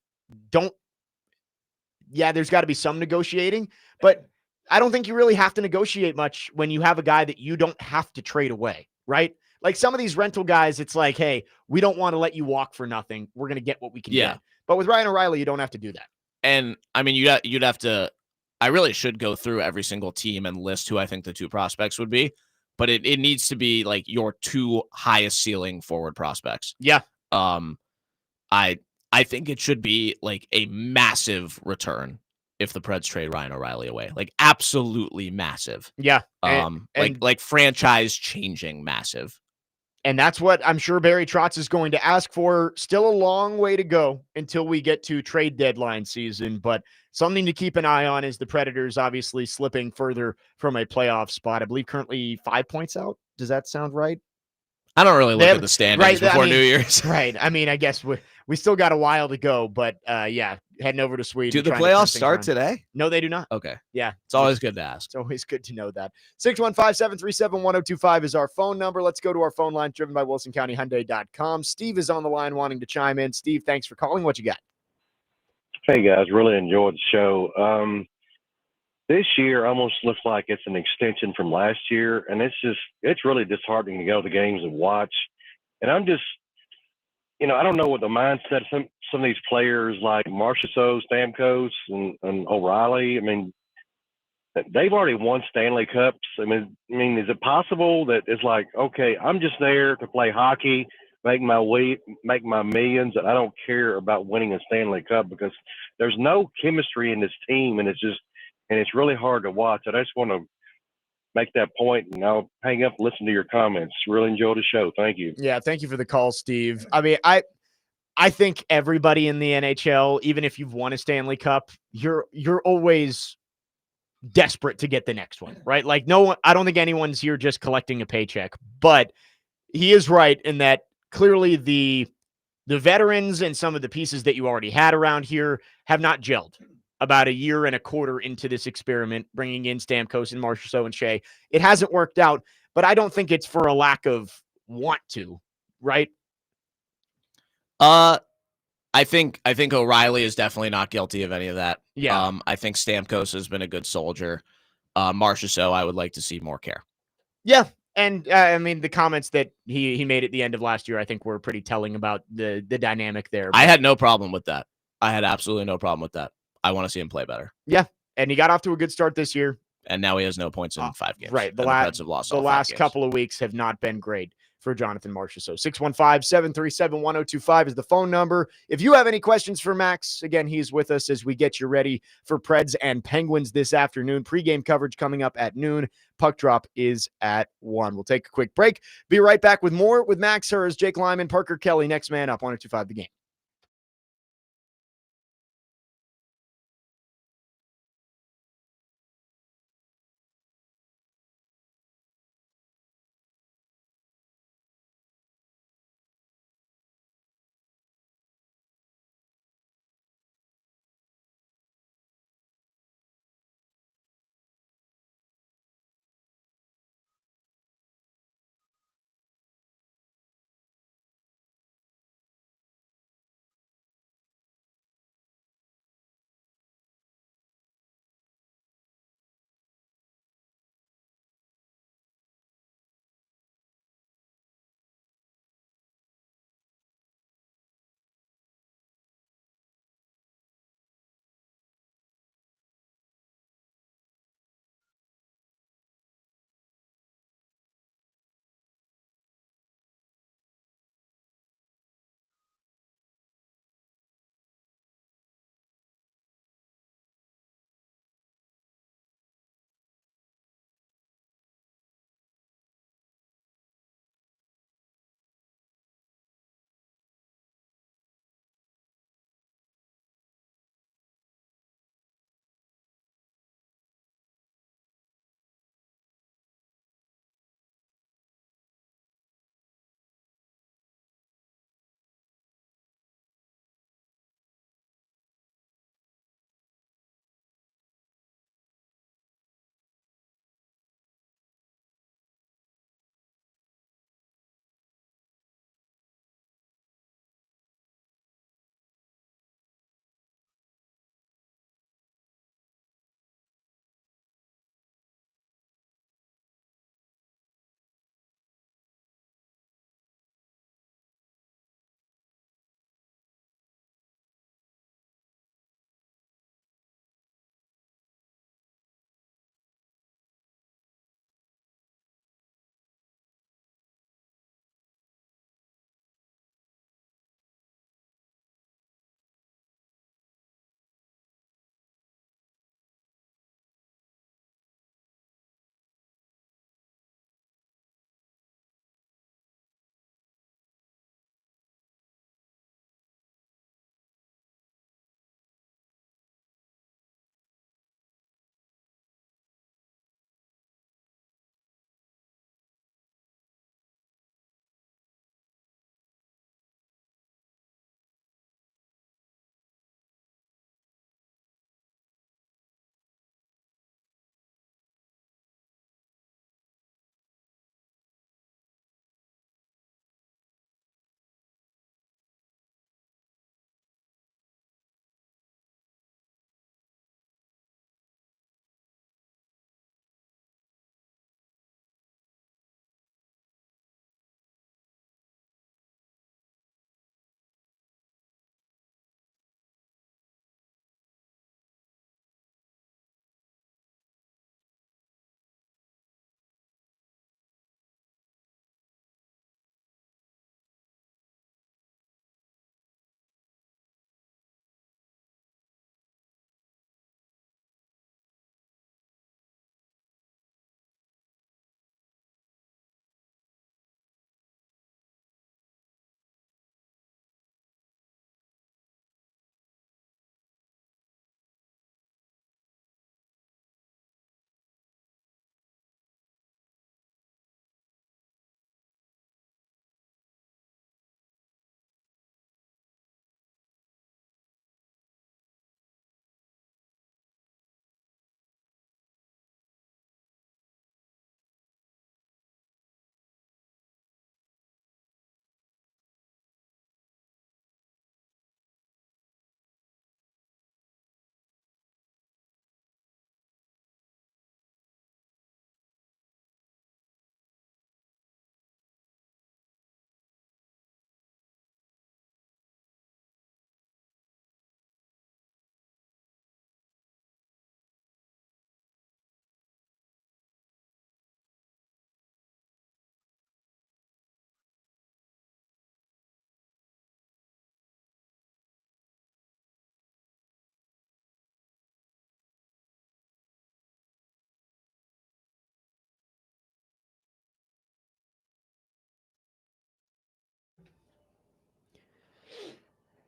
there's got to be some negotiating, but I don't think you really have to negotiate much when you have a guy that you don't have to trade away, right? Like some of these rental guys, it's like, hey, we don't want to let you walk for nothing. We're going to get what we can get. But with Ryan O'Reilly, you don't have to do that. And I mean, you'd have to, I really should go through every single team and list who I think the 2 prospects would be. But it needs to be like your 2 highest ceiling forward prospects. Yeah. I think it should be like a massive return if the Preds trade Ryan O'Reilly away. Like absolutely massive. Yeah. Like franchise changing massive. And that's what I'm sure Barry Trotz is going to ask for. Still a long way to go until we get to trade deadline season, but something to keep an eye on is the Predators obviously slipping further from a playoff spot. I believe currently 5 points out. Does that sound right? I don't really look at the standings before New Year's. Right. I mean, I guess we still got a while to go, but heading over to Sweden. Do the playoffs start today? No, they do not. Okay. Yeah. It's always good to ask. It's always good to know that. 615-737-1025 is our phone number. Let's go to our phone line driven by WilsonCountyHyundai.com. Steve is on the line wanting to chime in. Steve, thanks for calling. What you got? Hey, guys. Really enjoyed the show. This year almost looks like it's an extension from last year, and it's really disheartening to go to the games and watch. And I'm just, I don't know what the mindset of some of these players like Marchessault, Stamkos, and O'Reilly. I mean, they've already won Stanley Cups. I mean, is it possible that it's like, okay, I'm just there to play hockey, make my millions, and I don't care about winning a Stanley Cup, because there's no chemistry in this team, and it's really hard to watch. And I just want to make that point, and I'll hang up and listen to your comments. Really enjoy the show. Thank you. Yeah, thank you for the call, Steve. I mean, I think everybody in the NHL, even if you've won a Stanley Cup, you're always desperate to get the next one, right? Like no one, I don't think anyone's here just collecting a paycheck, but he is right in that clearly the veterans and some of the pieces that you already had around here have not gelled about a year and a quarter into this experiment, bringing in Stamkos and Marchessault and Shea. It hasn't worked out, but I don't think it's for a lack of want to, right? I think O'Reilly is definitely not guilty of any of that. Yeah. I think Stamkos has been a good soldier. Marchessault, I would like to see more care. Yeah. And I mean, the comments that he made at the end of last year, I think were pretty telling about the dynamic there. I had no problem with that. I had absolutely no problem with that. I want to see him play better. Yeah. And he got off to a good start this year. And now he has no points in 5 games. Right. The Preds have lost the all 5 last games. couple of weeks have not been great for Jonathan Marchessault. 615-737-1025 is the phone number. If you have any questions for Max, again, he's with us as we get you ready for Preds and Penguins this afternoon. Pre-game coverage coming up at noon. Puck drop is at 1. We'll take a quick break. Be right back with more with Max Herz, Jake Lyman, Parker Kelly. Next man up, 1025 The Game.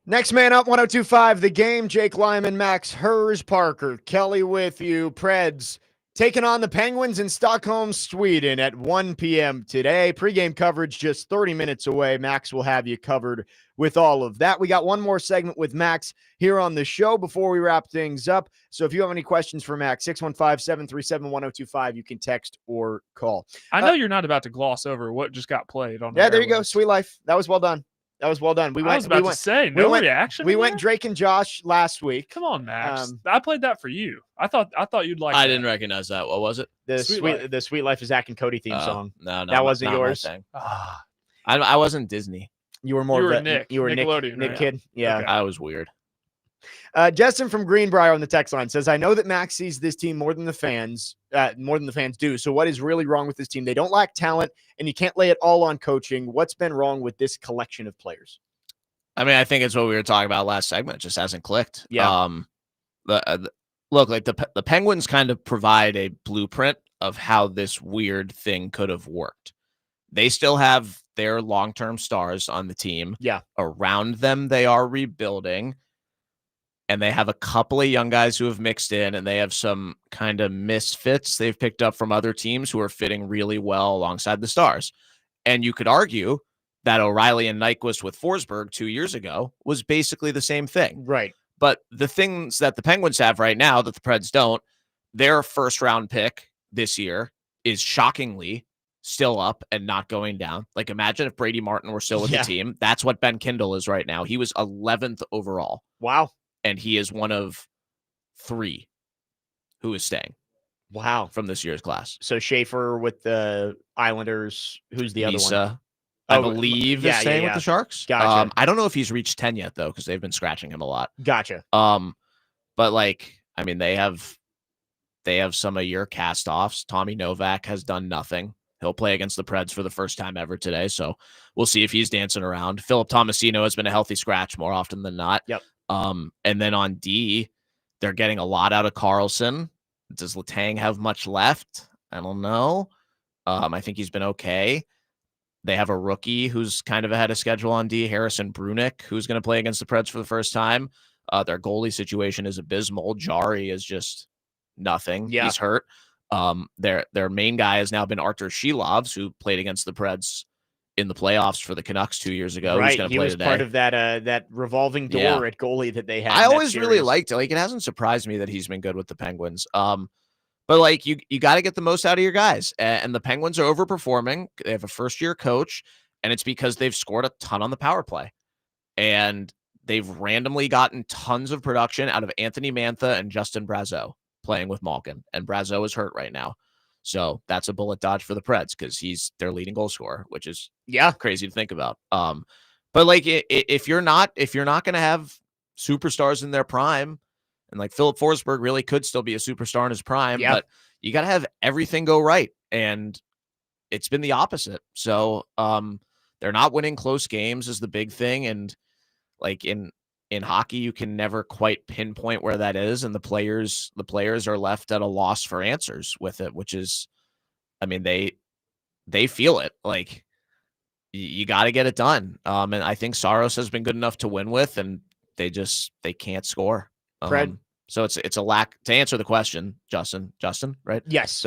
Next man up, 102.5 The Game. Jake Lyman, Max Herz, Parker Kelly with you. Preds taking on the Penguins in Stockholm, Sweden at 1 p.m. today. Pre-game coverage just 30 minutes away. Max will have you covered with all of that. We got one more segment with Max here on the show before we wrap things up. So if you have any questions for Max, 615-737-1025, you can text or call. I know you're not about to gloss over what just got played on. Yeah, there you go. Sweet Life. That was well done. That was well done. We went reaction. We went Drake and Josh last week. Come on, Max. I played that for you. I thought you'd like. I didn't recognize that. What was it? The Sweet Life is Zach and Cody theme song. No, that wasn't yours. I wasn't Disney. You were more. You were Nick. You were Nick right? kid. Yeah, okay. I was weird. Justin from Greenbrier on the text line says, I know that Max sees this team more than the fans do. So what is really wrong with this team? They don't lack talent, and you can't lay it all on coaching. What's been wrong with this collection of players? I mean, I think it's what we were talking about last segment. It just hasn't clicked. Yeah. Look, like the Penguins kind of provide a blueprint of how this weird thing could have worked. They still have their long-term stars on the team. Yeah. Around them, they are rebuilding. And they have a couple of young guys who have mixed in, and they have some kind of misfits they've picked up from other teams who are fitting really well alongside the stars. And you could argue that O'Reilly and Nyquist with Forsberg 2 years ago was basically the same thing. Right. But the things that the Penguins have right now that the Preds don't, their first-round pick this year is shockingly still up and not going down. Like, imagine if Brady Martin were still with the team. That's what Ben Kindle is right now. He was 11th overall. Wow. And he is one of 3 who is staying. Wow. From this year's class. So Schaefer with the Islanders. Who's the other one? I believe is staying with the Sharks. Gotcha. I don't know if he's reached 10 yet, though, because they've been scratching him a lot. Gotcha. But like, I mean, they have some of your cast-offs. Tommy Novak has done nothing. He'll play against the Preds for the first time ever today, so we'll see if he's dancing around. Philip Tomasino has been a healthy scratch more often than not. Yep. And then on D, they're getting a lot out of Carlson. Does Letang have much left? I don't know. I think he's been okay. They have a rookie who's kind of ahead of schedule on D, Harrison Brunick, who's going to play against the Preds for the first time. Their goalie situation is abysmal. Jari is just nothing. Yeah. He's hurt. Their main guy has now been Artur Shilovs, who played against the Preds in the playoffs for the Canucks 2 years ago. Right, He's going to he play was today. part of that revolving door at goalie that they had. I always really liked it. Like, it hasn't surprised me that he's been good with the Penguins. But like, you got to get the most out of your guys, and the Penguins are overperforming. They have a first-year coach, and it's because they've scored a ton on the power play, and they've randomly gotten tons of production out of Anthony Mantha and Justin Brazeau playing with Malkin, and Brazeau is hurt right now. So that's a bullet dodge for the Preds because he's their leading goal scorer, which is crazy to think about. But like, if you're not going to have superstars in their prime, and like Philip Forsberg really could still be a superstar in his prime, but you got to have everything go right, and it's been the opposite. So they're not winning close games is the big thing, and like in hockey, you can never quite pinpoint where that is, and the players are left at a loss for answers with it, which is, I mean, they feel it. Like, you got to get it done. And I think Saros has been good enough to win with, and they can't score. So it's a lack, to answer the question, Justin, right? Yes.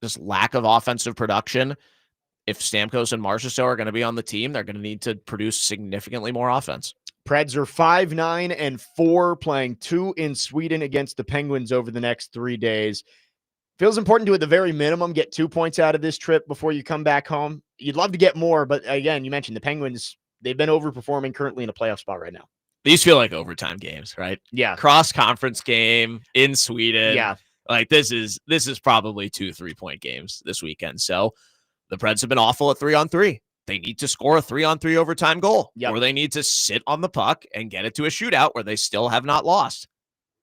Just lack of offensive production. If Stamkos and Marchessault are going to be on the team, they're going to need to produce significantly more offense. Preds are 5-9-4, playing 2 in Sweden against the Penguins over the next 3 days. Feels important to, at the very minimum, get 2 points out of this trip before you come back home. You'd love to get more, but again, you mentioned the Penguins, they've been overperforming, currently in a playoff spot right now. These feel like overtime games, right? Yeah. Cross-conference game in Sweden. Yeah. Like, this is probably 2 3-point games this weekend. So the Preds have been awful at 3-on-3. They need to score a 3-on-3 overtime goal, or they need to sit on the puck and get it to a shootout where they still have not lost.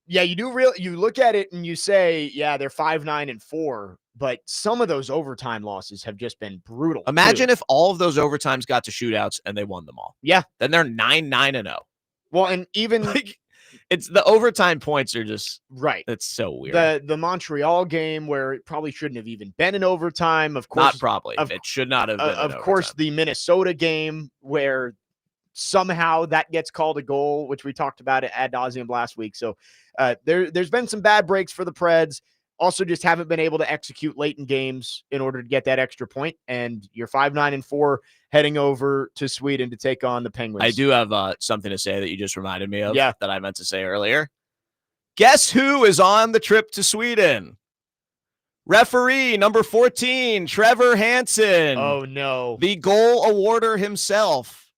Yeah, you look at it and you say, yeah, they're 5-9-4, but some of those overtime losses have just been brutal. Imagine if all of those overtimes got to shootouts and they won them all. Yeah. Then they're 9-9-0. Well, and even like, it's the overtime points are just right. That's so weird. The Montreal game where it probably shouldn't have even been in overtime. Of course, not probably. It should not have been. Of course, the Minnesota game where somehow that gets called a goal, which we talked about it ad nauseum last week. So there's been some bad breaks for the Preds. Also, just haven't been able to execute late in games in order to get that extra point. And you're 5-9-4 heading over to Sweden to take on the Penguins. I do have something to say that you just reminded me of that I meant to say earlier. Guess who is on the trip to Sweden? Referee number 14, Trevor Hansen. Oh, no. The goal awarder himself.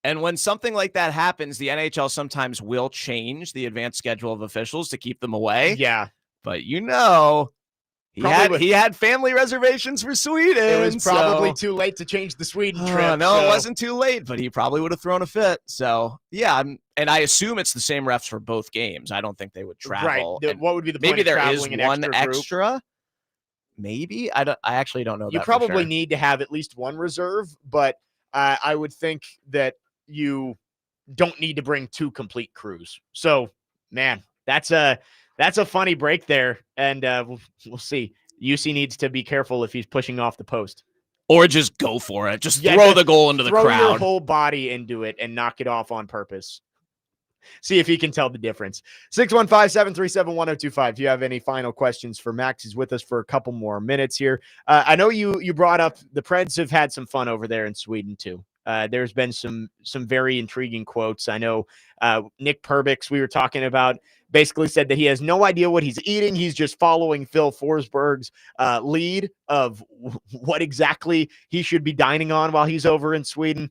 And when something like that happens, the NHL sometimes will change the advanced schedule of officials to keep them away. Yeah. But he had family reservations for Sweden. It was probably too late to change the Sweden trip. No, it wasn't too late, but he probably would have thrown a fit. So, yeah, and I assume it's the same refs for both games. I don't think they would travel. Right. What would be the point maybe of there traveling is an one extra? Maybe. I actually don't know. You probably need to have at least one reserve, but I would think that you don't need to bring 2 complete crews. So, man, that's a funny break there, and we'll see. UC needs to be careful if he's pushing off the post. Or just go for it. Just throw the goal into the crowd. Throw your whole body into it and knock it off on purpose. See if he can tell the difference. 615-737-1025. If you have any final questions for Max, he's with us for a couple more minutes here. I know you brought up the Preds have had some fun over there in Sweden too. There's been some very intriguing quotes. I know Nick Perbix, we were talking about, basically said that he has no idea what he's eating. He's just following Phil Forsberg's lead of what exactly he should be dining on while he's over in Sweden.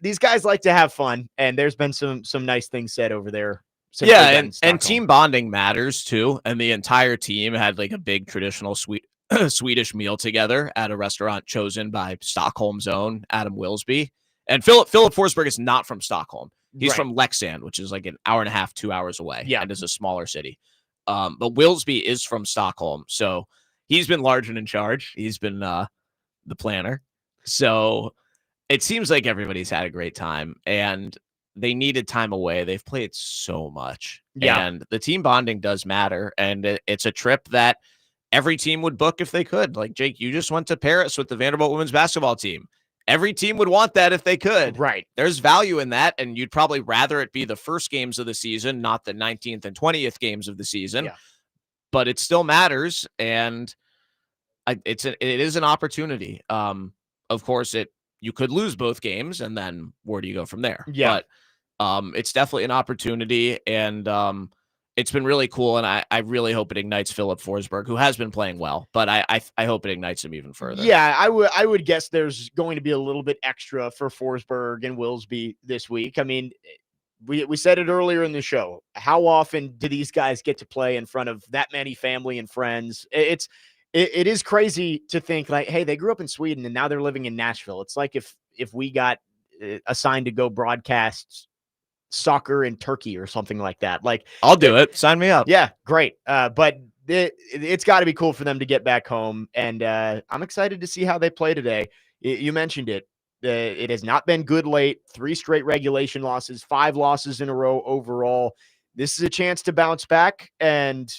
These guys like to have fun, and there's been some nice things said over there. Yeah, and team bonding matters too. And the entire team had like a big traditional Swedish meal together at a restaurant chosen by Stockholm's own Adam Wilsby. And Philip Forsberg is not from Stockholm. He's from Leksand, which is like an hour and a half, 2 hours away. Yeah. And is a smaller city. But Wilsby is from Stockholm. So he's been large and in charge. He's been the planner. So it seems like everybody's had a great time. And they needed time away. They've played so much. Yeah. And the team bonding does matter. And it's a trip that every team would book if they could. Like, Jake, you just went to Paris with the Vanderbilt women's basketball team. Every team would want that if they could. Right. There's value in that, and you'd probably rather it be the first games of the season, not the 19th and 20th games of the season. Yeah. But it still matters, and it is an opportunity. Of course, you could lose both games, and then where do you go from there? Yeah. But it's definitely an opportunity, and it's been really cool, and I really hope it ignites Philip Forsberg, who has been playing well, but I hope it ignites him even further. Yeah, I would guess there's going to be a little bit extra for Forsberg and Wilsby this week. I mean, we said it earlier in the show. How often do these guys get to play in front of that many family and friends? It is crazy to think like, hey, they grew up in Sweden and now they're living in Nashville. It's like if we got assigned to go broadcast soccer in Turkey or something like that. Like, I'll do it. Sign me up. Yeah, great. But it's got to be cool for them to get back home. And I'm excited to see how they play today. You mentioned it. It has not been good late. 3 straight regulation losses, 5 losses in a row overall. This is a chance to bounce back. And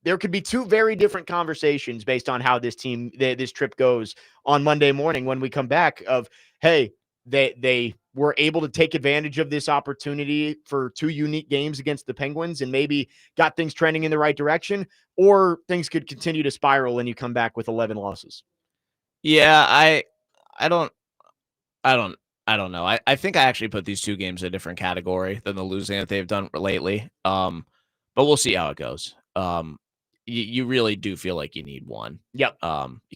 there could be 2 very different conversations based on how this trip goes on Monday morning when we come back of, hey, they were able to take advantage of this opportunity for 2 unique games against the Penguins and maybe got things trending in the right direction, or things could continue to spiral and you come back with 11 losses. Yeah, I don't know. I think I actually put these 2 games in a different category than the losing that they've done lately. But we'll see how it goes. You really do feel like you need one. Yep.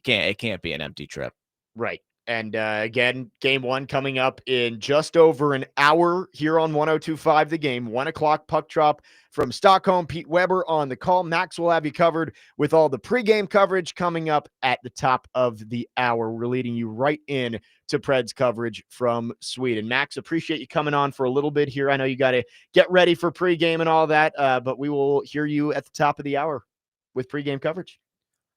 It can't be an empty trip. Right. And again, game 1 coming up in just over an hour here on 102.5 The Game. 1 o'clock puck drop from Stockholm. Pete Weber on the call. Max will have you covered with all the pregame coverage coming up at the top of the hour. We're leading you right in to Preds coverage from Sweden. Max, appreciate you coming on for a little bit here. I know you got to get ready for pregame and all that, but we will hear you at the top of the hour with pregame coverage.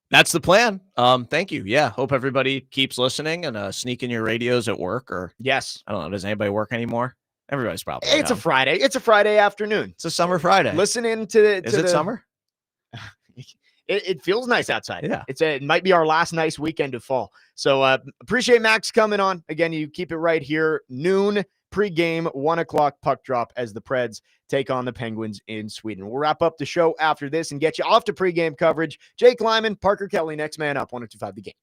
That's the plan. Thank you. Yeah. Hope everybody keeps listening and sneaking your radios at work or yes. I don't know. Does anybody work anymore? Everybody's probably. It's a Friday. It's a Friday afternoon. It's a summer Friday. Listen in to Is it summer? it feels nice outside. Yeah. It might be our last nice weekend of fall. So appreciate Max coming on. Again, you keep it right here, noon pregame, 1 o'clock puck drop as the Preds take on the Penguins in Sweden. We'll wrap up the show after this and get you off to pregame coverage. Jake Lyman, Parker Kelly, next man up, 102.5 The Game.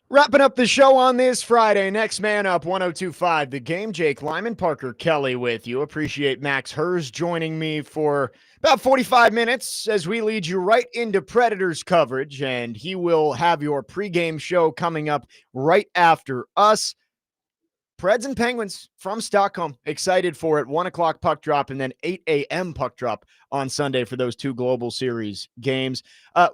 Wrapping up the show on this Friday. Next man up, 102.5 The Game. Jake Lyman, Parker Kelly with you. Appreciate Max Herz joining me for about 45 minutes as we lead you right into Predators coverage, and he will have your pregame show coming up right after us. Preds and Penguins from Stockholm. Excited for it. 1 o'clock puck drop and then 8 a.m. puck drop on Sunday for those two Global Series games.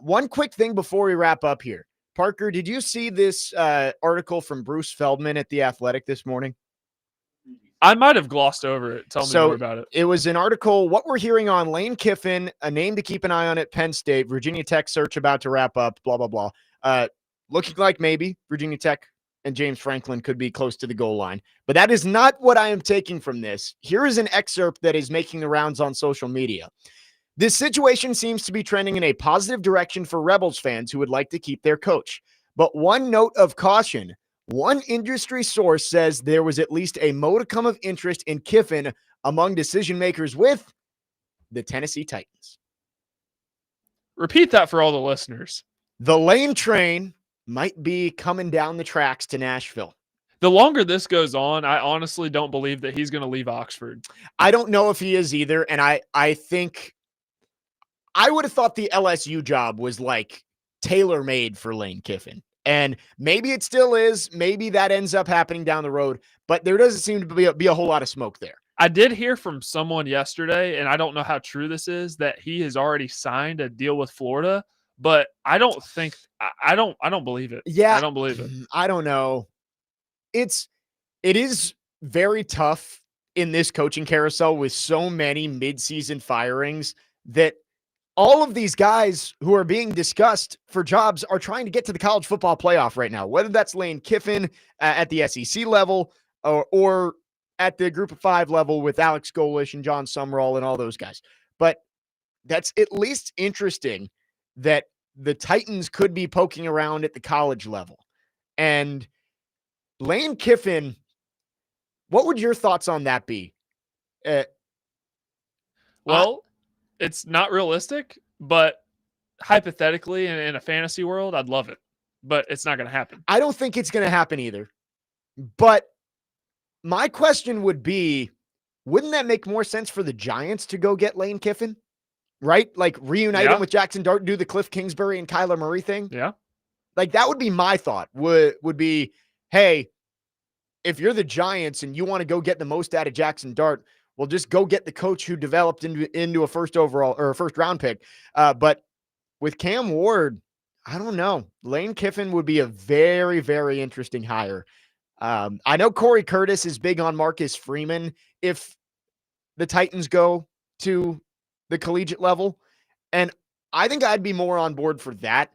One quick thing before we wrap up here. Parker, did you see this article from Bruce Feldman at The Athletic this morning? I might have glossed over it. Tell me So more about it. it was an article, what we're hearing on Lane Kiffin, a name to keep an eye on at Penn State, Virginia Tech search about to wrap up, blah, blah, blah. Looking like maybe Virginia Tech and James Franklin could be close to the goal line. But that is not what I am taking from this. Here is an excerpt that is making the rounds on social media. This situation seems to be trending in a positive direction for Rebels fans who would like to keep their coach. But one note of caution, one industry source says there was at least a modicum of interest in Kiffin among decision makers with the Tennessee Titans. Repeat that for all the listeners. The Lane train might be coming down the tracks to Nashville. The longer this goes on, I honestly don't believe that he's going to leave Oxford. I don't know if he is either. And I think I would have thought the LSU job was like tailor-made for Lane Kiffin. And maybe it still is. Maybe that ends up happening down the road. But there doesn't seem to be a whole lot of smoke there. I did hear from someone yesterday, and I don't know how true this is, that he has already signed a deal with Florida. But I don't think I don't believe it. Yeah, I don't believe it. I don't know. It is very tough in this coaching carousel with so many midseason firings that all of these guys who are being discussed for jobs are trying to get to the college football playoff right now, whether that's Lane Kiffin at the SEC level or at the Group of Five level with Alex Golish and John Sumrall and all those guys. But that's at least interesting that the Titans could be poking around at the college level. And Lane Kiffin, what would your thoughts on that be? Well, it's not realistic, but hypothetically in a fantasy world, I'd love it. But it's not going to happen. I don't think it's going to happen either. But my question would be, wouldn't that make more sense for the Giants to go get Lane Kiffin? Right? Like reunite him with Jackson Dart, do the Cliff Kingsbury and Kyler Murray thing. Yeah. Like that would be my thought. Would be, hey, if you're the Giants and you want to go get the most out of Jackson Dart, well, just go get the coach who developed into a first overall or a first round pick. But with Cam Ward, I don't know. Lane Kiffin would be a very, very interesting hire. I know Corey Curtis is big on Marcus Freeman if the Titans go to the collegiate level. And I think I'd be more on board for that.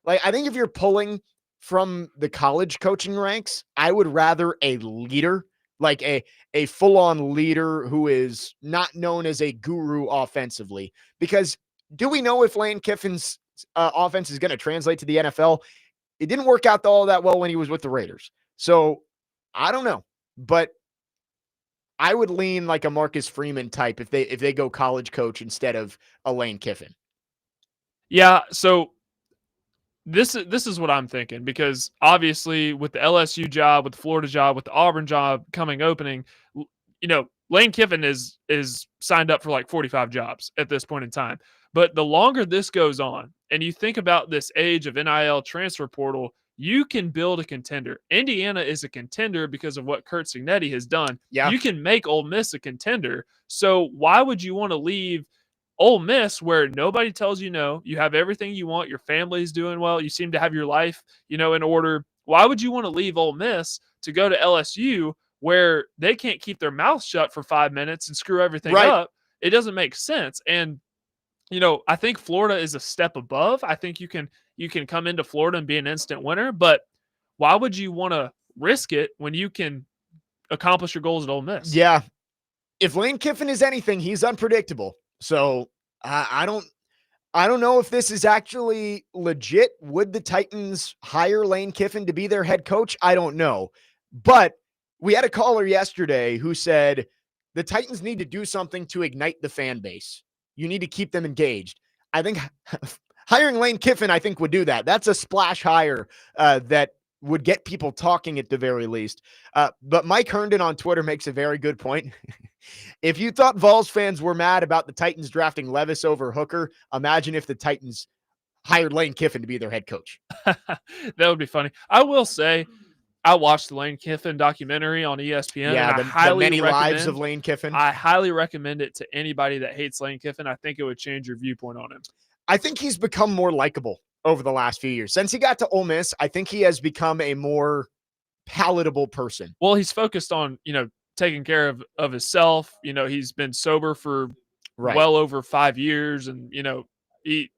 Like, I think if you're pulling from the college coaching ranks, I would rather a leader, like a full-on leader who is not known as a guru offensively. Because do we know if Lane Kiffin's offense is going to translate to the NFL? It didn't work out all that well when he was with the Raiders. So I don't know, but I would lean like a Marcus Freeman type if they go college coach instead of a Lane Kiffin. Yeah, so this is what I'm thinking, because obviously with the LSU job, with the Florida job, with the Auburn job opening, Lane Kiffin is signed up for like 45 jobs at this point in time. But the longer this goes on, and you think about this age of NIL transfer portal, you can build a contender. Indiana is a contender because of what Kurt Cignetti has done. Yeah. You can make Ole Miss a contender. So why would you want to leave Ole Miss, where nobody tells you no? You have everything you want. Your family's doing well. You seem to have your life, in order. Why would you want to leave Ole Miss to go to LSU, where they can't keep their mouth shut for 5 minutes and screw everything up? It doesn't make sense. And I think Florida is a step above. I think you can come into Florida and be an instant winner, but why would you want to risk it when you can accomplish your goals at Ole Miss? Yeah. If Lane Kiffin is anything, he's unpredictable. So I don't know if this is actually legit. Would the Titans hire Lane Kiffin to be their head coach? I don't know. But we had a caller yesterday who said the Titans need to do something to ignite the fan base. You need to keep them engaged. I think hiring Lane Kiffin, I think, would do that. That's a splash hire that would get people talking at the very least. But Mike Herndon on Twitter makes a very good point. If you thought Vols fans were mad about the Titans drafting Levis over Hooker, imagine if the Titans hired Lane Kiffin to be their head coach. That would be funny. I will say, I watched the Lane Kiffin documentary on ESPN. Yeah, and the many lives of Lane Kiffin. I highly recommend it to anybody that hates Lane Kiffin. I think it would change your viewpoint on him. I think he's become more likable over the last few years. Since he got to Ole Miss, I think he has become a more palatable person. Well, he's focused on, taking care of himself. You know, he's been sober for Right. well over 5 years, and you know, he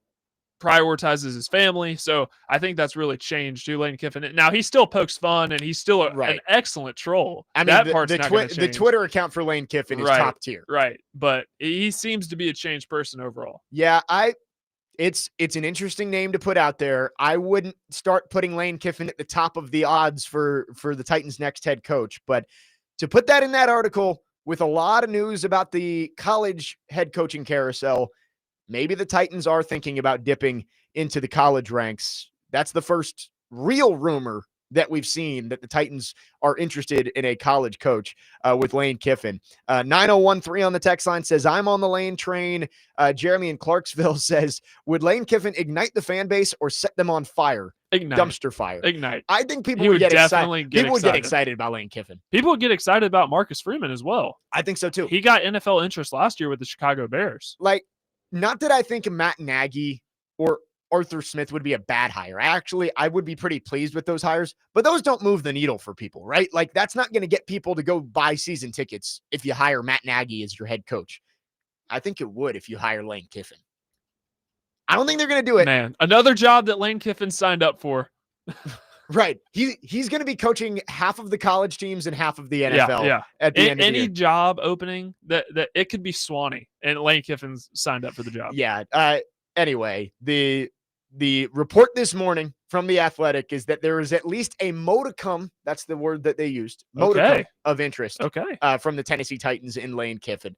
prioritizes his family. So I think that's really changed too, Lane Kiffin. Now he still pokes fun, and he's still an Right. excellent troll. I mean, that the, part's the, not twi- going to the change. Twitter account for Lane Kiffin is Right. top tier. Right, but he seems to be a changed person overall. Yeah, it's an interesting name to put out there. I wouldn't start putting Lane Kiffin at the top of the odds for the Titans' next head coach, but to put that in that article with a lot of news about the college head coaching carousel, maybe the Titans are thinking about dipping into the college ranks. That's the first real rumor that we've seen that the Titans are interested in a college coach with Lane Kiffin. 9013 on the text line says, I'm on the Lane train. Jeremy in Clarksville says, would Lane Kiffin ignite the fan base or set them on fire? Ignite. Dumpster fire. Ignite. I think people He would would get definitely excited. get People would get excited. excited about Lane Kiffin. People would get excited about Marcus Freeman as well. I think so too. He got NFL interest last year with the Chicago Bears. Like, not that I think Matt Nagy or Arthur Smith would be a bad hire. Actually, I would be pretty pleased with those hires, but those don't move the needle for people, right? Like, that's not going to get people to go buy season tickets if you hire Matt Nagy as your head coach. I think it would if you hire Lane Kiffin. I don't think they're going to do it. Man, another job that Lane Kiffin signed up for. Right. He's going to be coaching half of the college teams and half of the NFL. Yeah. At the end of the Any year. job opening that it could be Swanee, and Lane Kiffin's signed up for the job. Yeah. Anyway, the report this morning from The Athletic is that there is at least a modicum, that's the word that they used, modicum Okay. of interest Okay. from the Tennessee Titans in Lane Kiffin.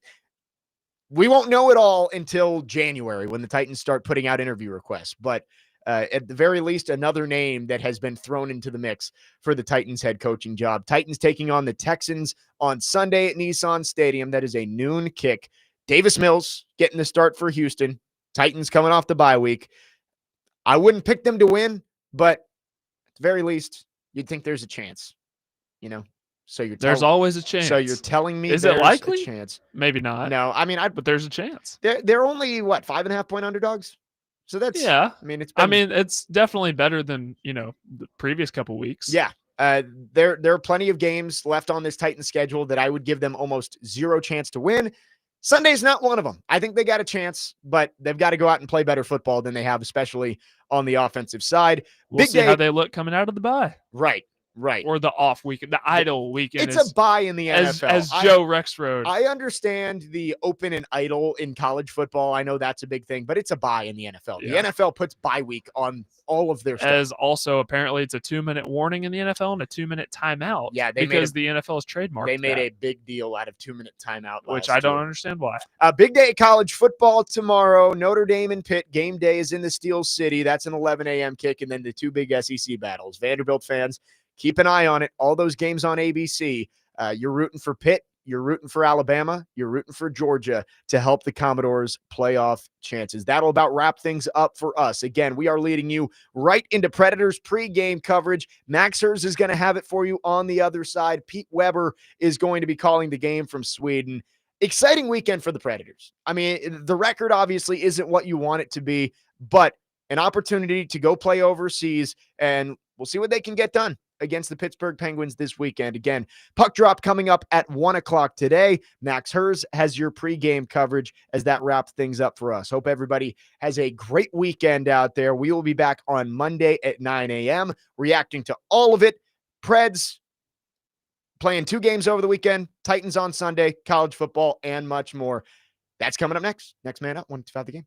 We won't know it all until January when the Titans start putting out interview requests, but at the very least, another name that has been thrown into the mix for the Titans head coaching job. Titans taking on the Texans on Sunday at Nissan Stadium. That is a noon kick. Davis Mills getting the start for Houston. Titans coming off the bye week. I wouldn't pick them to win, but at the very least, you'd think there's a chance, you know? So There's always a chance. So you're telling me Is it there's likely? a chance? Maybe not. No, I mean, But there's a chance. they're only, 5.5 point underdogs? So that's, Yeah. I mean, it's definitely better than, the previous couple weeks. yeah. There are plenty of games left on this Titans schedule that I would give them almost zero chance to win. Sunday's not one of them. I think they got a chance, but they've got to go out and play better football than they have, especially on the offensive side. We'll Big see day. how they look coming out of the bye. Right. Or the off weekend, the idle weekend. It's a bye in the as, NFL. as Joe Rexroad. I understand the open and idle in college football. I know that's a big thing, but it's a bye in the NFL. Yeah. The NFL puts bye week on all of their stuff. As also apparently it's a 2-minute warning in the NFL and a 2-minute timeout. Yeah, because the NFL has trademarked. They made that, a big deal out of 2-minute timeout, which last I don't year. understand why. Big day of college football tomorrow. Notre Dame and Pitt. Game day is in the Steel City. That's an 11 a.m. kick, and then the two big SEC battles. Vanderbilt fans, keep an eye on it. All those games on ABC. You're rooting for Pitt. You're rooting for Alabama. You're rooting for Georgia to help the Commodores' playoff chances. That'll about wrap things up for us. Again, we are leading you right into Predators pregame coverage. Max Herz is going to have it for you on the other side. Pete Weber is going to be calling the game from Sweden. Exciting weekend for the Predators. I mean, the record obviously isn't what you want it to be, but an opportunity to go play overseas, and we'll see what they can get done against the Pittsburgh Penguins this weekend. Again, puck drop coming up at 1 o'clock today. Max Herz has your pregame coverage as that wraps things up for us. Hope everybody has a great weekend out there. We will be back on Monday at 9 a.m. reacting to all of it. Preds playing 2 games over the weekend, Titans on Sunday, college football, and much more. That's coming up next. Next Man Up, 125 The Game.